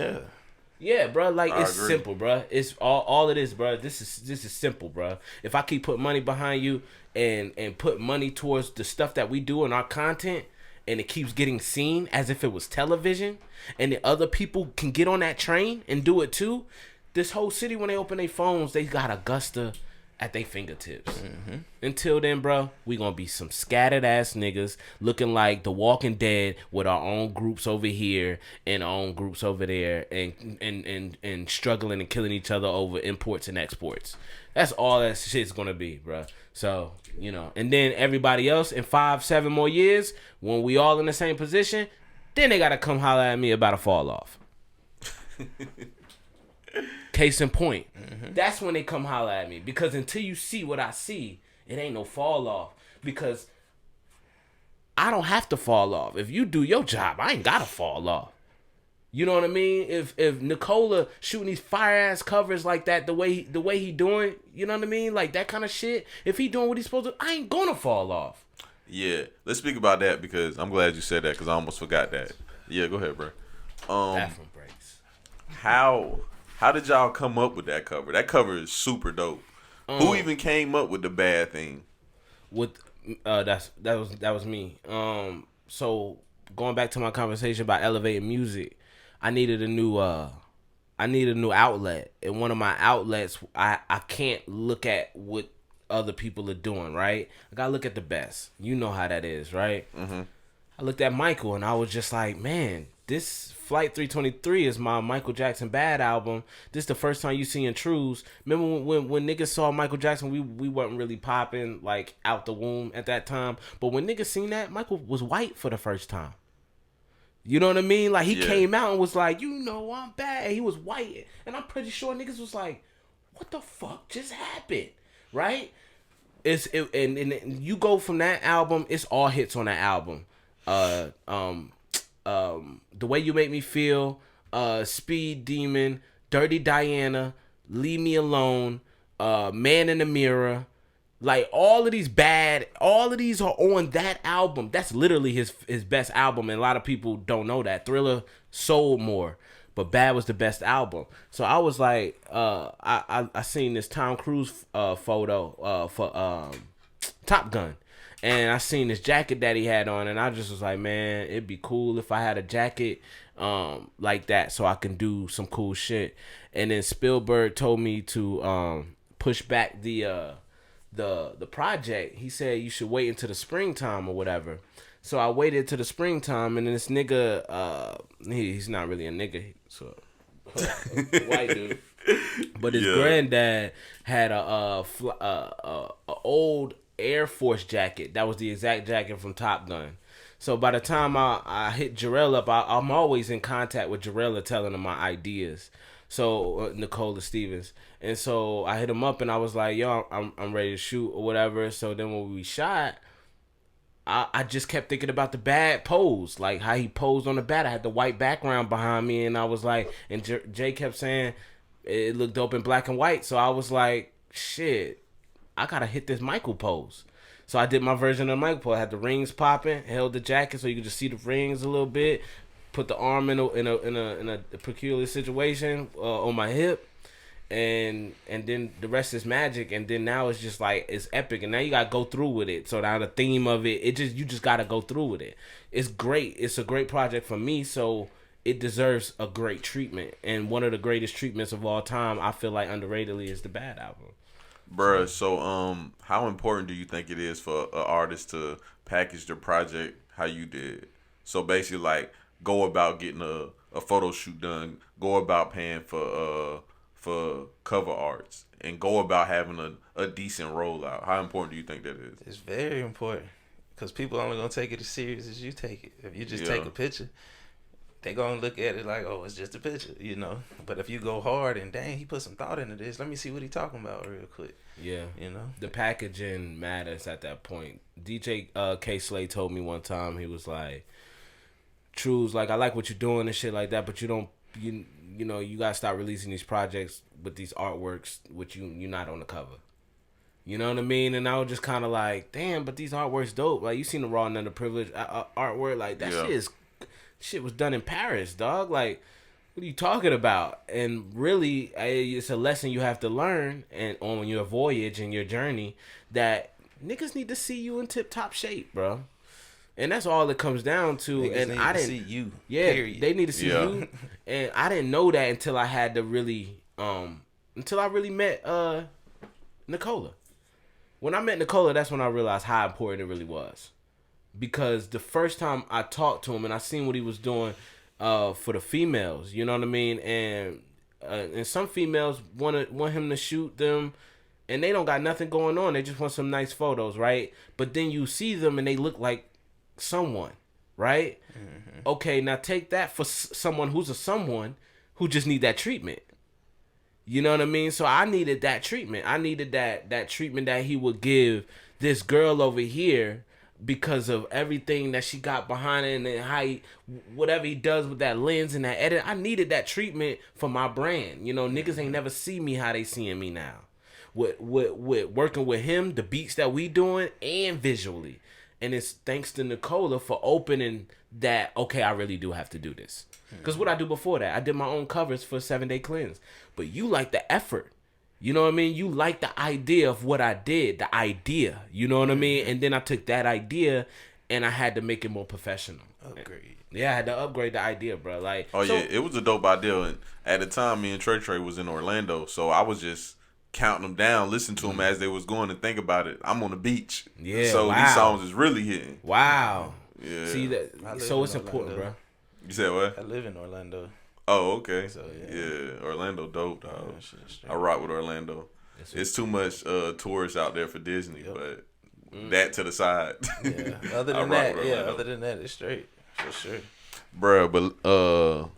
Yeah, bro. Like, it's simple, bro. It's all it is, bro. This is simple, bro. If I keep putting money behind you and put money towards the stuff that we do in our content, and it keeps getting seen as if it was television, and the other people can get on that train and do it too. This whole city, when they open their phones, they got Augusta at their fingertips. Mm-hmm. Until then, bro, we gonna be some scattered ass niggas looking like The Walking Dead with our own groups over here and our own groups over there, and struggling and killing each other over imports and exports. That's all that shit's gonna be, bro. So, you know, and then everybody else in 5-7 more years, when we all in the same position, then they gotta come holler at me about a fall off. Case in point. Mm-hmm. That's when they come holler at me. Because until you see what I see, it ain't no fall off. Because I don't have to fall off. If you do your job, I ain't gotta fall off. You know what I mean? If Nicola shooting these fire ass covers like that, the way he doing, you know what I mean? Like that kind of shit. If he doing what he's supposed to, I ain't gonna fall off. Yeah, let's speak about that because I'm glad you said that because I almost forgot that. Yeah, go ahead, bro. Bathroom breaks. How did y'all come up with that cover? That cover is super dope. Who even came up with the bad thing? That was me. So going back to my conversation about elevating music. I needed a new outlet, and one of my outlets, I can't look at what other people are doing, right? I gotta look at the best. You know how that is, right? Mm-hmm. I looked at Michael, and I was just like, man, this Flight 323 is my Michael Jackson Bad album. This is the first time you seeing Truez. Remember when niggas saw Michael Jackson, we wasn't really popping like out the womb at that time, but when niggas seen that, Michael was white for the first time. You know what I mean? Like, he came out and was like, you know, I'm bad. He was white. And I'm pretty sure niggas was like, what the fuck just happened? Right? And you go from that album, it's all hits on that album. The Way You Make Me Feel, Speed Demon, Dirty Diana, Leave Me Alone, Man in the Mirror. Like, all of these are on that album. That's literally his best album, and a lot of people don't know that. Thriller sold more, but Bad was the best album. So I was like, I seen this Tom Cruise photo for Top Gun, and I seen this jacket that he had on, and I just was like, man, it'd be cool if I had a jacket like that so I can do some cool shit. And then Spielberg told me to push back the project. He said you should wait until the springtime or whatever. So I waited till the springtime, and then this nigga, he's not really a nigga, so white dude, but his granddad had a old Air Force jacket that was the exact jacket from Top Gun. So by the time I hit Jarrell up, I'm always in contact with Jarrell telling him my ideas. So Nicola Stevens, and so I hit him up and I was like, yo, I'm ready to shoot or whatever. So then when we shot, I just kept thinking about the Bad pose, like how he posed on the Bad. I had the white background behind me, and I was like, and Jay kept saying it looked dope in black and white. So I was like, shit, I gotta hit this Michael pose. So I did my version of the mic pull. I had the rings popping, held the jacket so you could just see the rings a little bit. Put the arm in a peculiar situation on my hip, and then the rest is magic. And then now it's just like it's epic. And now you gotta go through with it. So now the theme of it, you just gotta go through with it. It's great. It's a great project for me. So it deserves a great treatment. And one of the greatest treatments of all time, I feel like underratedly, is the Bad album. Bruh, so how important do you think it is for an artist to package their project how you did? So basically, like, go about getting a photo shoot done, go about paying for cover arts, and go about having a decent rollout. How important do you think that is? It's very important because people only gonna take it as serious as you take it. If you just take a picture, they gonna look at it like, oh, it's just a picture, you know. But if you go hard and dang, he put some thought into this, let me see what he talking about real quick. Yeah, you know, the packaging matters at that point. DJ K Slay told me one time, he was like, Truez, like, I like what you're doing and shit like that, but you don't, you know, you gotta stop releasing these projects with these artworks with you're not on the cover. You know what I mean? And I was just kind of like, damn, but these artworks dope. Like, you seen the raw and underprivileged artwork, like that shit was done in Paris, dog. Like, what are you talking about? And really, it's a lesson you have to learn and on your voyage and your journey that niggas need to see you in tip top shape, bro. And that's all it comes down to. Niggas and need I to didn't see you. Yeah, period. They need to see you. And I didn't know that until I had to really until I really met Nicola. When I met Nicola, that's when I realized how important it really was. Because the first time I talked to him and I seen what he was doing for the females, you know what I mean? And some females want him to shoot them, and they don't got nothing going on. They just want some nice photos, right? But then you see them and they look like someone, right? Mm-hmm. Okay, now take that for someone who's a someone who just need that treatment. You know what I mean? So I needed that treatment. I needed that treatment that he would give this girl over here because of everything that she got behind it and how whatever he does with that lens and that edit. I needed that treatment for my brand. You know, niggas ain't never see me how they seeing me now. With working with him, the beats that we doing, and visually. And it's thanks to Nicola for opening that, okay, I really do have to do this. Because what I do before that, I did my own covers for 7 Day Cleanse. But you like the effort. You know what I mean? You like the idea of what I did, the idea. You know what I mean? And then I took that idea and I had to make it more professional. Upgrade. Yeah, I had to upgrade the idea, bro. Like, it was a dope idea. And at the time, me and Trey was in Orlando, so I was just counting them down, listening to them as they was going, and think about it. I'm on the beach. Yeah, so these songs is really hitting. Wow. Yeah. See that? So it's important, bro. You said what? I live in Orlando. Oh, okay. So, yeah, Orlando dope, dog. Yeah, I rock with Orlando. It's too much tourists out there for Disney, but that to the side. Yeah. Other than that, it's straight for sure. Bruh, but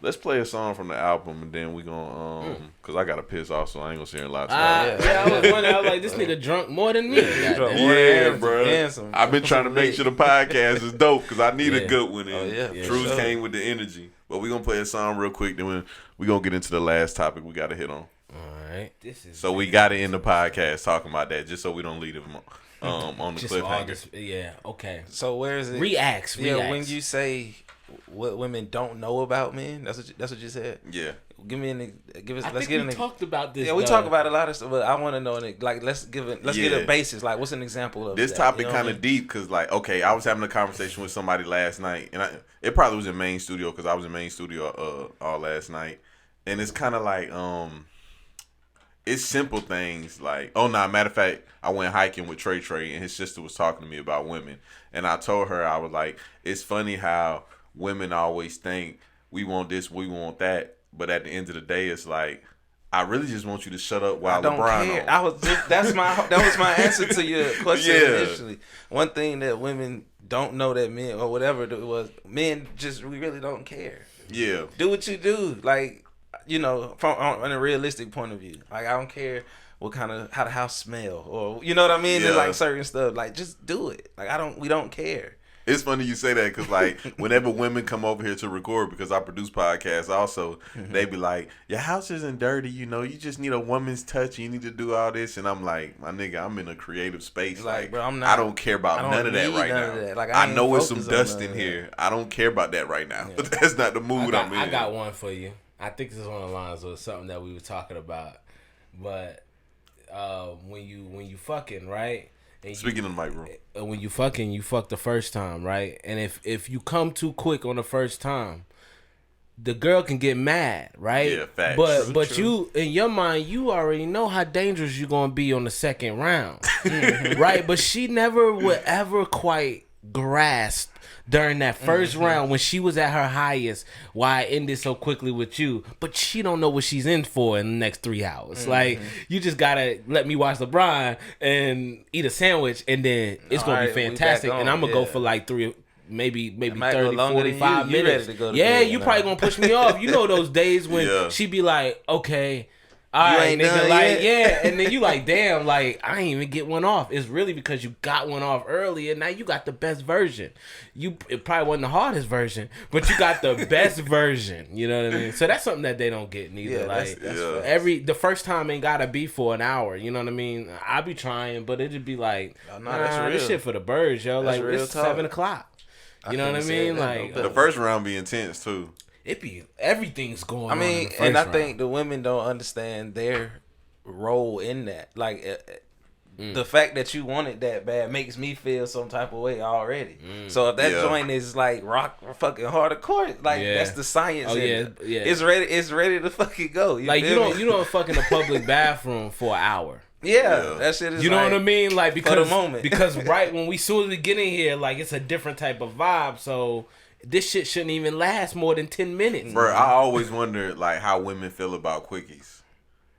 let's play a song from the album and then we gonna cause I gotta piss off, so I ain't gonna sit here and lie to you. I was wondering. I was like, this nigga drunk more than me. Yeah, bro. I've been trying to make sure the podcast is dope because I need a good one. Truez came with the energy. But we gonna play a song real quick, then we gonna get into the last topic we gotta hit on. Alright. So we gotta end the podcast talking about that just so we don't leave them on the cliffhanger. Yeah, okay. So where is it? Reacts. Yeah, when you say what women don't know about men, that's what you said. Yeah. We talked about this. Yeah, we talk about a lot of stuff, but I want to know, like, let's get a basis. Like, what's an example of this that? topic? Kind of deep, cause like, okay, I was having a conversation with somebody last night, and it probably was in main studio, cause I was in main studio all last night, and it's kind of like it's simple things like, matter of fact, I went hiking with Trey, and his sister was talking to me about women, and I told her, I was like, it's funny how women always think we want this, we want that. But at the end of the day, it's like, I really just want you to shut up while LeBron on. That was my answer to your question initially. One thing that women don't know that men, or whatever it was, men we really don't care. Yeah. Do what you do. Like, you know, on a realistic point of view. Like, I don't care how the house smell, or, you know what I mean? Yeah. There's like certain stuff. Like, just do it. Like, we don't care. It's funny you say that because, like, whenever women come over here to record, because I produce podcasts also, they be like, your house isn't dirty, you know, you just need a woman's touch, you need to do all this. And I'm like, my nigga, I'm in a creative space. Like, bro, I'm not, I don't care about none of that right now. Like, I know it's some dust in here. I don't care about that right now. But that's not the mood I'm in. I got one for you. I think this is one of the lines of something that we were talking about. But when you fucking, right? And Speaking of the mic, bro. When you fucking, you fuck the first time, right? And if you come too quick on the first time, the girl can get mad, right? Yeah, facts. But True. you, in your mind, you already know how dangerous you're gonna be on the second round, right? But she never would ever quite grasp during that first round when she was at her highest why it ended so quickly with you, but she don't know what she's in for in the next 3 hours. Like, you just gotta let me watch LeBron and eat a sandwich, and then it's gonna be fantastic, and I'm gonna go for like maybe 30, 45 minutes. You probably gonna push me off. You know those days when she be like, okay, all right, nigga, like, and then you like, damn, like, I ain't even get one off. It's really because you got one off early, and now you got the best version. It probably wasn't the hardest version, but you got the best version. You know what I mean? So that's something that they don't get neither. Yeah, like, that's the first time ain't gotta be for an hour. You know what I mean? I be trying, but it'd be like, that's real. This shit for the birds, yo. That's like, real it's talk. 7 o'clock. You know what I mean? Like, The first round be intense, too. it be everything's going on. I mean, in the first and I round. think the women don't understand their role in that. Like, the fact that you want it that bad makes me feel some type of way already. So if that joint is like rock fucking hardcore, like that's the science. It's ready. It's ready to fucking go. You don't fuck in a public bathroom for an hour. Yeah, that shit is. You know what I mean? Like, because for the moment. because right when we soon as we get in here, like, it's a different type of vibe. So this shit shouldn't even last more than 10 minutes. Bro, I always wonder, like, how women feel about quickies.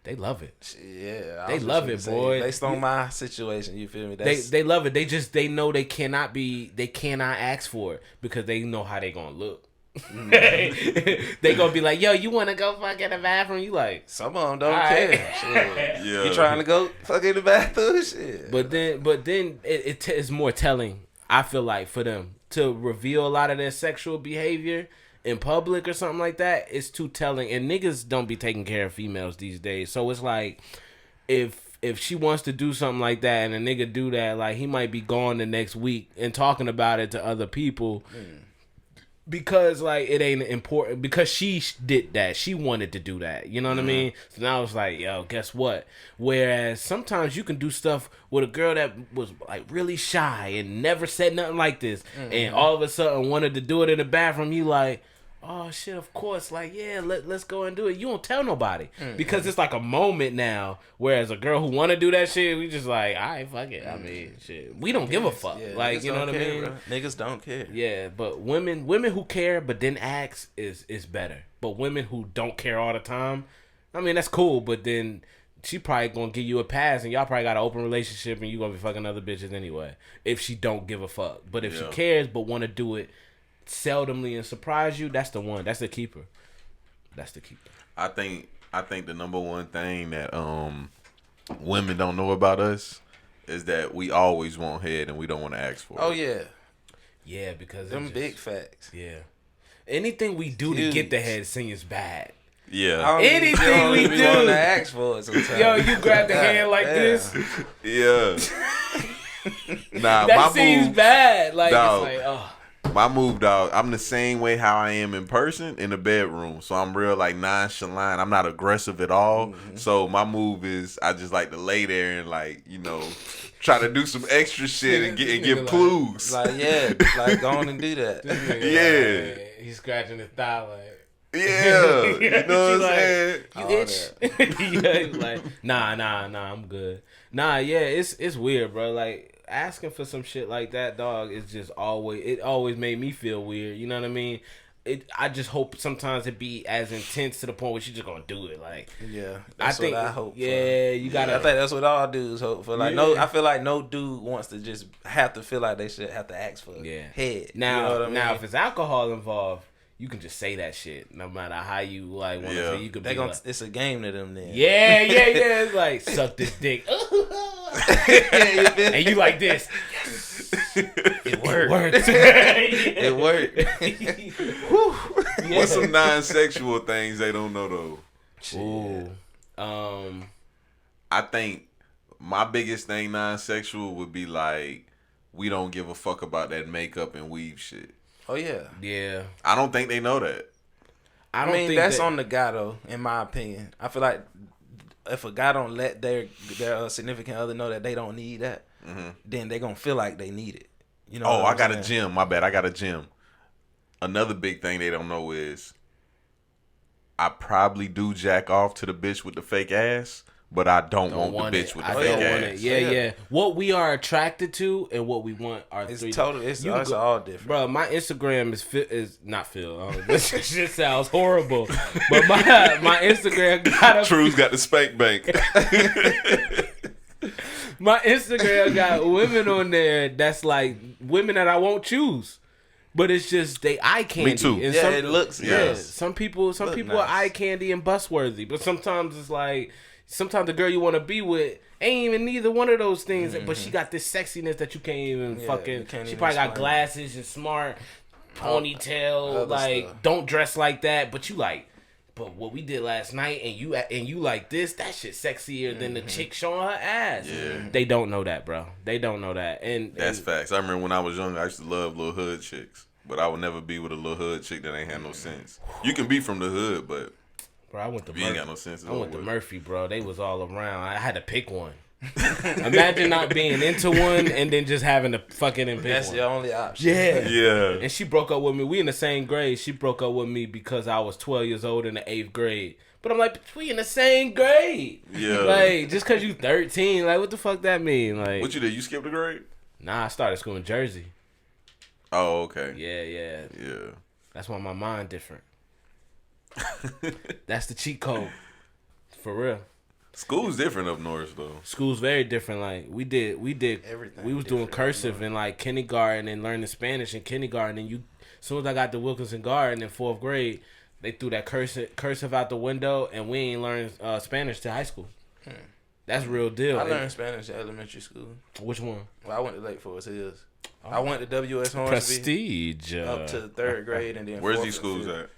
They love it. Yeah, they love it, boy. Based on my situation, you feel me? They love it. They know they cannot ask for it because they know how they gonna look. They gonna be like, yo, you wanna go fuck in the bathroom? You like, some of them don't care. Shit. You trying to go fuck in the bathroom? Shit. But then it is more telling, I feel like, for them to reveal a lot of their sexual behavior in public or something like that. It's too telling, and niggas don't be taking care of females these days. So it's like, if she wants to do something like that and a nigga do that, like, he might be gone the next week and talking about it to other people. Because, like, it ain't important. Because she did that. She wanted to do that. You know what I mean? So now it's like, yo, guess what? Whereas sometimes you can do stuff with a girl that was, like, really shy and never said nothing like this. And all of a sudden wanted to do it in the bathroom. You like, oh, shit, of course. Like, yeah, let's go and do it. You don't tell nobody. Because it's like a moment now. Whereas a girl who want to do that shit, we just like, all right, fuck it. I mean, shit. We don't give a fuck. Yeah, like, you know what I mean? Bro. Niggas don't care. Yeah, but women who care but then ask is better. But women who don't care all the time, I mean, that's cool. But then she probably gonna give you a pass, and y'all probably got an open relationship, and you gonna be fucking other bitches anyway. If she don't give a fuck, but if she cares but want to do it seldomly and surprise you, that's the one. That's the keeper. That's the keeper. I think the number one thing that women don't know about us is that we always want head and we don't want to ask for it. Oh yeah. Yeah, because them big facts. Yeah. Anything we do to get the head seems bad. Yeah. Anything we do want to ask for it sometimes. Yo, you grab the hand like this. Yeah. Nah, that seems bad. Like, dog, it's like, oh. My move, dog, I'm the same way how I am in person in the bedroom. So I'm real, like, nonchalant. I'm not aggressive at all. So my move is I just like to lay there and, like, you know, try to do some extra shit and give clues. Like, like, go on and do that. Like, he's scratching his thigh, like. Yeah. You know what I'm saying? You itch? Yeah, he's like, nah, I'm good. Nah, yeah, it's weird, bro. Like, asking for some shit like that, dog, is just always made me feel weird. You know what I mean? I just hope sometimes it be as intense to the point where she's just gonna do it. Like, yeah, that's what I hope. Yeah, you gotta. I think that's what all dudes hope for. Like, I feel like no dude wants to just have to feel like they should have to ask for head. Now, you know what I mean? Now, if it's alcohol involved, you can just say that shit. No matter how you like want to say, you could be like, it's a game to them then. Yeah. It's like, suck this dick. And you like this. Yes. It worked. It worked. What's some non-sexual things they don't know though? Ooh. I think my biggest thing non-sexual would be like we don't give a fuck about that makeup and weave shit. Oh yeah. Yeah. I don't think they know that. I mean, that's on the guy though, in my opinion. I feel like if a guy don't let their significant other know that they don't need that, then they gonna feel like they need it. You know? I got a gym. My bad. I got a gym. Another big thing they don't know is I probably do jack off to the bitch with the fake ass, but I don't want the bitch with the fake ass. Yeah. What we are attracted to and what we want are It's three. totally. It's all different. Bro, my Instagram is not Phil. This shit sounds horrible. But my Instagram got True's got the spank bank. My Instagram got women on there that's like women that I won't choose. But it's just they eye candy. Me too. And yeah, it looks. Yeah, Yes. some people nice. are eye candy and bus worthy. But sometimes it's like sometimes the girl you want to be with ain't even neither one of those things. But she got this sexiness that you can't even fucking. Can't She even probably got explain. glasses and smart ponytail. Other Like stuff. don't dress like that. But you like. But what we did last night and you like this, that shit sexier than the chick showing her ass. Yeah. They don't know that, bro. They don't know that. That's and facts. I remember when I was young, I used to love little hood chicks. But I would never be with a little hood chick that ain't had no sense. You can be from the hood, but bro, I went to you ain't got no sense. I went to Murphy, bro. They was all around. I had to pick one. Imagine not being into one and then just having to fucking pick That's one. your only option. Yeah. Yeah. And she broke up with me. We in the same grade. She broke up with me because I was 12 years old in the 8th grade. But I'm like, we in the same grade. Yeah. Like, just because you 13, like, what the fuck that mean? Like, What you did? You skipped a grade? Nah, I started school in Jersey. Oh, okay. Yeah. That's why my mind different. That's the cheat code. For real. School's different up north though. School's very different. Like we did Everything we was doing different. cursive in like kindergarten and learning Spanish in kindergarten. And as soon as I got to Wilkinson Garden in 4th grade, they threw that cursive out the window, and we ain't learned Spanish till high school. That's real deal. I learned Spanish in elementary school. Which one? Well, I went to Lake Forest Hills. I went to W.S. Hornsby Prestige. up to 3rd grade, and then Where's 4th these and schools 5th. at?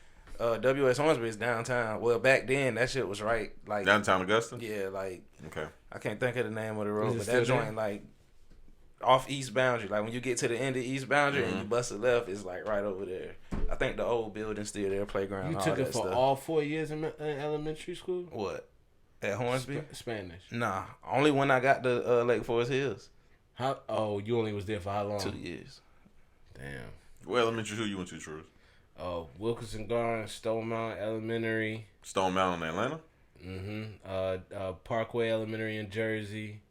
W.S. Hornsby is downtown. Well, back then that shit was right like Downtown Augusta? yeah, like Okay. I can't think of the name of the road, Is it but still that joint there? like off East Boundary. Like when you get to the end of East Boundary and you Mm-hmm. bust a left, it's like right over there. I think the old building's still there, playground. You all took that it for stuff. all 4 years in elementary school? What? At Hornsby? Spanish. Nah, only when I got to Lake Forest Hills. How? Oh, you only was there for how long? 2 years. Damn. What elementary school you went to, Truth? Oh, Wilkinson Garden, Stone Mountain Elementary. Stone Mountain, Atlanta? Parkway Elementary in Jersey.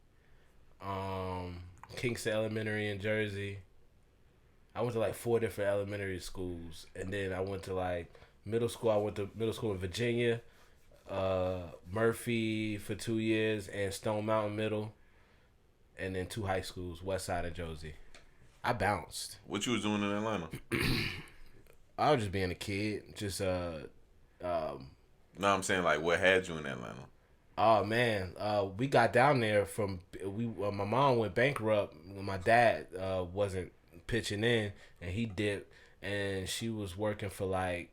Kingston Elementary in Jersey. I went to like 4 different elementary schools, and then I went to like middle school. I went to middle school in Virginia, Murphy for 2 years, and Stone Mountain Middle, and then 2 high schools, West Side of Josie. I bounced. What you was doing in Atlanta? I was just being a kid, just No, I'm saying like what had you in Atlanta? Oh man, we got down there from my mom went bankrupt when my dad wasn't pitching in, and he dipped, and she was working for like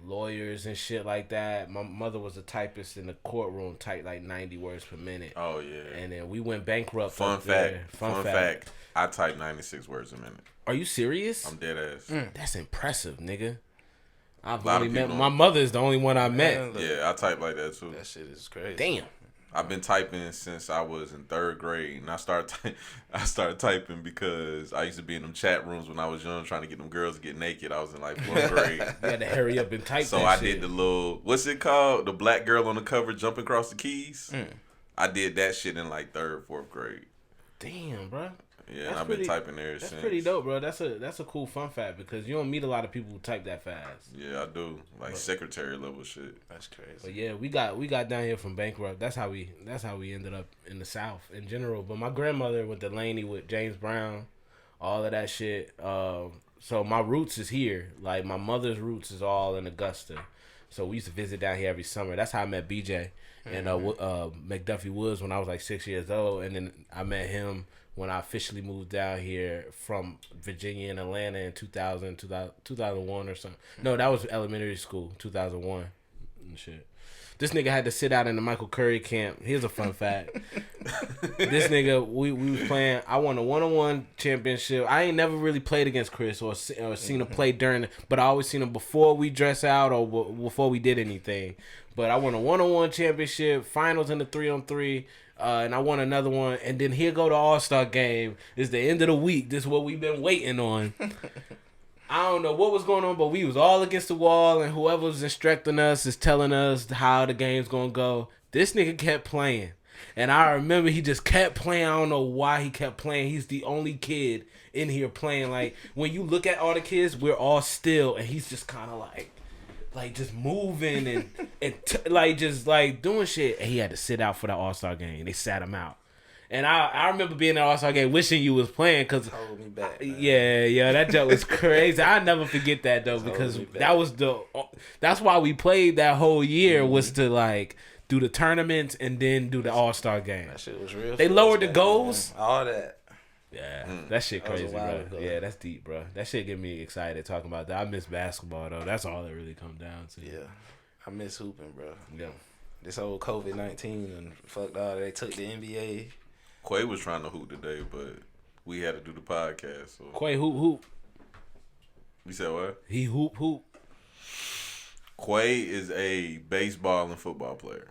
lawyers and shit like that. My mother was a typist in the courtroom, typed like 90 words per minute. Oh yeah. And then we went bankrupt. Fun up there. fact. Fun fact. I type 96 words a minute. Are you serious? I'm dead ass. That's impressive, nigga. I've Lot of only met people my don't. mother is the only one I met. Man, look, Yeah, I type like that too. that shit is crazy. Damn. I've been typing since I was in 3rd grade, and I started typing because I used to be in them chat rooms when I was young, trying to get them girls to get naked. I was in like 4th grade, You had to hurry up and type so that I shit. did the little what's it called? The black girl on the cover jumping across the keys. Mm. I did that shit in like 3rd, 4th grade. Damn, bro. Yeah, That's and I've pretty- been typing there That's since. pretty dope, bro. That's a cool fun fact because you don't meet a lot of people who type that fast. Yeah, I do like secretary level shit. That's crazy. But yeah, we got down here from bankrupt. That's how we ended up in the South in general. But my grandmother went to Laney with James Brown, all of that shit. So my roots is here. Like my mother's roots is all in Augusta. So we used to visit down here every summer. That's how I met BJ and McDuffie Woods when I was like 6 years old, and then I met him when I officially moved down here from Virginia and Atlanta in 2001 or something. No, that was elementary school, 2001 and shit. This nigga had to sit out in the Michael Curry camp. Here's a fun fact. This nigga, we was playing. I won a 1-on-1 championship. I ain't never really played against Chris or seen him play during, but I always seen him before we dress out or before we did anything. But I won a 1-on-1 championship, finals in the 3-on-3, and I won another one. And then here go the All-Star game. It's the end of the week. This is what we've been waiting on. I don't know what was going on, but we was all against the wall, and whoever was instructing us is telling us how the game's gonna go. This nigga kept playing, and I remember he just kept playing. I don't know why he kept playing. He's the only kid in here playing. Like, when you look at all the kids, we're all still, and he's just kind of like just moving and just doing shit. And he had to sit out for the All-Star game. They sat him out. And I remember being in the All-Star game wishing you was playing because hold me back. Yeah, that joke was crazy. I never forget that though because that's why we played that whole year was to like do the tournaments and then do the All-Star game. That shit was real. They lowered the goals. Man. All that. Yeah, that shit crazy, bro. Ago. Yeah, that's deep, bro. That shit get me excited talking about that. I miss basketball though. That's all it really comes down to. Yeah, I miss hooping, bro. Yeah. This whole COVID-19 and fucked all. They took the NBA. Quay was trying to hoop today, but we had to do the podcast. So. Quay hoop. You said what? He hoop. Quay is a baseball and football player.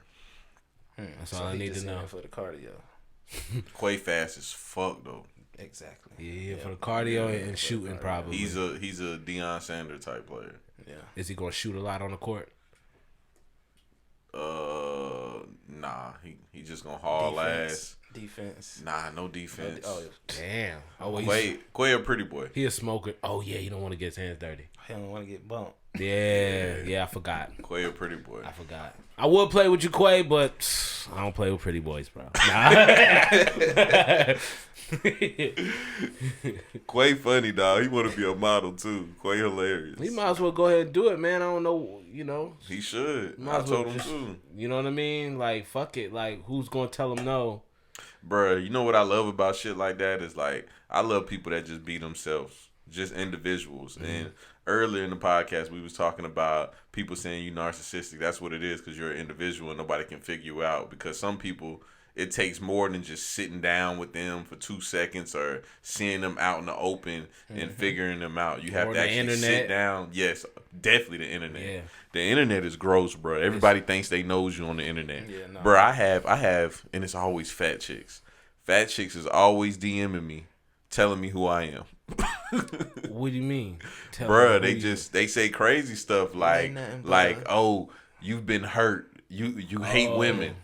That's all I need to know. For the cardio. Quay fast as fuck though. Exactly. Yeah, for the cardio and shooting probably. He's a Deion Sanders type player. Yeah. Is he gonna shoot a lot on the court? Nah. He just gonna haul ass. Defense. Nah, no defense. Damn. Oh, Quay a pretty boy. He a smoker. Oh yeah, he don't want to get his hands dirty. He don't want to get bumped. Yeah, I forgot. Quay a pretty boy. I forgot. I would play with you, Quay, but I don't play with pretty boys, bro. Nah. Quay funny, dog. He want to be a model too. Quay hilarious. He might as well go ahead and do it, man. I don't know, He should. I told him too. You know what I mean? Like, fuck it. Like, who's gonna tell him no? Bruh, you know what I love about shit like that is like I love people that just be themselves, just individuals. Mm-hmm. And earlier in the podcast, we was talking about people saying you narcissistic. That's what it is because you're an individual and nobody can figure you out. Because some people, it takes more than just sitting down with them for 2 seconds or seeing them out in the open and figuring them out. You have to actually sit down. Yes, definitely the internet. Yeah. The internet is gross, bro. Everybody thinks they knows you on the internet. Yeah, no. Bro, I have, and it's always fat chicks. Fat chicks is always DMing me, telling me who I am. What do you mean? Bro, they say crazy stuff like, oh, you've been hurt. You hate women.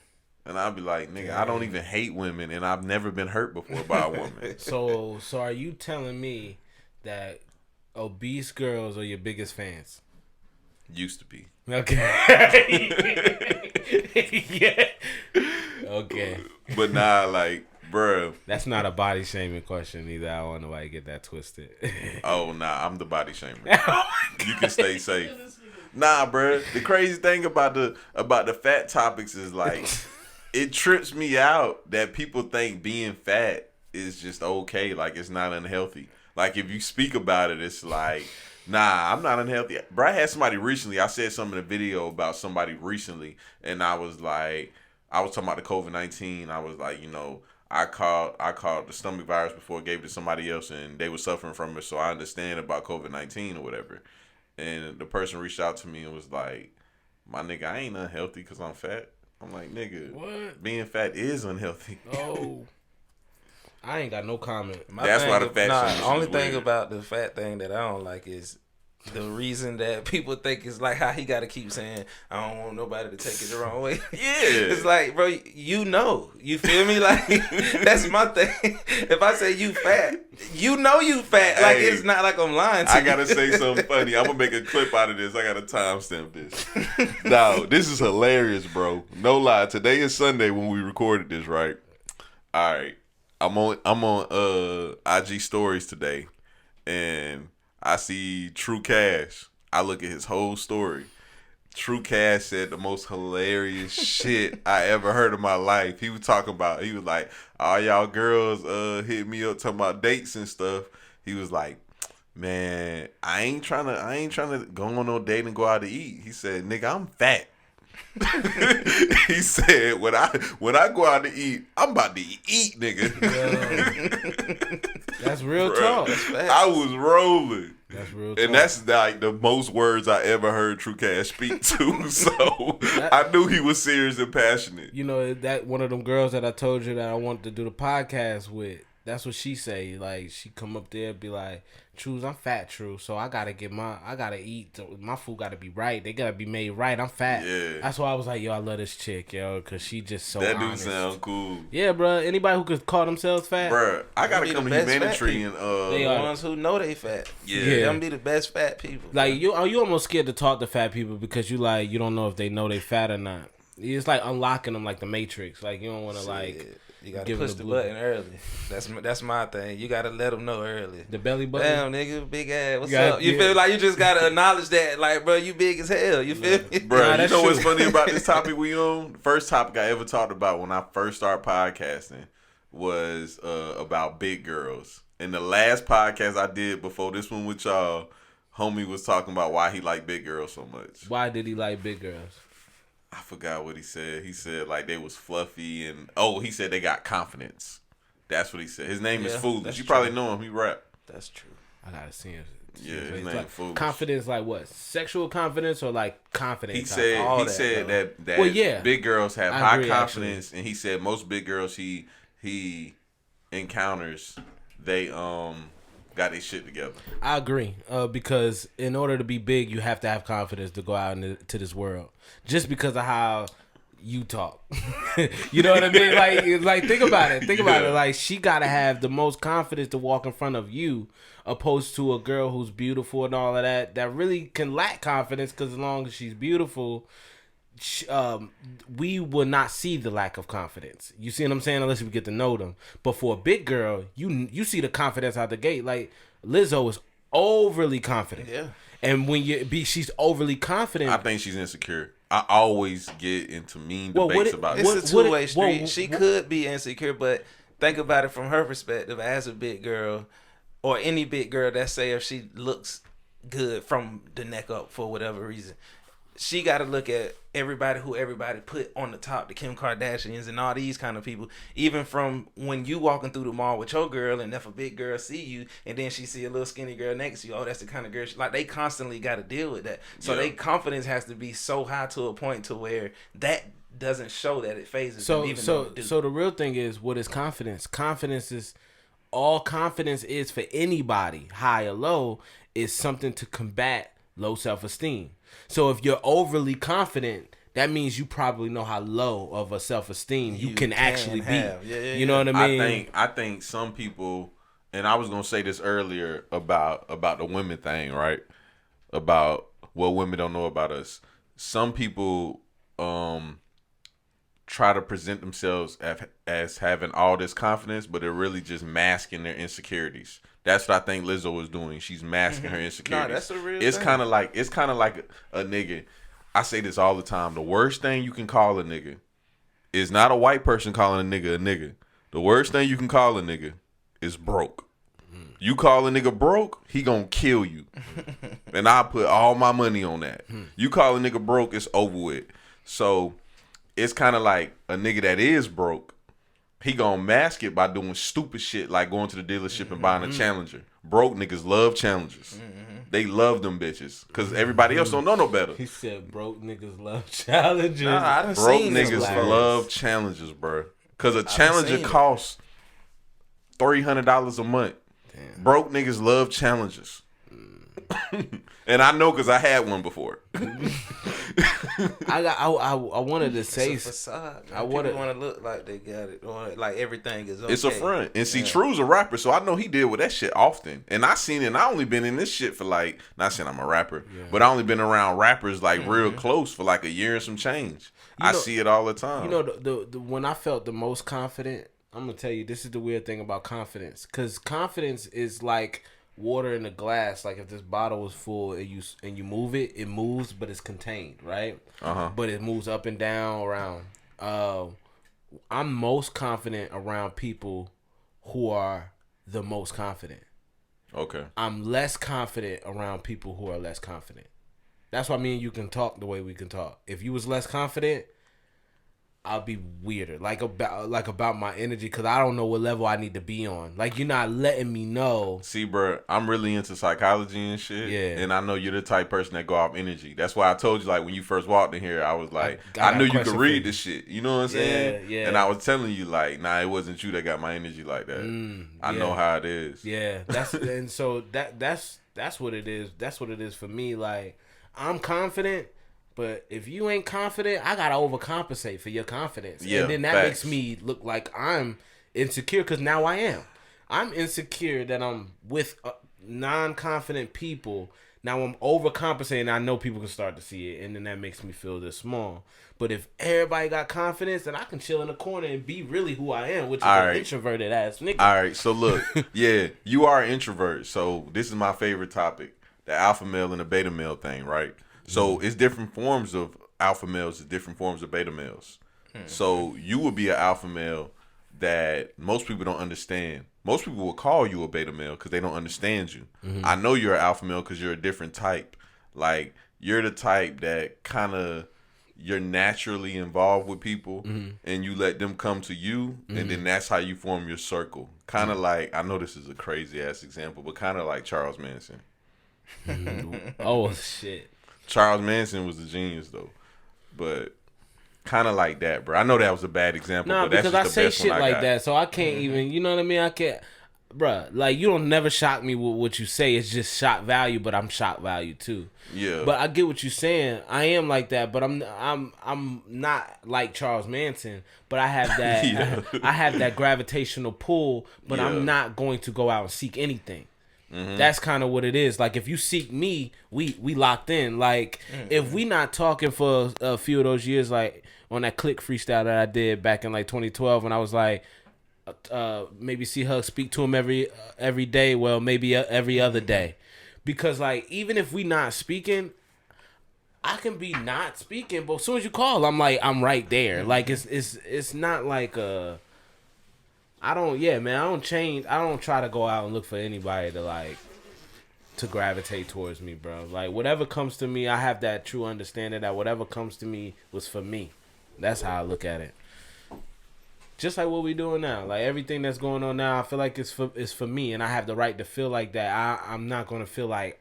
And I'll be like, nigga, I don't even hate women, and I've never been hurt before by a woman. So are you telling me that obese girls are your biggest fans? Used to be. Okay. Yeah. Okay. But nah, like, bruh. That's not a body shaming question either. I don't want nobody to get that twisted. Oh, nah, I'm the body shamer. You can stay safe. Nah, bruh. The crazy thing about the fat topics is like, it trips me out that people think being fat is just okay. Like, it's not unhealthy. Like, if you speak about it, it's like, nah, I'm not unhealthy. Bro, I had somebody recently, I said something in a video about somebody recently, and I was talking about the COVID-19. I was like, I caught the stomach virus before it gave it to somebody else, and they were suffering from it, so I understand about COVID-19 or whatever. And the person reached out to me and was like, my nigga, I ain't unhealthy because I'm fat. I'm like, nigga, what? Being fat is unhealthy. Oh. I ain't got no comment. That's why the fat shit is only thing weird. about the fat thing that I don't like is the reason that people think is like how he got to keep saying, I don't want nobody to take it the wrong way. Yeah. It's like, bro, you feel me? Like, that's my thing. If I say you fat, you fat. Like, hey, it's not like I'm lying to you. I got to say something funny. I'm going to make a clip out of this. I got to timestamp this. No, this is hilarious, bro. No lie. Today is Sunday when we recorded this, right? All right. I'm on IG stories today, and I see True Cash. I look at his whole story. True Cash said the most hilarious shit I ever heard in my life. He was talking about, he was like, all y'all girls hit me up talking about dates and stuff. He was like, man, I ain't trying to go on no date and go out to eat. He said, nigga, I'm fat. He said, when I go out to eat, I'm about to eat, nigga. That's real talk. I was rolling. That's real talk. And that's like the most words I ever heard True Cash speak to. So I knew he was serious and passionate. You know, that one of them girls that I told you that I wanted to do the podcast with, that's what she say. Like, she come up there and be like, Truez, I'm fat, Truez, so I gotta eat. My food gotta be right. They gotta be made right. I'm fat. Yeah. That's why I was like, yo, I love this chick, yo, because she just so that honest. That dude sound cool. Yeah, bro. Anybody who could call themselves fat, bro. I gotta come to Humanitarian. They are the ones who know they fat. Yeah, them be the best fat people. Like you almost scared to talk to fat people because you don't know if they know they fat or not. It's like unlocking them like the Matrix. Like you don't want to like. You gotta push the button early. That's my thing. You gotta let them know early. The belly button. Damn, nigga, big ass. What's up? You feel like you just gotta acknowledge that, like, bro, you big as hell. You feel me? Bro, you know what's funny about this topic we on? The first topic I ever talked about when I first started podcasting was about big girls. And the last podcast I did before this one with y'all, homie was talking about why he liked big girls so much. Why did he like big girls? I forgot what he said. He said like they was fluffy and he said they got confidence. That's what he said. His name is Foolish. You probably know him. He rap. That's true. I gotta see him. Yeah, his name like Foolish. Confidence, like what? Sexual confidence or like confidence? He said that big girls have high confidence, and he said most big girls he encounters, they got their shit together. I agree, because in order to be big, you have to have confidence to go out into this world. Just because of how you talk, you know what I mean? Like think about it. Think about it. Like she gotta have the most confidence to walk in front of you, opposed to a girl who's beautiful and all of that. That really can lack confidence because as long as she's beautiful, we will not see the lack of confidence. You see what I'm saying? Unless we get to know them. But for a big girl, you see the confidence out the gate. Like Lizzo is overly confident. Yeah. And when she's overly confident. I think she's insecure. I always get into mean debates about it. It's a two-way street. She could be insecure, but think about it from her perspective as a big girl or any big girl that say if she looks good from the neck up for whatever reason. She got to look at everybody put on the top, the Kim Kardashians and all these kind of people. Even from when you walking through the mall with your girl, and if a big girl see you, and then she see a little skinny girl next to you, that's the kind of girl. Like they constantly got to deal with that. So their confidence has to be so high to a point to where that doesn't show that it phases them. Even so the real thing is, what is confidence? Confidence is all confidence is for anybody, high or low, is something to combat low self-esteem. So if you're overly confident, that means you probably know how low of a self-esteem you can actually be. You know what I mean? I think some people, and I was gonna say this earlier about the women thing, right? About what women don't know about us. Some people try to present themselves as having all this confidence, but they're really just masking their insecurities. That's what I think Lizzo was doing. She's masking her insecurities. No, that's a real it's thing. kind of like a nigga. I say this all the time. The worst thing you can call a nigga is not a white person calling a nigga. The worst thing you can call a nigga is broke. You call a nigga broke, he gonna kill you. And I put all my money on that. You call a nigga broke, it's over with. So it's kind of like a nigga that is broke. He gonna mask it by doing stupid shit like going to the dealership and buying a Challenger. Broke niggas love Challengers. They love them bitches because everybody else don't know no better. He said broke niggas love Challengers. Nah, I done broke seen niggas love Challengers, bro. Because a Challenger costs $300 a month. Damn. Broke niggas love Challengers. And I know because I had one before. I wanted to say it's a facade. I want to look like they got it or like everything is okay. It's a front. And see, Truez a rapper, so I know he deal with that shit often. And I seen it. And I only been in this shit for like, not saying I'm a rapper, but I only been around rappers like real close for like a year and some change. I see it all the time. You know, the when I felt the most confident, I'm gonna tell you, this is the weird thing about confidence, because confidence is like water in a glass. Like if this bottle was full and you move it, it moves, but it's contained, right? But it moves up and down around. I'm most confident around people who are the most confident. Okay. I'm less confident around people who are less confident. That's why me and you can talk the way we can talk. If you was less confident, I'll be weirder. Like about my energy, because I don't know what level I need to be on. Like, you're not letting me know. See, bro, I'm really into psychology and shit. Yeah. And I know you're the type of person that go off energy. That's why I told you, like, when you first walked in here, I was like, I knew you could read this shit. You know what I'm saying? Yeah. And I was telling you, like, nah, it wasn't you that got my energy like that. I know how it is. Yeah. That's what it is. That's what it is for me. Like, I'm confident. But if you ain't confident, I gotta overcompensate for your confidence. Yeah, and then that facts. makes me look like I'm insecure, because now I am. I'm insecure that I'm with non-confident people. Now I'm overcompensating. I know people can start to see it, and then that makes me feel this small. But if everybody got confidence, then I can chill in the corner and be really who I am, which is an introverted ass nigga. All right, so look, yeah, you are an introvert. So this is my favorite topic, the alpha male and the beta male thing, right? So it's different forms of alpha males, it's different forms of beta males. So you would be an alpha male that most people don't understand. Most people will call you a beta male because they don't understand you. I know you're an alpha male because you're a different type. Like, you're the type that kind of, you're naturally involved with people and you let them come to you, and then that's how you form your circle. Kind of like, I know this is a crazy ass example, but kind of like Charles Manson. Oh, shit. Charles Manson was a genius though, but kind of like that, bro. I know that was a bad example, Nah, but that's because just I the say best one shit like got. that, so I can't even. You know what I mean? I can't, bruh. Like, you don't never shock me with what you say. It's just shock value, but I'm shock value too. Yeah. But I get what you're saying. I am like that, but I'm not like Charles Manson. But I have that. I have that gravitational pull. But I'm not going to go out and seek anything. That's kind of what it is. Like, if you seek me, we locked in. Like, if we not talking for a few of those years, like on that Click freestyle that I did back in like 2012, when I was like, maybe see her speak to him every day. Well, maybe every other day, because like, even if we not speaking, I can be not speaking, but as soon as you call, I'm like, I'm right there. Like, it's not like I don't change. I don't try to go out and look for anybody to gravitate towards me, bro. Like, whatever comes to me, I have that true understanding that whatever comes to me was for me. That's how I look at it. Just like what we doing now. Like, everything that's going on now, I feel like it's for me, and I have the right to feel like that. I'm not gonna feel like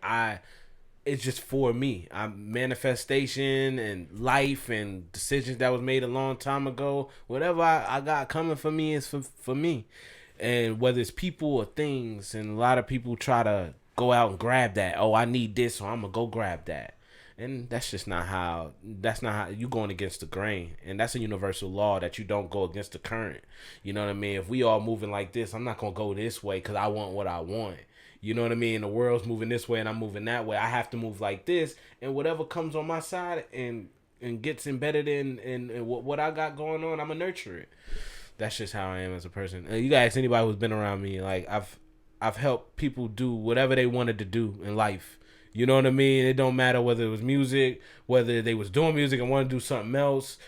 it's just for me. Manifestation and life and decisions that was made a long time ago. Whatever I got coming for me is for me. And whether it's people or things, and a lot of people try to go out and grab that. Oh, I need this, so I'm gonna go grab that. And that's not how you going against the grain. And that's a universal law, that you don't go against the current. You know what I mean? If we all moving like this, I'm not gonna go this way because I want what I want. You know what I mean? The world's moving this way and I'm moving that way. I have to move like this, and whatever comes on my side and gets embedded in what I got going on, I'm gonna nurture it. That's just how I am as a person. You guys, ask anybody who's been around me, like, I've helped people do whatever they wanted to do in life. You know what I mean? It don't matter whether it was music, whether they was doing music and want to do something else.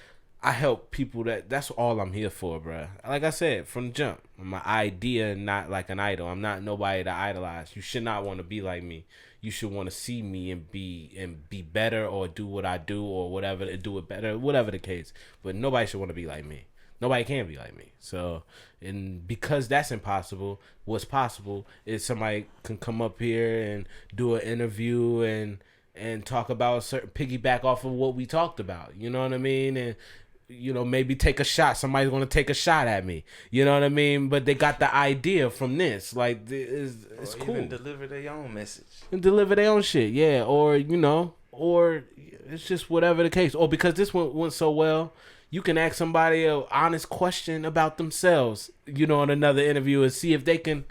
I help people. That's all I'm here for, bro. Like I said, from the jump, I'm an idea, not like an idol. I'm not nobody to idolize. You should not want to be like me. You should want to see me and be better, or do what I do, or whatever, to do it better, whatever the case. But nobody should want to be like me. Nobody can be like me. So, and because that's impossible, what's possible is somebody can come up here and do an interview and talk about a certain, piggyback off of what we talked about. You know what I mean? And, you know, maybe take a shot. Somebody's going to take a shot at me. You know what I mean? But they got the idea from this. Like, it's cool. Even deliver their own message. And deliver their own shit, yeah. Or, you know, or it's just whatever the case. Or because this one went so well, you can ask somebody an honest question about themselves, you know, in another interview, and see if they can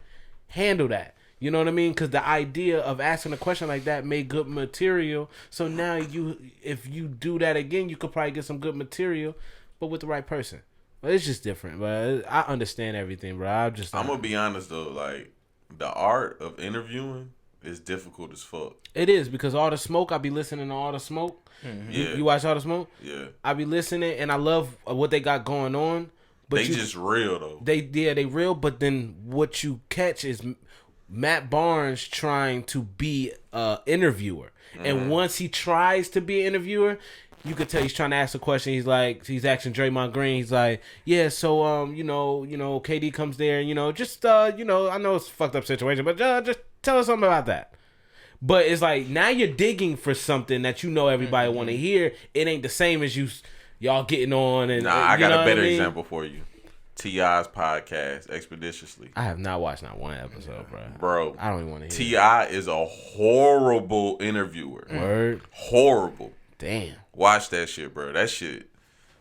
handle that. You know what I mean? Because the idea of asking a question like that made good material. So now if you do that again, you could probably get some good material, but with the right person. But it's just different. But I understand everything, bro. I'm gonna be honest though, like, the art of interviewing is difficult as fuck. It is, because All the Smoke, I be listening to All the Smoke. Mm-hmm. You watch All the Smoke? Yeah. I be listening, and I love what they got going on. But They just real though. They real, but then what you catch is Matt Barnes trying to be a interviewer. And once he tries to be an interviewer, you could tell he's trying to ask a question. He's asking Draymond Green. He's like, yeah, so you know, KD comes there, and just I know it's a fucked up situation, but just tell us something about that. But it's like, now you're digging for something that everybody want to hear. It ain't the same as y'all getting on and. Nah, I got a better example for you. T.I.'s podcast, Expeditiously. I have not watched not one episode, bro. I don't even want to hear. T.I. is a horrible interviewer. Word. Horrible. Damn. Watch that shit, bro. That shit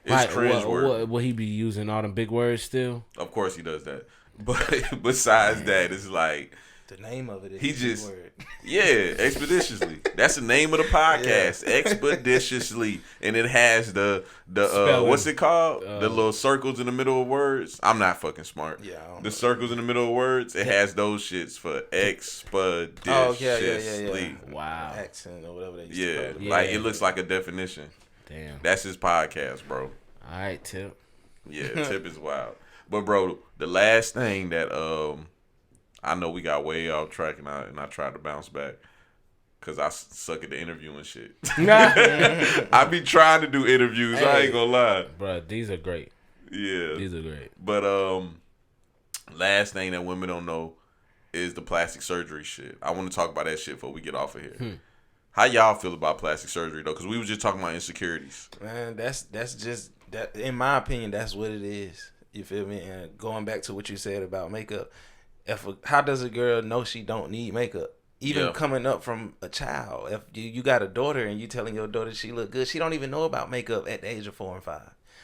is cringeworthy. Will he be using all them big words still? Of course he does that. But besides that, it's like the name of it is he just word. Yeah, Expeditiously. That's the name of the podcast. Yeah. Expeditiously. And it has the what's it called? The little circles in the middle of words. I'm not fucking smart. Yeah. The circles in the middle of words, it has those shits for expeditiously. Oh, yeah. Wow. Accent or whatever they used to call it. Like it looks like a definition. Damn. That's his podcast, bro. All right, Tip. Yeah, Tip is wild. But bro, the last thing that I know we got way off track and I tried to bounce back because I suck at the interviewing shit. I be trying to do interviews. Hey, I ain't gonna lie, bro. These are great. Yeah, these are great. But last thing that women don't know is the plastic surgery shit. I want to talk about that shit before we get off of here. How y'all feel about plastic surgery though? Because we was just talking about insecurities. Man, that's just that. In my opinion, that's what it is. You feel me? And going back to what you said about makeup. How does a girl know she don't need makeup? Even coming up from a child. If you got a daughter and you telling your daughter she look good, she don't even know about makeup at the age of 4 and 5.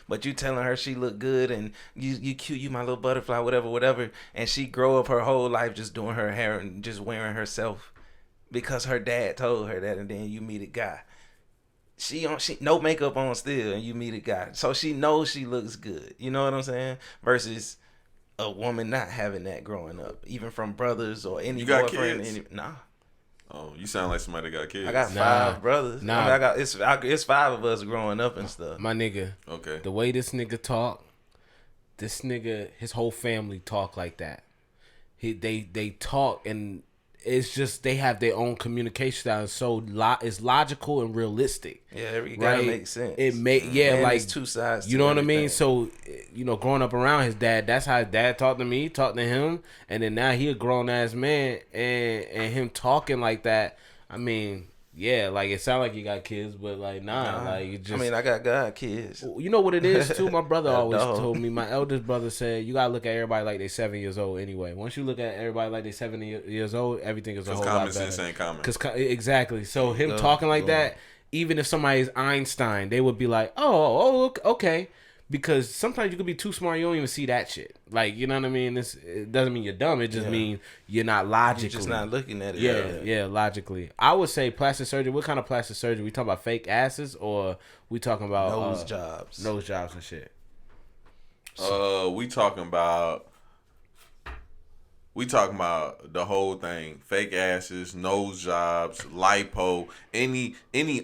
But you telling her she look good and you cute, you my little butterfly, whatever. And she grow up her whole life just doing her hair and just wearing herself because her dad told her that. And then you meet a guy. She no makeup on still, and you meet a guy. So she knows she looks good. You know what I'm saying? Versus a woman not having that growing up, even from brothers or any boyfriend. Nah. Oh, you sound like somebody that got kids. I got 5 brothers. Nah. I mean, it's 5 of us growing up and stuff. My nigga. Okay. The way this nigga talk, his whole family talk like that. They talk and it's just they have their own communication style. So it's logical and realistic. Yeah, it gotta make sense. And like it's 2 sides. You know what I mean? So growing up around his dad, that's how his dad talked to me, talked to him, and then now he a grown ass man, and him talking like that. I mean, yeah, like it sound like you got kids, but like nah, like it just. I mean, I got kids. You know what it is too. My brother always told me. My eldest brother said you gotta look at everybody like they 7 years old anyway. Once you look at everybody like they 7 years old, everything is a whole lot better. Common sense ain't common. Exactly. So him talking like that, even if somebody's Einstein, they would be like, oh, okay. Because sometimes you could be too smart, you don't even see that shit. Like, you know what I mean? It doesn't mean you're dumb. It just means you're not logical. You're just not looking at it. Yeah, logically. I would say plastic surgery. What kind of plastic surgery? We talking about fake asses or we talking about nose jobs? Nose jobs and shit. We talking about the whole thing. Fake asses, nose jobs, lipo, any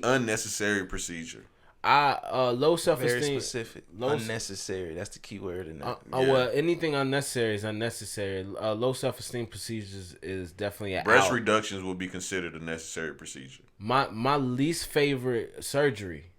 unnecessary procedure. Low self-esteem. Very specific. Unnecessary. That's the key word in that. Well, anything unnecessary is unnecessary. Low self-esteem procedures is definitely breast reductions will be considered a necessary procedure. My least favorite surgery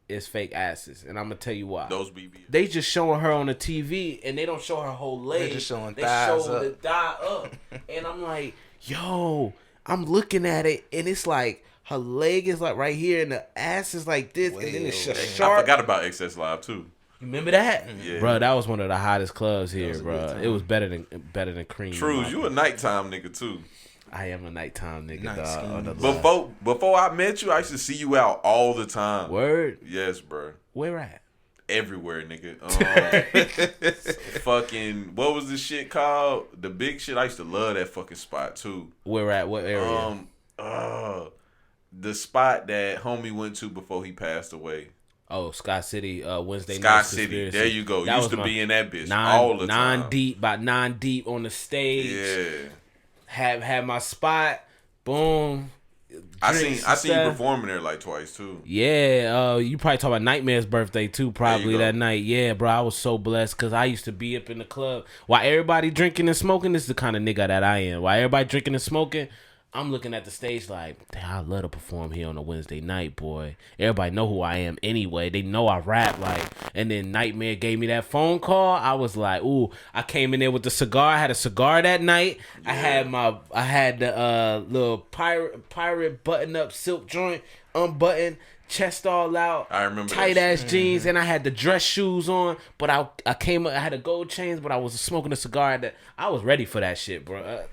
is fake asses, and I'm gonna tell you why. Those BBs. They just showing her on the TV, and they don't show her whole leg. They just showing thighs up. The thigh up, and I'm like, yo, I'm looking at it, and it's like. Her leg is like right here, and the ass is like this, and then it's sharp. I forgot about Excess Live too. You remember that? Yeah, bro. That was one of the hottest clubs here, bro. It was better than Cream. Truez, you a nighttime nigga too. I am a nighttime nigga, dog. Before I met you, I used to see you out all the time. Word? Yes, bro. Where at? Everywhere, nigga. Fucking, what was this shit called? The big shit. I used to love that fucking spot too. Where at? What area? The spot that homie went to before he passed away. Oh, Sky City, Wednesday night. Sky City, there you go. Used to be in that bitch all the time. About 9 deep on the stage. Yeah. Had my spot. Boom. I seen you performing there like twice too. Yeah, you probably talk about Nightmare's birthday too, probably that night. Yeah, bro, I was so blessed because I used to be up in the club while everybody drinking and smoking. This is the kind of nigga that I am. While everybody drinking and smoking, I'm looking at the stage like, damn, I love to perform here on a Wednesday night, boy. Everybody know who I am anyway. They know I rap, like. And then Nightmare gave me that phone call. I was like, ooh. I came in there with the cigar. I had a cigar that night. Yeah. I had the little pirate button up silk joint, unbuttoned, chest all out. I remember tight ass jeans, and I had the dress shoes on. But I came up. I had a gold chains, but I was smoking a cigar. That I was ready for that shit, bro.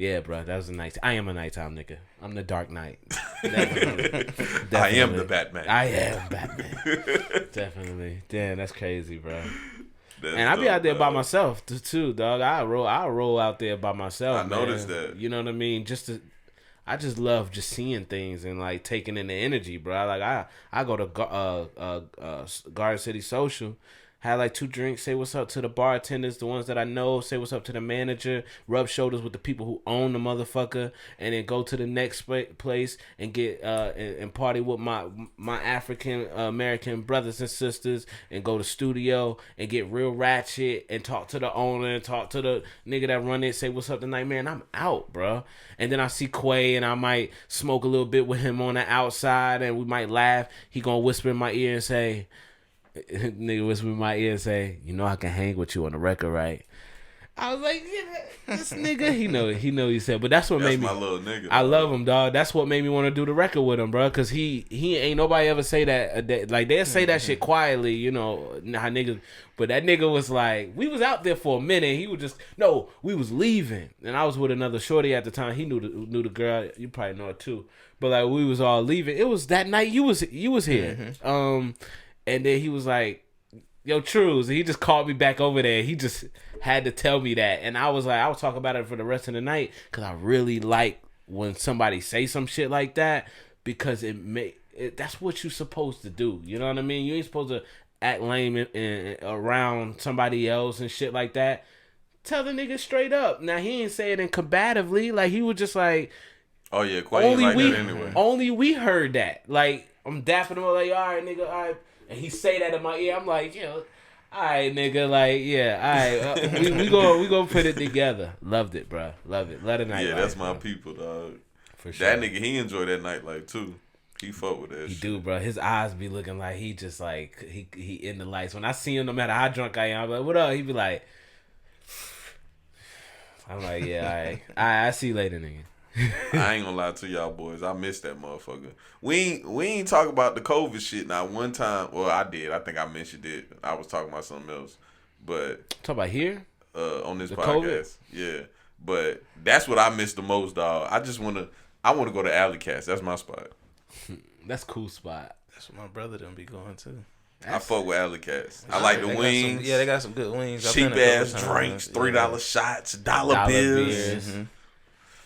Yeah, bro, that was a night. I am a nighttime nigga. I'm the Dark Knight. Definitely. I am the Batman. I am Batman. Definitely. Damn, that's crazy, bro. That's and I be out there dog. by myself too, dog. I roll out there by myself. I noticed that. You know what I mean? I just love just seeing things and like taking in the energy, bro. Like I go to Garden City Social. Had like 2 drinks, say what's up to the bartenders, the ones that I know, say what's up to the manager, rub shoulders with the people who own the motherfucker, and then go to the next place and get and party with my African American brothers and sisters, and go to studio and get real ratchet and talk to the owner and talk to the nigga that run it, say what's up tonight, man. I'm out, bro. And then I see Quay and I might smoke a little bit with him on the outside and we might laugh. He gonna whisper in my ear and say, nigga whisper in my ear and say, you know I can hang with you on the record, right? I was like, yeah, this nigga, he know he said, but that's what made me. That's my little nigga. I love him, dog. That's what made me want to do the record with him, bro. Cause he ain't nobody ever say that. Like they'll say that shit quietly, you know how niggas. But that nigga was like, we was out there for a minute. He was just we was leaving, and I was with another shorty at the time. He knew the girl. You probably know her too. But like we was all leaving. It was that night you was here. Mm-hmm. And then he was like, yo, Truez. He just called me back over there. He just had to tell me that. And I was like, I was talking about it for the rest of the night because I really like when somebody say some shit like that because that's what you supposed to do. You know what I mean? You ain't supposed to act lame around somebody else and shit like that. Tell the nigga straight up. Now, he ain't say it in combatively. Like, he was just like... Oh, yeah. Quay like that anyway. Only we heard that. Like, I'm dapping him like, all right, nigga, all right. And he say that in my ear. I'm like, yo, all right, nigga, like, yeah, all right. we gonna put it together. Loved it, bro. Love it. Let it night. Yeah, life, that's my bro. people, dog. For sure. That nigga, he enjoyed that nightlife too. He fuck with that. He shit. do, bro. His eyes be looking like he just like he in the lights. When I see him, no matter how drunk I am, I'm like, what up? He be like, I'm like, yeah, all right. I see you later, nigga. I ain't gonna lie to y'all boys. I missed that motherfucker. We ain't talk about the COVID shit now. One time, well, I did. I think I mentioned it. I was talking about something else, but talk about here on this the podcast. COVID? Yeah, but that's what I missed the most, dog. I want to go to Alley Cats. That's my spot. That's a cool spot. That's what my brother done be going to. I fuck with Alley Cats. I like the wings. They got some good wings. Cheap ass drinks, $3 shots, dollar bills. Mm-hmm.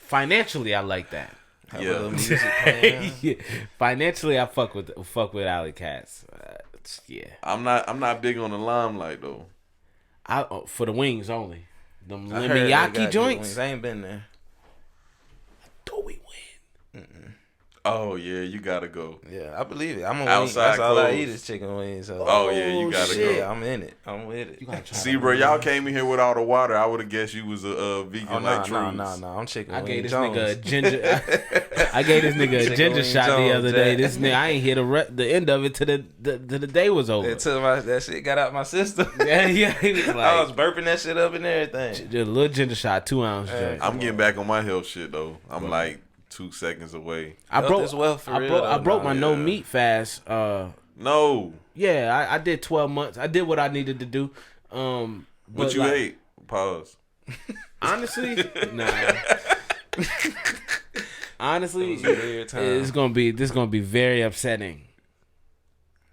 Financially, I like that. Yeah. Yeah. Financially, I fuck with Alley Cats. Yeah. I'm not big on the limelight though. For the wings only. Them I heard they Limiyaki got joints. wings. I ain't been there. Do we win? Oh yeah, you gotta go. Yeah, I believe it. I'm a Outside wing. That's all I clothes. eat is chicken wings. So. Oh yeah, you gotta shit. go. I'm in it. I'm with it. You gotta try See, that. bro, y'all came in here with all the water. I would have guessed you was a vegan Oh, like Truez. no. I'm chicken I wing gave this Jones. nigga a ginger. I gave this nigga a Chicken ginger wing shot the Jones, other day. yeah. This nigga, I ain't hear the end of it till the day was over. Until that shit got out my system. Yeah. He was like, I was burping that shit up and everything. just a little ginger shot, 2 ounce joint. I'm getting back on my health shit though. I'm like 2 seconds away. I broke. is wealth for I real, broke. I though. broke my no Yeah. meat fast. No, Yeah, I did 12 months. I did what I needed to do. what But you like, ate? Pause. Honestly, nah. Honestly, It was a weird time. this gonna be very upsetting.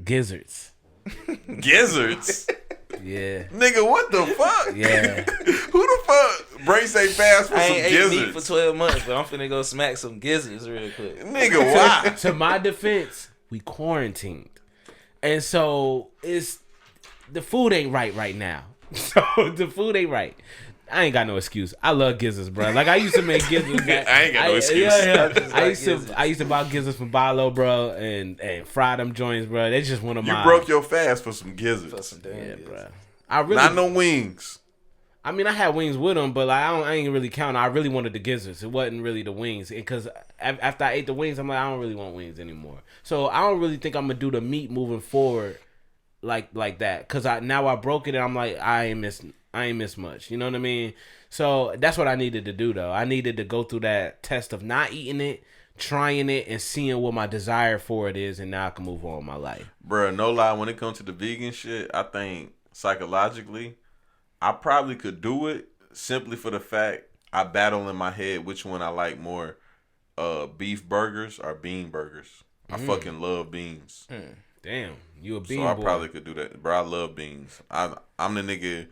Gizzards. Gizzards, Yeah. nigga. What the fuck? Yeah. Who the fuck? Brace ain't fast for I some ain't ate meat for gizzards, 12 months, but I'm finna go smack some gizzards real quick. nigga. Why? To my defense, we quarantined, and so the food ain't right now. So the food ain't right. I ain't got no excuse. I love gizzards, bro. Like I used to make gizzards. I ain't got no excuse. Yeah. I used to buy gizzards from Bilo, bro, and fry them joints, bro. That's just one of my. You broke your fast for some gizzards. For some damn gizzards. bro. I really not no wings. I mean, I had wings with them, but like I ain't really count. I really wanted the gizzards. It wasn't really the wings, because after I ate the wings, I'm like, I don't really want wings anymore. So I don't really think I'm gonna do the meat moving forward, like that. Cause now I broke it, and I'm like, I ain't miss much. You know what I mean? So that's what I needed to do, though. I needed to go through that test of not eating it, trying it, and seeing what my desire for it is, and now I can move on with my life. Bruh, no lie. When it comes to the vegan shit, I think psychologically, I probably could do it simply for the fact I battle in my head which one I like more, beef burgers or bean burgers. I fucking love beans. Damn, you a bean So I boy. probably could do that. Bro, I love beans. I'm the nigga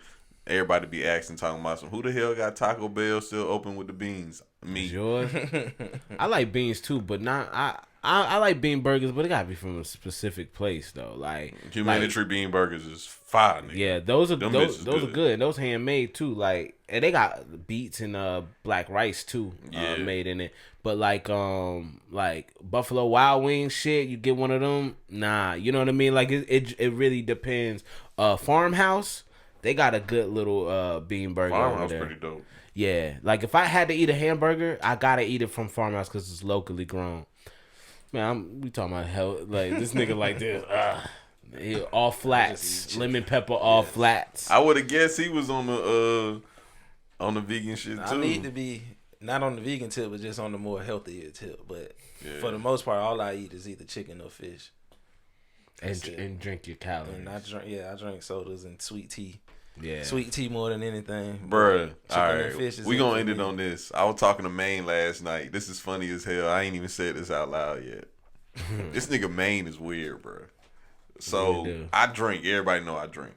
everybody be asking, talking about who the hell got Taco Bell still open with the beans? Me. George. I like beans too, but not I like bean burgers, but it gotta be from a specific place though. Like Humanitary bean burgers is fire, nigga. yeah, those are Them those bitches are good. And those handmade too. Like, and they got beets and black rice too, made in it. But like Buffalo Wild Wings shit, you get one of them. Nah, you know what I mean. Like it really depends. Farmhouse, they got a good little bean burger. Farmhouse over there. pretty dope. Yeah, like if I had to eat a hamburger, I gotta eat it from Farmhouse because it's locally grown. Man, we talking about health. Like this nigga like this. All flats, lemon pepper, all flats. I would have guessed he was on the vegan shit too. I need to be not on the vegan tip, but just on the more healthier tip. But for the most part, all I eat is either chicken or fish. And drink your calories. And I drink sodas and sweet tea. Yeah, sweet tea more than anything. Bruh, Chicken all and right, fish is we it gonna for end it me. on this. I was talking to Maine last night. This is funny as hell. I ain't even said this out loud yet. This nigga Maine is weird, bro. So Really I drink. Everybody know I drink.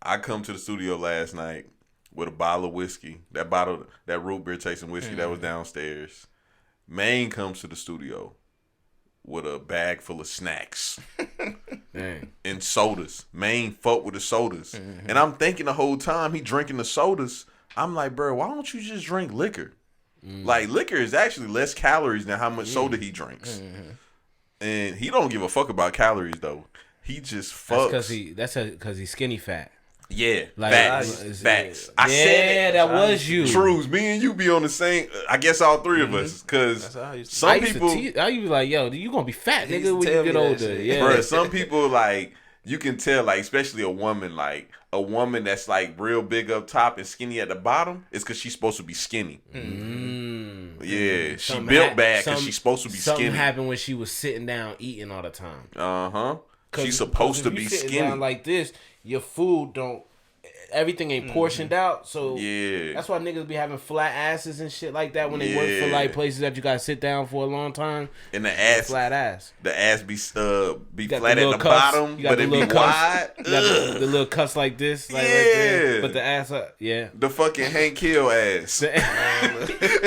I come to the studio last night with a bottle of whiskey. That root beer tasting whiskey that was downstairs. Maine comes to the studio with a bag full of snacks. Dang. And sodas. Main fuck with the sodas. And I'm thinking the whole time he drinking the sodas, I'm like, bro, why don't you just drink liquor? Like, liquor is actually less calories than how much soda he drinks. And he don't give a fuck about calories, though. He just fucks. That's because he's skinny fat. Yeah, Like, facts. I yeah, said that was you. Trues, me and you be on the same. I guess all three of us, because That's how I used to. some people, I used to be like, yo, you gonna be fat, He nigga, used to when tell you me get that older. shit. Yeah, bruh, some people, like, you can tell, like, especially a woman that's like real big up top and skinny at the bottom, it's because she's supposed to be skinny. Yeah, she Something built bad because she's supposed to be something skinny. happened when she was sitting down eating all the time. She's supposed to if be you sitting skinny. down like this, your food everything ain't portioned out. So Yeah. that's why niggas be having flat asses and shit like that when they work for like places that you gotta sit down for a long time. And the ass, Flat ass. the ass be You got flat at little the cuffs. bottom, You got but the it be little cuffs. wide. You got the little cuffs like this, like right Yeah. there, but the ass up. Yeah. The fucking Hank Hill ass.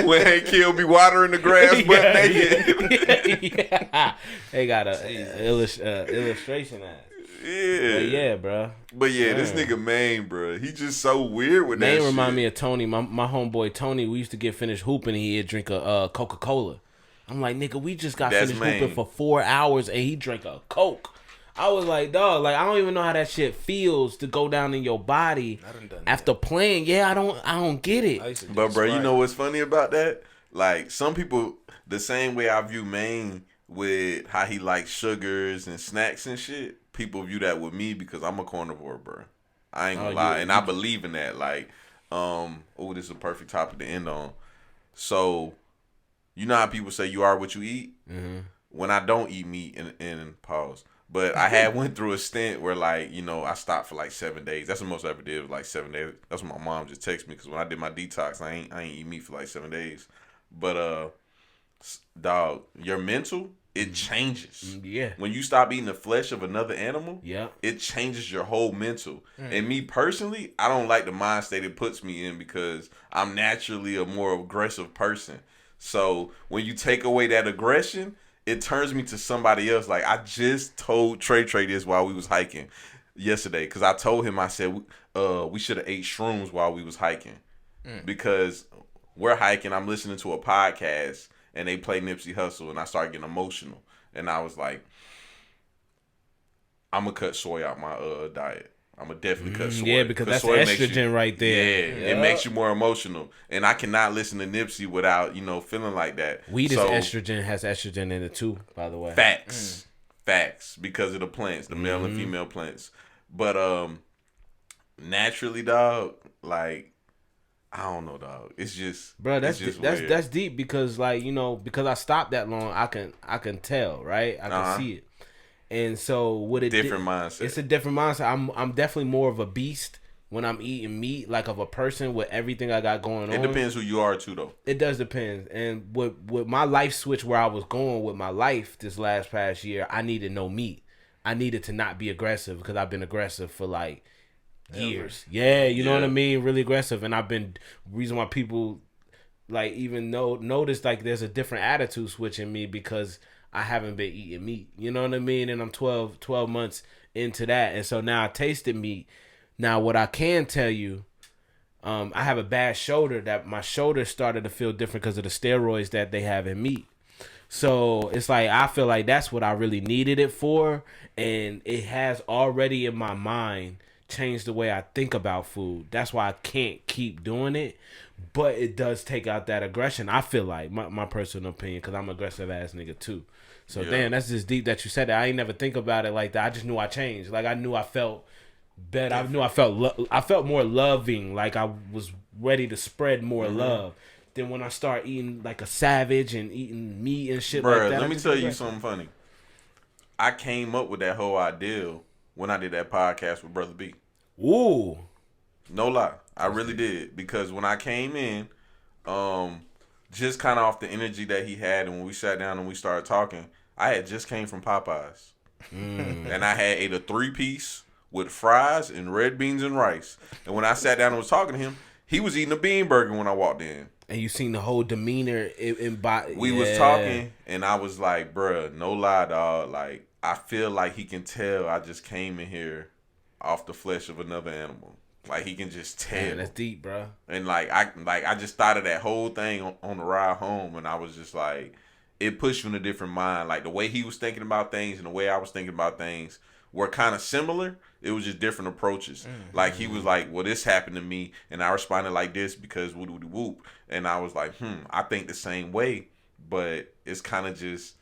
When Hank Hill be watering the grass butt naked. Yeah. They got a illustration ass. Yeah. But yeah, bro. But yeah, this nigga Maine, bro, he just so weird with that Name shit. remind me of Tony, my homeboy Tony. We used to get finished hooping and he'd drink a Coca-Cola. I'm like, nigga, we just got That's finished Maine. hooping for 4 hours and he drank a Coke. I was like, dog, like I don't even know how that shit feels to go down in your body after playing. Yeah, I don't get it. I used to do But bro, you Sprite. know what's funny about that? Like, some people, the same way I view Maine with how he likes sugars and snacks and shit, people view that with me because I'm a carnivore, bro. I ain't gonna lie. And I believe in that. Like, this is a perfect topic to end on. So, you know how people say you are what you eat? When I don't eat meat, and pause. But I had went through a stint where, like, you know, I stopped for like 7 days. That's the most I ever did, was like 7 days. That's what my mom just texted me, because when I did my detox, I ain't eat meat for like 7 days. But dog, your mental, it changes. Yeah. When you stop eating the flesh of another animal, Yeah. it changes your whole mental. And me personally, I don't like the mind state it puts me in, because I'm naturally a more aggressive person. So when you take away that aggression, it turns me to somebody else. Like, I just told Trey this while we was hiking yesterday, because I told him, I said, we should have ate shrooms while we was hiking. because we're hiking. I'm listening to a podcast and they play Nipsey Hussle, and I start getting emotional. And I was like, I'm gonna cut soy out my diet. I'm gonna definitely cut soy. Yeah, because that's estrogen right there. Yeah, it makes you more emotional, and I cannot listen to Nipsey without feeling like that. Weed is estrogen, has estrogen in it too, by the way. Facts, because of the plants, the male and female plants. But naturally, dog, like, I don't know, dog. It's just, bro, that's weird. That's deep because, like, because I stopped that long, I can tell, right? I can see it. And so what it different mindset. It's a different mindset. I'm definitely more of a beast when I'm eating meat, like of a person with everything I got going on. It depends who you are too, though. It does depend. And with my life switch, where I was going with my life this past year, I needed no meat. I needed to not be aggressive because I've been aggressive for like years. Yeah, you know what I mean? Really aggressive. And I've been, reason why people like even notice like there's a different attitude switch in me because I haven't been eating meat. You know what I mean? And I'm 12 months into that. And so now I tasted meat. Now what I can tell you, I have a bad shoulder, that my shoulder started to feel different because of the steroids that they have in meat. So it's like, I feel like that's what I really needed it for. And it has already in my mind changed the way I think about food. That's why I can't keep doing it. But it does take out that aggression. I feel like, my personal opinion, because I'm an aggressive ass nigga too. So damn, that's just deep that you said that. I ain't never think about it like that. I just knew I changed. Like I knew I felt better. I knew I felt more loving. Like I was ready to spread more love. Then when I start eating like a savage and eating meat and shit like that. Let me tell you something funny. I came up with that whole idea when I did that podcast with Brother B. Ooh. No lie. I really did. Because when I came in, just kind of off the energy that he had, and when we sat down and we started talking, I had just came from Popeyes. And I had ate a 3-piece with fries and red beans and rice. And when I sat down and was talking to him, he was eating a bean burger when I walked in. And you seen the whole demeanor in body. We was talking, and I was like, bruh, no lie, dog. Like, I feel like he can tell I just came in here off the flesh of another animal. Like, he can just tell. Man, that's deep, bro. And I just thought of that whole thing on the ride home, and I was just like, it pushed you in a different mind. Like, the way he was thinking about things and the way I was thinking about things were kind of similar. It was just different approaches. Like, he was like, well, this happened to me, and I responded like this because whoop. And I was like, I think the same way, but it's kind of just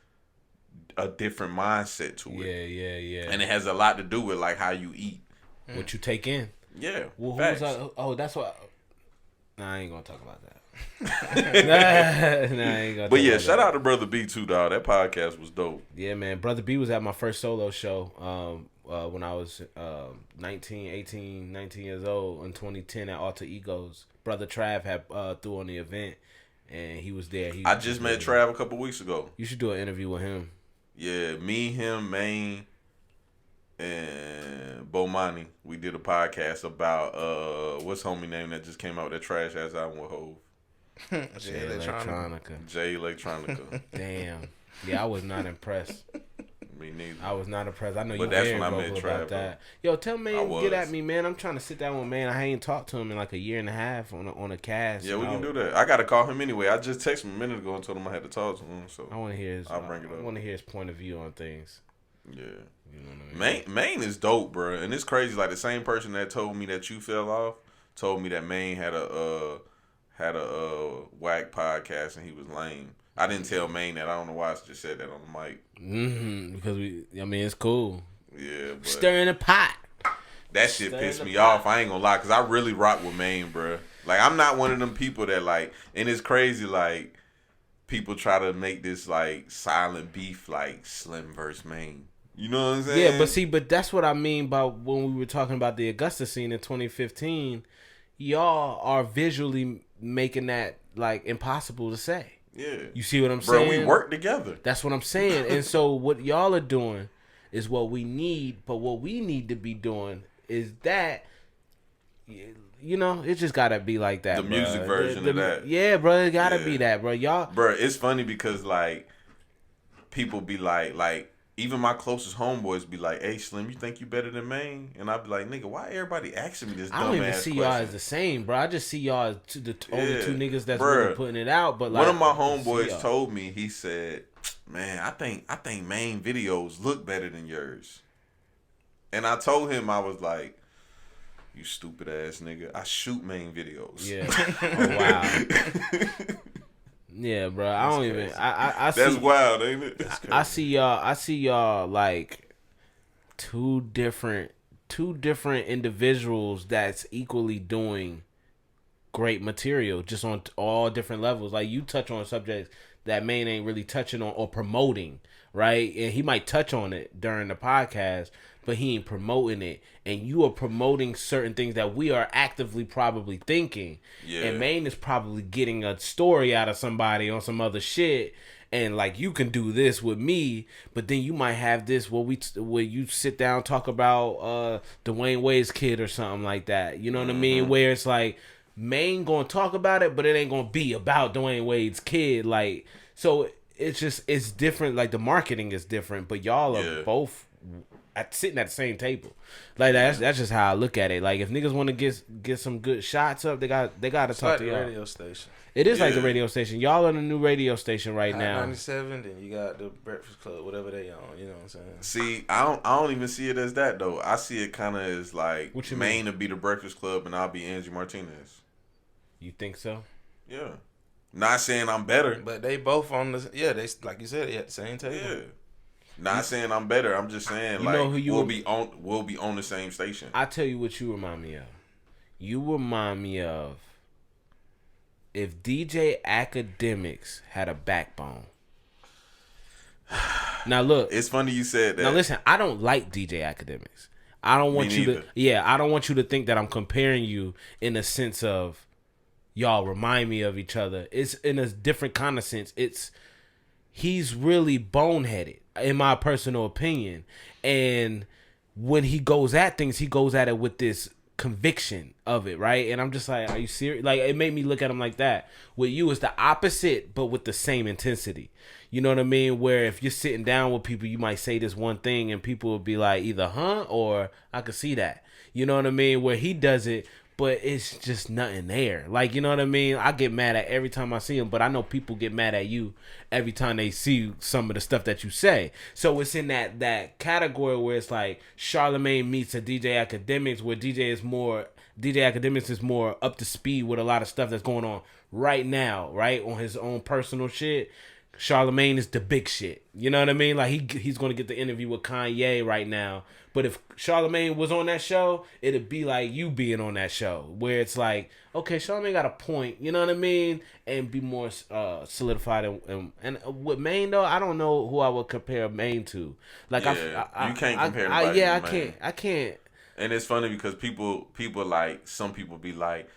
a different mindset to it. Yeah. And it has a lot to do with, like, how you eat. What you take in. Yeah. Well, that's what. Nah, I ain't gonna talk about that. But yeah, shout out to Brother B too, dog. That podcast was dope. Yeah, man. Brother B was at my first solo show when I was 19 years old in 2010 at Alter Egos. Brother Trav had threw on the event, and he was there. I just met Trav a couple weeks ago. You should do an interview with him. Yeah, me, him, Maine, and Bomani. We did a podcast about what's homie name that just came out with that trash ass album with Hov. Jay Electronica. Damn. Yeah, I was not impressed. Me neither. I was not impressed. I know you But were that's very when I met vocal Trav, about that. Yo, tell man I get was. at me, man. I'm trying to sit down with man. I ain't talked to him in like a year and a half on a cast. Yeah, we can do that. I gotta call him anyway. I just texted him a minute ago and told him I had to talk to him. So I want to hear his. I'll bring it up. I want to hear his point of view on things. Yeah. You know what I mean? Maine is dope, bro. And it's crazy. Like, the same person that told me that you fell off told me that Maine had a whack podcast and he was lame. I didn't tell Maine that. I don't know why I just said that on the mic. Because it's cool. Yeah, but Stirring the pot. that shit pissed me off. I ain't gonna lie, because I really rock with Maine, bro. Like, I'm not one of them people that, like, and it's crazy, like, people try to make this, like, silent beef, like, Slim versus Maine. You know what I'm saying? Yeah, but that's what I mean by when we were talking about the Augusta scene in 2015. Y'all are visually making that, like, impossible to say. Yeah. You see what I'm saying? Bro, we work together. That's what I'm saying. And so what y'all are doing is what we need, but what we need to be doing is that, you know, it just gotta be like that. The music version of that. Yeah, bro, it gotta be that, bro. Y'all, bro, it's funny because, like, people be like, even my closest homeboys be like, "Hey, Slim, you think you better than Maine?" And I be like, "Nigga, why everybody asking me this dumb ass question?" I don't even see y'all as the same, bro. I just see y'all as the only two niggas that's really putting it out. But like, one of my homeboys told me, he said, "Man, I think Maine videos look better than yours." And I told him, I was like, "You stupid ass nigga. I shoot Maine videos." Yeah. Oh, wow. Yeah, bro. I don't even. I That's see, wild, ain't it? I see y'all. I see y'all like two different individuals that's equally doing great material, just on all different levels. Like you touch on subjects that Maine ain't really touching on or promoting, right? And he might touch on it during the podcast, but he ain't promoting it. And you are promoting certain things that we are actively probably thinking. Yeah. And Maine is probably getting a story out of somebody on some other shit. And like you can do this with me, but then you might have this where you sit down talk about Dwayne Wade's kid or something like that. You know what I mean? Where it's like Maine gonna talk about it, but it ain't gonna be about Dwayne Wade's kid. Like so, it's different. Like the marketing is different, but y'all are both sitting at the same table. Like that's just how I look at it. Like if niggas want to get some good shots up, they got to talk to y'all. Radio station. It is like the radio station. Y'all on a new radio station right now. 97, then you got the Breakfast Club, whatever they on. You know what I'm saying? See, I don't even see it as that though. I see it kind of as like Maine to be the Breakfast Club and I'll be Angie Martinez. You think so? Yeah. Not saying I'm better, but they both on the they like you said, they at the same table. Yeah. Not saying I'm better. I'm just saying we'll be on the same station. I tell you what you remind me of. You remind me of if DJ Academics had a backbone. Now look, it's funny you said that. Now listen, I don't like DJ Academics. I don't want you to. Yeah, I don't want you to think that I'm comparing you in a sense of y'all remind me of each other. It's in a different kind of sense. He's really boneheaded, in my personal opinion. And when he goes at things, he goes at it with this conviction of it, right? And I'm just like, are you serious? Like, it made me look at him like that. With you, it's the opposite, but with the same intensity. You know what I mean? Where if you're sitting down with people, you might say this one thing and people will be like, either, huh? Or I could see that. You know what I mean? Where he does it, but it's just nothing there. Like, you know what I mean? I get mad at every time I see him, but I know people get mad at you every time they see some of the stuff that you say. So it's in that category where it's like Charlemagne meets a DJ Academics, where DJ Academics is more up to speed with a lot of stuff that's going on right now, right? On his own personal shit. Charlemagne is the big shit. You know what I mean? Like he's going to get the interview with Kanye right now. But if Charlemagne was on that show, it'd be like you being on that show, where it's like, okay, Charlemagne got a point, you know what I mean, and be more solidified. And with Maine though, I don't know who I would compare Maine to. Like you can't compare. I can't. And it's funny because people like some people be like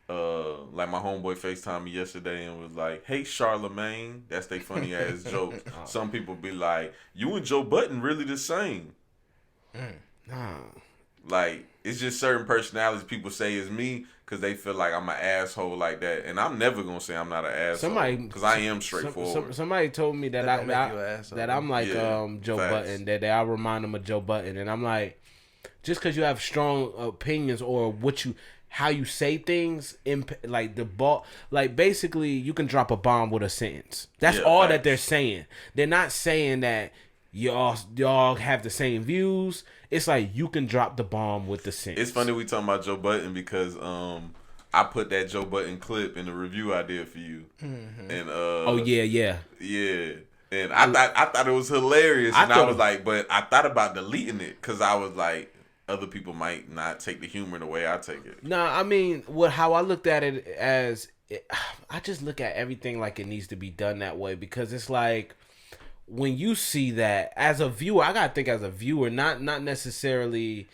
my homeboy FaceTimed me yesterday and was like, "Hey Charlemagne," that's they funny ass joke. Some people be like, "You and Joe Budden really the same." Like it's just certain personalities people say is me because they feel like I'm an asshole like that, and I'm never gonna say I'm not an asshole because I am straightforward. Somebody told me that I'm like Joe Budden, that I remind them of Joe Budden, and I'm like, just because you have strong opinions or how you say things, like the ball, like basically you can drop a bomb with a sentence. That's all that they're saying. They're not saying that y'all have the same views. It's like you can drop the bomb with the sentence. It's funny we talking about Joe Budden because I put that Joe Budden clip in the review I did for you. Mm-hmm. And yeah. And I thought it was hilarious, I was like, but I thought about deleting it because I was like, other people might not take the humor the way I take it. No, I mean, how I looked at it as, I just look at everything like it needs to be done that way, because it's like, when you see that as a viewer, I gotta think as a viewer, not necessarily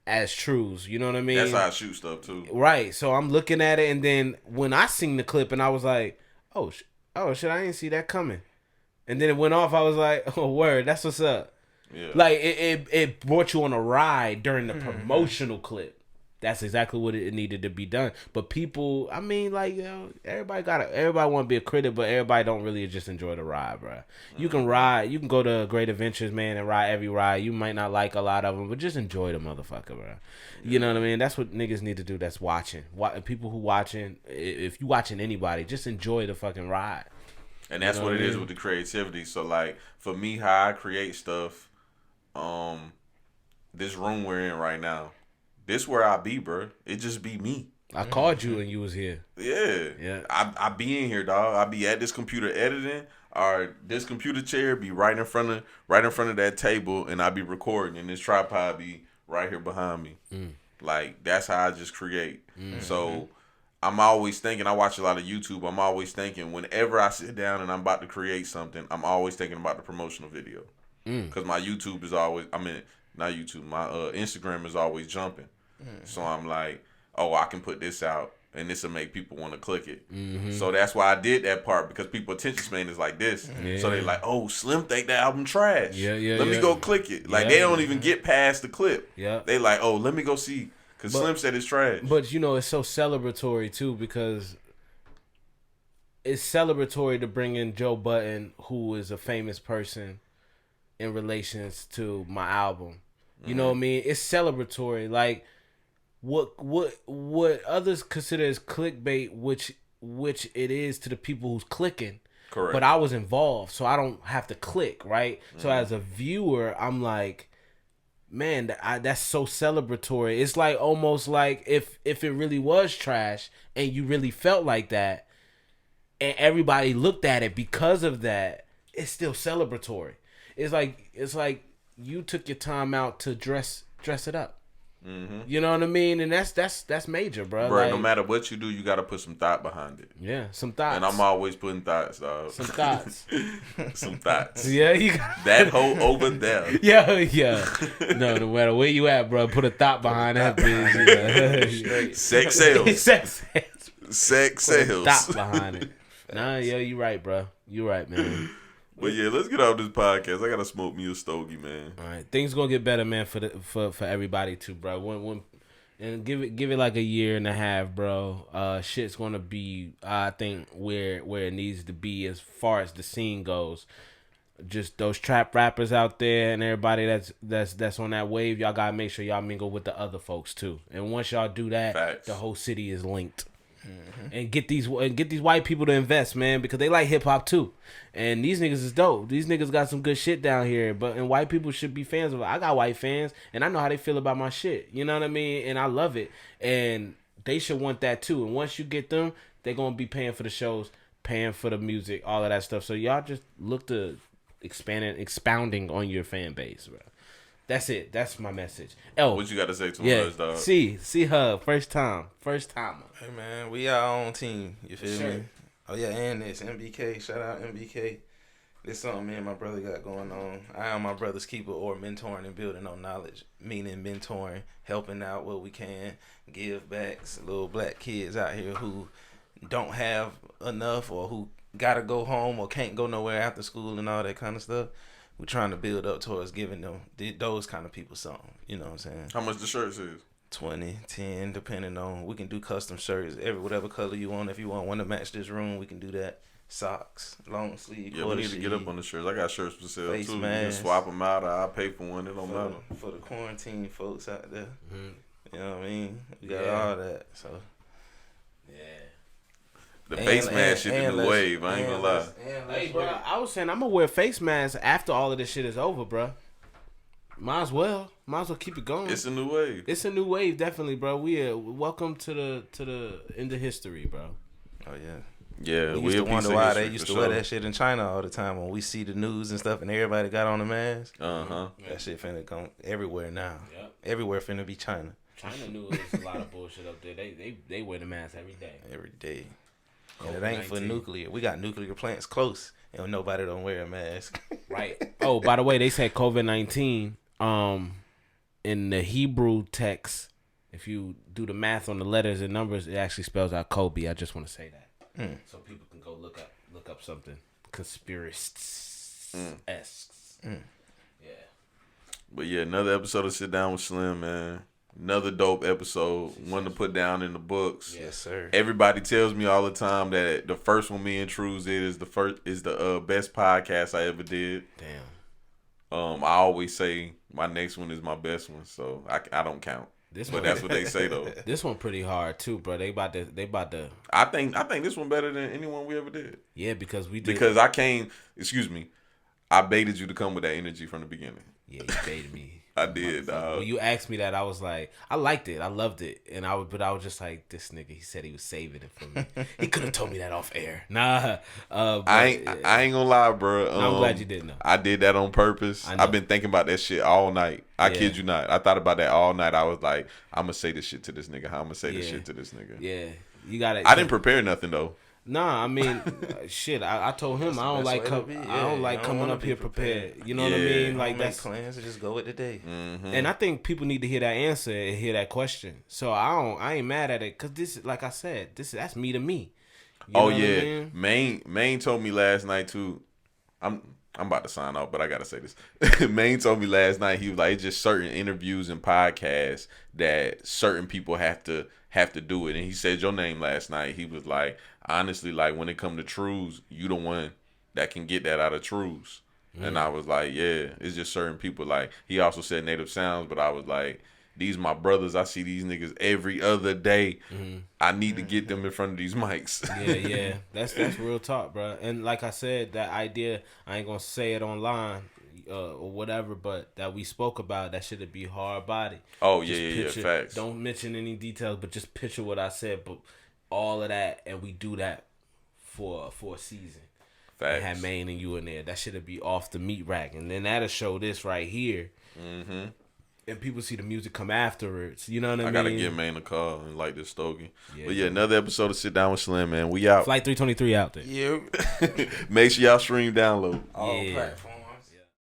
as Truez. You know what I mean? That's how I shoot stuff too. Right. So I'm looking at it, and then when I seen the clip, and I was like, oh shit, I didn't see that coming. And then it went off. I was like, oh word, that's what's up. Yeah. Like it brought you on a ride during the promotional clip. that's exactly what it needed to be done. But people, I mean, like, everybody want to be a critic, but everybody don't really just enjoy the ride, bro. You can ride, you can go to Great Adventures, man, and ride every ride. You might not like a lot of them, but just enjoy the motherfucker, bro. You know what I mean? That's what niggas need to do. That's watching. People who watching, if you watching anybody, just enjoy the fucking ride. And that's what it is with the creativity. So, like, for me, how I create stuff, this room we're in right now, this where I be, bro. It just be me. I called you and you was here. Yeah. I be in here, dog. I be at this computer editing, or this computer chair be right in front of that table, and I be recording, and this tripod be right here behind me. Like, that's how I just create. So I'm always thinking, I watch a lot of YouTube, I'm always thinking, whenever I sit down and I'm about to create something, I'm always thinking about the promotional video. Because my YouTube is always, not YouTube, my Instagram is always jumping. So I'm like, oh, I can put this out, and this will make people want to click it. So that's why I did that part, because people attention span is like this. So they like, oh, Slim think that album trash. Let me go click it. Like, they don't even get past the clip. They like, oh, let me go see, because Slim said it's trash. But, you know, it's so celebratory, too, because it's celebratory to bring in Joe Budden, who is a famous person in relations to my album. You know what I mean? It's celebratory. Like, what others consider as clickbait, which it is to the people who's clicking. Correct. But I was involved, so I don't have to click, right? So as a viewer, I'm like, man, that's so celebratory. It's like almost like if it really was trash and you really felt like that, and everybody looked at it because of that, it's still celebratory. It's like you took your time out to dress it up. You know what I mean? And that's major, bro. Bro, like, no matter what you do, you got to put some thought behind it. Yeah, some thoughts. And I'm always putting thoughts, dog. Some thoughts. Some thoughts. Yeah, you got that hoe over there. Yeah. No matter where you at, bro, put a thought behind that bitch. Sex sales. Sex sales. Thought behind it. Nah, yo, you right, bro. You right, man. But yeah, let's get off this podcast. I gotta smoke me a stogie, man. All right, things gonna get better, man, for everybody too, bro. When and give it like a year and a half, bro. Shit's gonna be, I think, where it needs to be as far as the scene goes. Just those trap rappers out there and everybody that's on that wave, y'all gotta make sure y'all mingle with the other folks too. And once y'all do that, Facts. The whole city is linked. And get these white people to invest, man, because they like hip hop too. And these niggas is dope. These niggas got some good shit down here. And white people should be fans of it. I got white fans, and I know how they feel about my shit. You know what I mean? And I love it. And they should want that too. And once you get them, they're gonna be paying for the shows, paying for the music, all of that stuff. So y'all just look to expounding on your fan base, bro. That's it. That's my message. Oh, what you got to say to us, dog? See her first timer. Hey man, we our own team. You feel me? Oh yeah, and this MBK. Shout out MBK. This something me and my brother got going on. I am my brother's keeper, or mentoring and building on knowledge. Meaning mentoring, helping out what we can, give back to little black kids out here who don't have enough, or who gotta go home or can't go nowhere after school and all that kind of stuff. We're trying to build up towards giving them those kind of people something. You know what I'm saying? How much the shirts is? 20, 10, depending on. We can do custom shirts, whatever color you want. If you want one to match this room, we can do that. Socks, long sleeve. Yeah, we need to get up on the shirts. I got shirts for sale face too. mask. You can swap them out, or I'll pay for one. It don't matter. For the quarantine folks out there. You know what I mean? We got all that. So yeah. The face mask shit the new wave. I ain't gonna lie. Hey, bro, I was saying I'm gonna wear face masks after all of this shit is over, bro. Might as well keep it going. It's a new wave. It's a new wave, definitely, bro. We are welcome to the end of history, bro. Oh yeah. Yeah, we used to wonder why they used to wear that shit in China all the time when we see the news and stuff and everybody got on the mask. That shit finna come everywhere now. Yep. Everywhere finna be China. China knew it was a lot of bullshit up there. They wear the mask every day. Every day. And it ain't for nuclear. We got nuclear plants close and nobody don't wear a mask. Right. Oh, by the way, they said COVID-19 in the Hebrew text, if you do the math on the letters and numbers, it actually spells out Kobe. I just want to say that. So people can go look up something conspiracist. Yeah. But yeah, another episode of Sit Down with Slim, man. Another dope episode. One to put down in the books. Yes, sir. Everybody tells me all the time that the first one me and Truez did is the best podcast I ever did. Damn. I always say my next one is my best one, so I don't count. But that's what they say though. This one pretty hard too, bro. They about to. I think this one better than anyone we ever did. Yeah, because we did. Because I came. Excuse me. I baited you to come with that energy from the beginning. Yeah, you baited me. I did, dog. When you asked me that, I was like, I liked it, I loved it, but I was just like, this nigga. He said he was saving it for me. He could have told me that off air. Nah, I ain't gonna lie, bro. I'm glad you didn't know. I did that on purpose. I've been thinking about that shit all night. I kid you not. I thought about that all night. I was like, I'm gonna say this shit to this nigga. How I'm gonna say this shit to this nigga. Yeah, you got it. I didn't prepare nothing though. Nah, I mean, shit. I told him I don't like coming up here prepared. You know what I mean? Like that's plans to just go with the day. Mm-hmm. And I think people need to hear that answer and hear that question. So I ain't mad at it because this, like I said, that's me to me. You know what I mean? Maine told me last night too. I'm about to sign off, but I gotta say this. Maine told me last night, he was like, it's just certain interviews and podcasts that certain people have to do it. And he said your name last night. He was like, honestly, like when it come to Truez, you the one that can get that out of Truez. And I was like, yeah, it's just certain people. Like he also said Native Sounds, but I was like, these my brothers. I see these niggas every other day. I need to get them in front of these mics. Yeah. That's real talk, bro. And like I said, that idea, I ain't gonna say it online or whatever, but that we spoke about, that should be hard body. Oh Just yeah, facts. Don't mention any details, but just picture what I said, but all of that, and we do that for a season. Facts. And have Maine and you in there. That should be off the meat rack, and then that'll show this right here. Mm-hmm. And people see the music come afterwards. You know what I mean? I gotta give Maine a call and like this stogie. Yeah, but another episode of Sit Down with Slim, man. We out. Flight 323 out there. Yeah. Make sure y'all stream, download. All platforms.